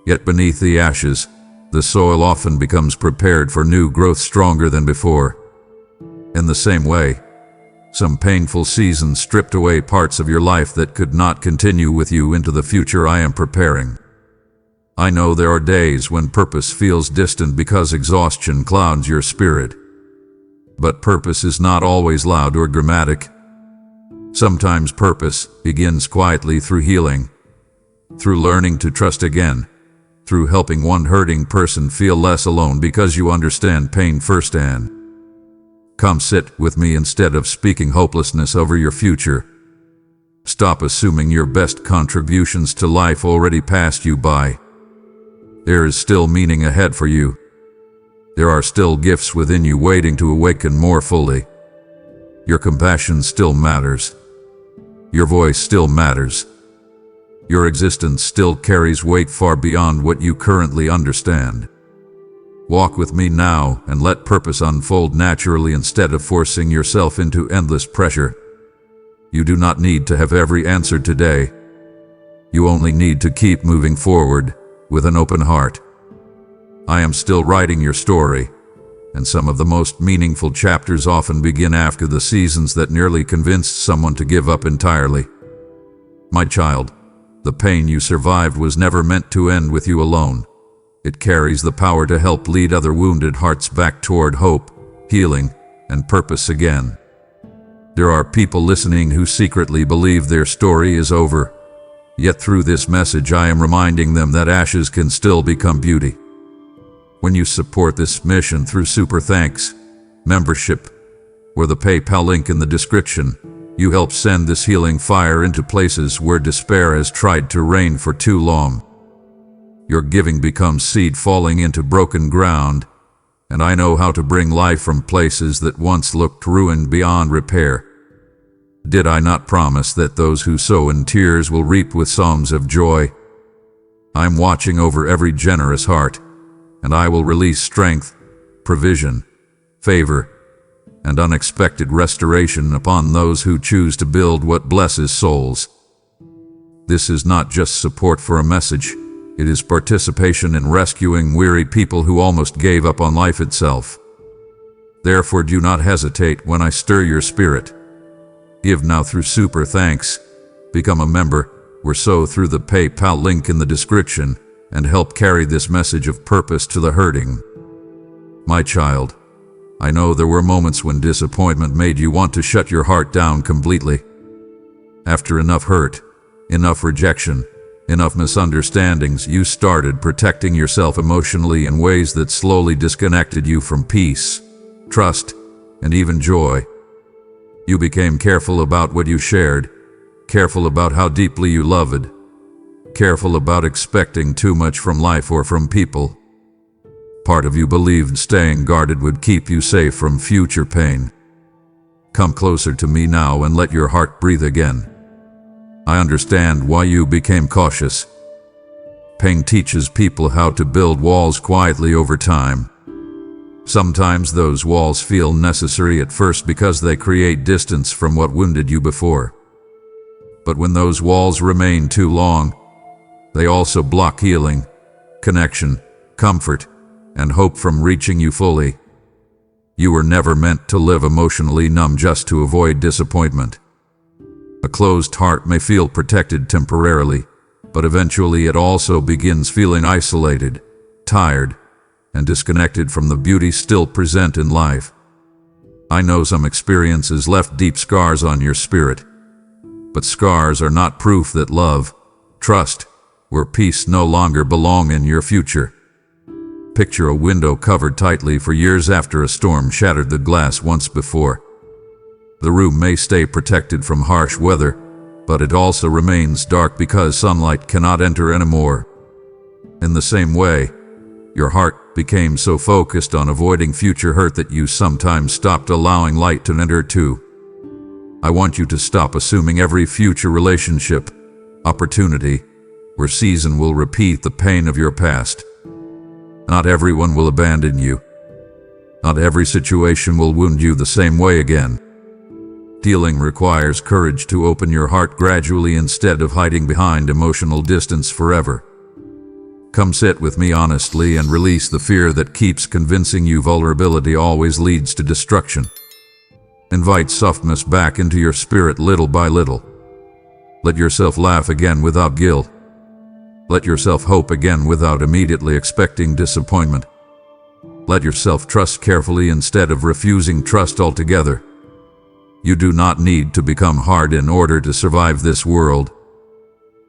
Yet beneath the ashes, the soil often becomes prepared for new growth stronger than before. In the same way, some painful seasons stripped away parts of your life that could not continue with you into the future I am preparing. I know there are days when purpose feels distant because exhaustion clouds your spirit. But purpose is not always loud or dramatic. Sometimes purpose begins quietly through healing, through learning to trust again, through helping one hurting person feel less alone because you understand pain firsthand. Come sit with me instead of speaking hopelessness over your future. Stop assuming your best contributions to life already passed you by. There is still meaning ahead for you. There are still gifts within you waiting to awaken more fully. Your compassion still matters. Your voice still matters. Your existence still carries weight far beyond what you currently understand. Walk with me now and let purpose unfold naturally instead of forcing yourself into endless pressure. You do not need to have every answer today. You only need to keep moving forward with an open heart. I am still writing your story, and some of the most meaningful chapters often begin after the seasons that nearly convinced someone to give up entirely. My child, the pain you survived was never meant to end with you alone. It carries the power to help lead other wounded hearts back toward hope, healing, and purpose again. There are people listening who secretly believe their story is over. Yet through this message I am reminding them that ashes can still become beauty. When you support this mission through Super Thanks membership, or the PayPal link in the description, you help send this healing fire into places where despair has tried to reign for too long. Your giving becomes seed falling into broken ground, and I know how to bring life from places that once looked ruined beyond repair. Did I not promise that those who sow in tears will reap with songs of joy? I'm watching over every generous heart, and I will release strength, provision, favor, and unexpected restoration upon those who choose to build what blesses souls. This is not just support for a message, it is participation in rescuing weary people who almost gave up on life itself. Therefore, do not hesitate when I stir your spirit. Give now through Super Thanks, become a member, or sow through the PayPal link in the description, and help carry this message of purpose to the hurting. My child, I know there were moments when disappointment made you want to shut your heart down completely. After enough hurt, enough rejection, enough misunderstandings, you started protecting yourself emotionally in ways that slowly disconnected you from peace, trust, and even joy. You became careful about what you shared, careful about how deeply you loved, careful about expecting too much from life or from people. Part of you believed staying guarded would keep you safe from future pain. Come closer to me now and let your heart breathe again. I understand why you became cautious. Pain teaches people how to build walls quietly over time. Sometimes those walls feel necessary at first because they create distance from what wounded you before. But when those walls remain too long, they also block healing, connection, comfort, and hope from reaching you fully. You were never meant to live emotionally numb just to avoid disappointment. A closed heart may feel protected temporarily, but eventually it also begins feeling isolated, tired, and disconnected from the beauty still present in life. I know some experiences left deep scars on your spirit, but scars are not proof that love, trust, or peace no longer belong in your future. Picture a window covered tightly for years after a storm shattered the glass once before. The room may stay protected from harsh weather, but it also remains dark because sunlight cannot enter anymore. In the same way, your heart became so focused on avoiding future hurt that you sometimes stopped allowing light to enter too. I want you to stop assuming every future relationship, opportunity, or season will repeat the pain of your past. Not everyone will abandon you. Not every situation will wound you the same way again. Healing requires courage to open your heart gradually instead of hiding behind emotional distance forever. Come sit with me honestly and release the fear that keeps convincing you vulnerability always leads to destruction. Invite softness back into your spirit little by little. Let yourself laugh again without guilt. Let yourself hope again without immediately expecting disappointment. Let yourself trust carefully instead of refusing trust altogether. You do not need to become hard in order to survive this world.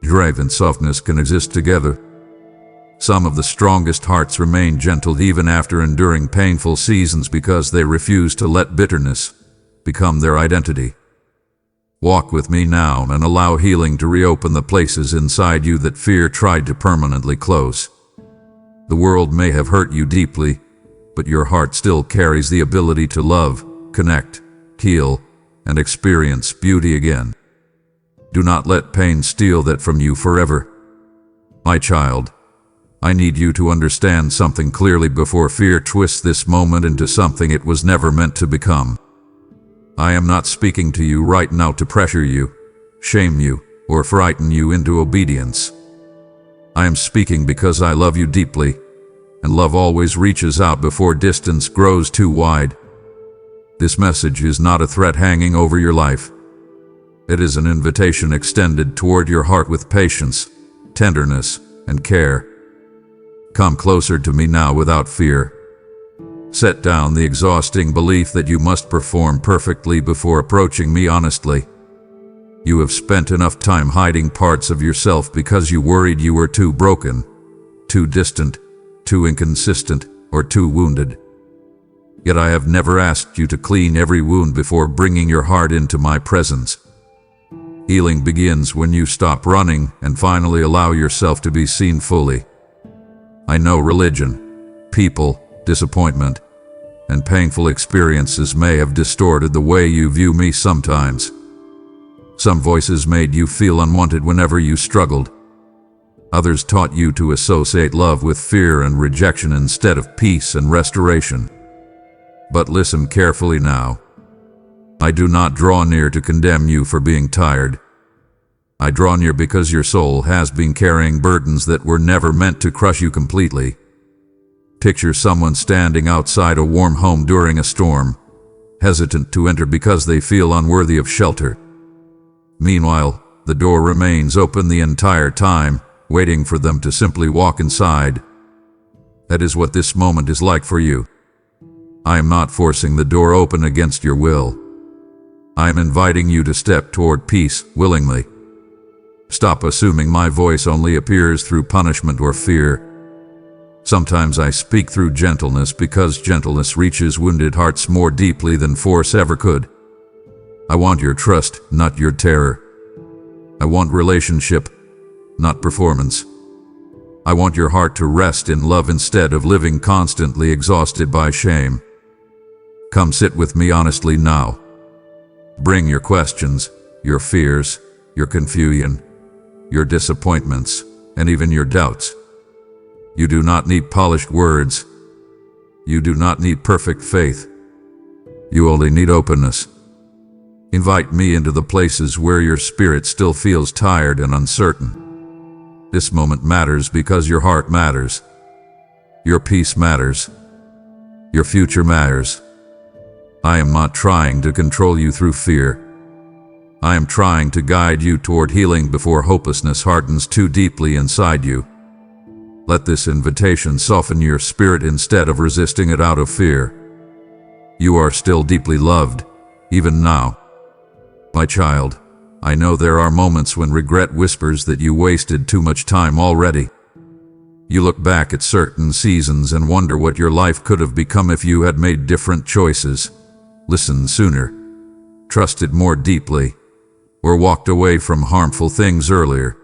Grave and softness can exist together. Some of the strongest hearts remain gentle even after enduring painful seasons because they refuse to let bitterness become their identity. Walk with me now and allow healing to reopen the places inside you that fear tried to permanently close. The world may have hurt you deeply, but your heart still carries the ability to love, connect, heal, and experience beauty again. Do not let pain steal that from you forever. My child, I need you to understand something clearly before fear twists this moment into something it was never meant to become. I am not speaking to you right now to pressure you, shame you, or frighten you into obedience. I am speaking because I love you deeply, and love always reaches out before distance grows too wide. This message is not a threat hanging over your life. It is an invitation extended toward your heart with patience, tenderness, and care. Come closer to me now without fear. Set down the exhausting belief that you must perform perfectly before approaching me honestly. You have spent enough time hiding parts of yourself because you worried you were too broken, too distant, too inconsistent, or too wounded. Yet I have never asked you to clean every wound before bringing your heart into my presence. Healing begins when you stop running and finally allow yourself to be seen fully. I know religion, people, disappointment, and painful experiences may have distorted the way you view me sometimes. Some voices made you feel unwanted whenever you struggled. Others taught you to associate love with fear and rejection instead of peace and restoration. But listen carefully now. I do not draw near to condemn you for being tired. I draw near because your soul has been carrying burdens that were never meant to crush you completely. Picture someone standing outside a warm home during a storm, hesitant to enter because they feel unworthy of shelter. Meanwhile, the door remains open the entire time, waiting for them to simply walk inside. That is what this moment is like for you. I am not forcing the door open against your will. I am inviting you to step toward peace willingly. Stop assuming my voice only appears through punishment or fear. Sometimes I speak through gentleness because gentleness reaches wounded hearts more deeply than force ever could. I want your trust, not your terror. I want relationship, not performance. I want your heart to rest in love instead of living constantly exhausted by shame. Come sit with me honestly now. Bring your questions, your fears, your confusion, your disappointments, and even your doubts. You do not need polished words. You do not need perfect faith. You only need openness. Invite me into the places where your spirit still feels tired and uncertain. This moment matters because your heart matters. Your peace matters. Your future matters. I am not trying to control you through fear. I am trying to guide you toward healing before hopelessness hardens too deeply inside you. Let this invitation soften your spirit instead of resisting it out of fear. You are still deeply loved, even now. My child, I know there are moments when regret whispers that you wasted too much time already. You look back at certain seasons and wonder what your life could have become if you had made different choices, listened sooner, trusted more deeply, or walked away from harmful things earlier.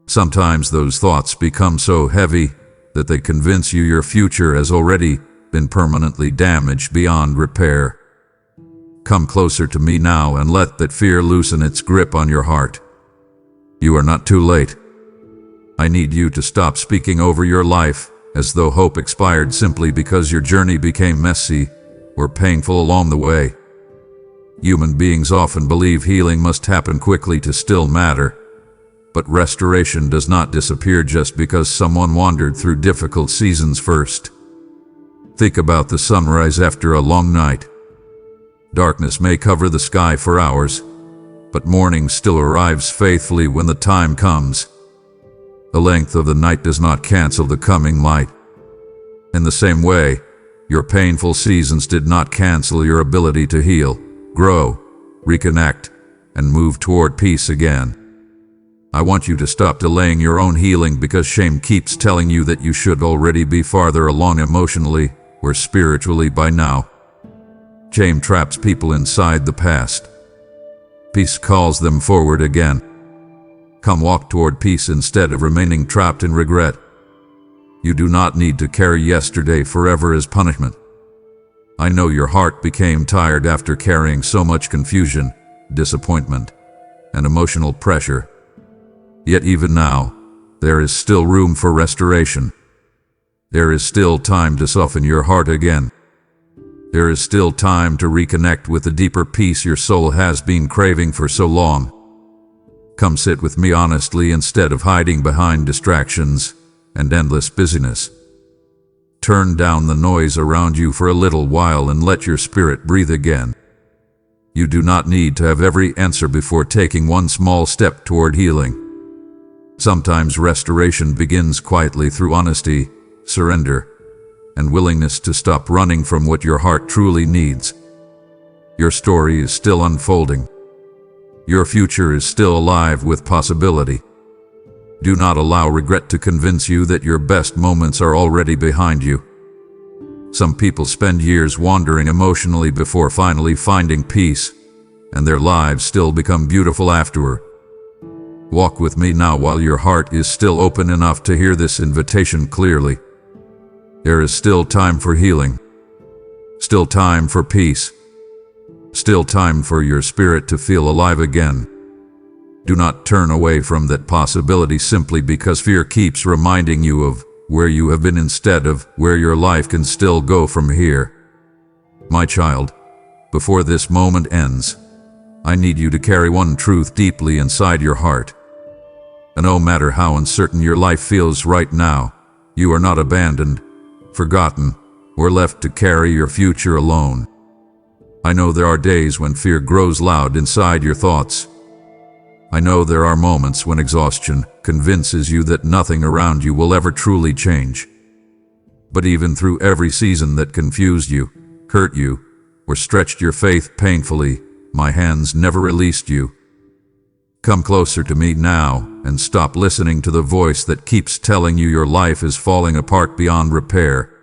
Sometimes those thoughts become so heavy that they convince you your future has already been permanently damaged beyond repair. Come closer to me now and let that fear loosen its grip on your heart. You are not too late. I need you to stop speaking over your life as though hope expired simply because your journey became messy or painful along the way. Human beings often believe healing must happen quickly to still matter, but restoration does not disappear just because someone wandered through difficult seasons first. Think about the sunrise after a long night. Darkness may cover the sky for hours, but morning still arrives faithfully when the time comes. The length of the night does not cancel the coming light. In the same way, your painful seasons did not cancel your ability to heal, grow, reconnect, and move toward peace again. I want you to stop delaying your own healing because shame keeps telling you that you should already be farther along emotionally or spiritually by now. Shame traps people inside the past. Peace calls them forward again. Come walk toward peace instead of remaining trapped in regret. You do not need to carry yesterday forever as punishment. I know your heart became tired after carrying so much confusion, disappointment, and emotional pressure. Yet even now, there is still room for restoration. There is still time to soften your heart again. There is still time to reconnect with the deeper peace your soul has been craving for so long. Come sit with me honestly instead of hiding behind distractions and endless busyness. Turn down the noise around you for a little while and let your spirit breathe again. You do not need to have every answer before taking one small step toward healing. Sometimes restoration begins quietly through honesty, surrender, and willingness to stop running from what your heart truly needs. Your story is still unfolding. Your future is still alive with possibility. Do not allow regret to convince you that your best moments are already behind you. Some people spend years wandering emotionally before finally finding peace, and their lives still become beautiful afterward. Walk with me now while your heart is still open enough to hear this invitation clearly. There is still time for healing, still time for peace, still time for your spirit to feel alive again. Do not turn away from that possibility simply because fear keeps reminding you of where you have been instead of where your life can still go from here. My child, before this moment ends, I need you to carry one truth deeply inside your heart. And no matter how uncertain your life feels right now, you are not abandoned, forgotten, or left to carry your future alone. I know there are days when fear grows loud inside your thoughts. I know there are moments when exhaustion convinces you that nothing around you will ever truly change. But even through every season that confused you, hurt you, or stretched your faith painfully, my hands never released you. Come closer to me now and stop listening to the voice that keeps telling you your life is falling apart beyond repair.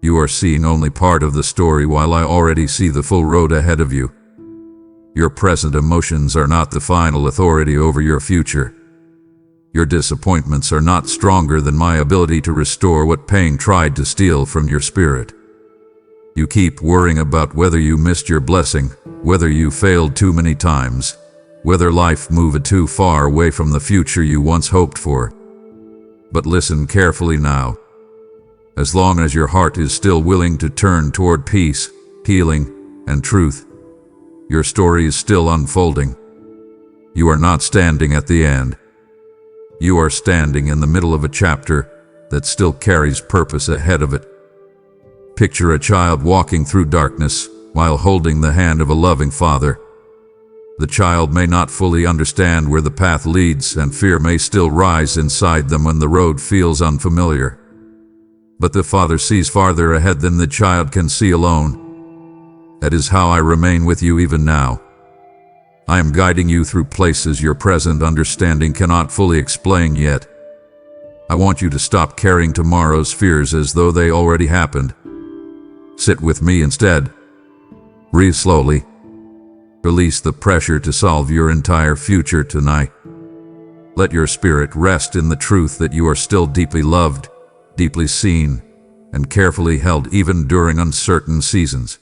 You are seeing only part of the story while I already see the full road ahead of you. Your present emotions are not the final authority over your future. Your disappointments are not stronger than my ability to restore what pain tried to steal from your spirit. You keep worrying about whether you missed your blessing, whether you failed too many times, whether life moved too far away from the future you once hoped for. But listen carefully now. As long as your heart is still willing to turn toward peace, healing, and truth, your story is still unfolding. You are not standing at the end. You are standing in the middle of a chapter that still carries purpose ahead of it. Picture a child walking through darkness while holding the hand of a loving father. The child may not fully understand where the path leads, and fear may still rise inside them when the road feels unfamiliar. But the father sees farther ahead than the child can see alone. That is how I remain with you even now. I am guiding you through places your present understanding cannot fully explain yet. I want you to stop carrying tomorrow's fears as though they already happened. Sit with me instead. Breathe slowly. Release the pressure to solve your entire future tonight. Let your spirit rest in the truth that you are still deeply loved, deeply seen, and carefully held even during uncertain seasons.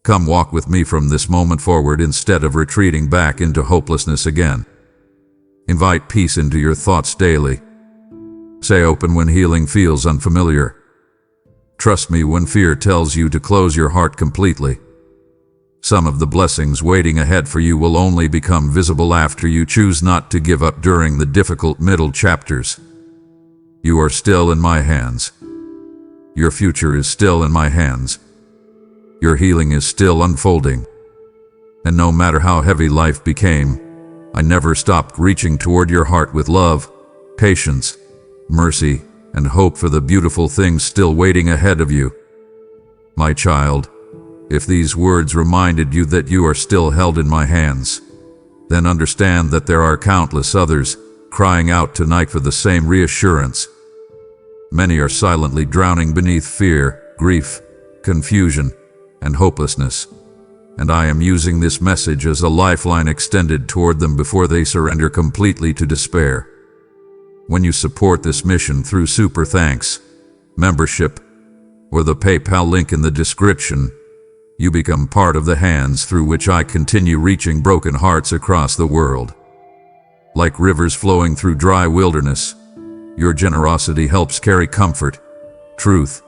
Come walk with me from this moment forward instead of retreating back into hopelessness again. Invite peace into your thoughts daily. Stay open when healing feels unfamiliar. Trust me when fear tells you to close your heart completely. Some of the blessings waiting ahead for you will only become visible after you choose not to give up during the difficult middle chapters. You are still in my hands. Your future is still in my hands. Your healing is still unfolding. And no matter how heavy life became, I never stopped reaching toward your heart with love, patience, mercy, and hope for the beautiful things still waiting ahead of you. My child, if these words reminded you that you are still held in my hands, then understand that there are countless others crying out tonight for the same reassurance. Many are silently drowning beneath fear, grief, confusion, and hopelessness, and I am using this message as a lifeline extended toward them before they surrender completely to despair. When you support this mission through Super Thanks, membership, or the PayPal link in the description, you become part of the hands through which I continue reaching broken hearts across the world. Like rivers flowing through dry wilderness, your generosity helps carry comfort, truth,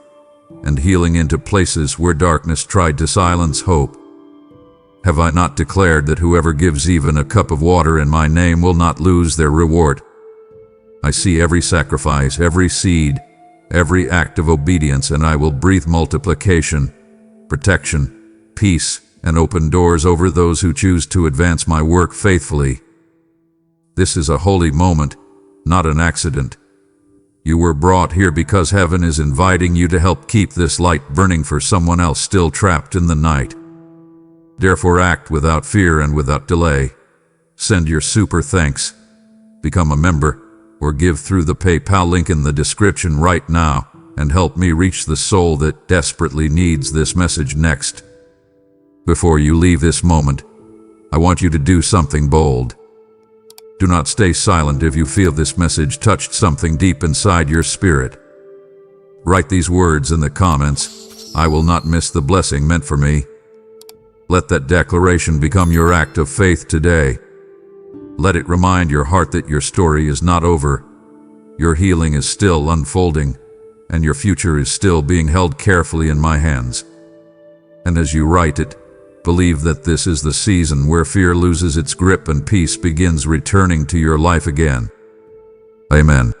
and healing into places where darkness tried to silence hope. Have I not declared that whoever gives even a cup of water in my name will not lose their reward? I see every sacrifice, every seed, every act of obedience, and I will breathe multiplication, protection, peace, and open doors over those who choose to advance my work faithfully. This is a holy moment, not an accident. You were brought here because heaven is inviting you to help keep this light burning for someone else still trapped in the night. Therefore act without fear and without delay. Send your super thanks, become a member, or give through the PayPal link in the description right now and help me reach the soul that desperately needs this message next. Before you leave this moment, I want you to do something bold. Do not stay silent if you feel this message touched something deep inside your spirit. Write these words in the comments: I will not miss the blessing meant for me. Let that declaration become your act of faith today. Let it remind your heart that your story is not over. Your healing is still unfolding, and your future is still being held carefully in my hands. And as you write it, believe that this is the season where fear loses its grip and peace begins returning to your life again. Amen.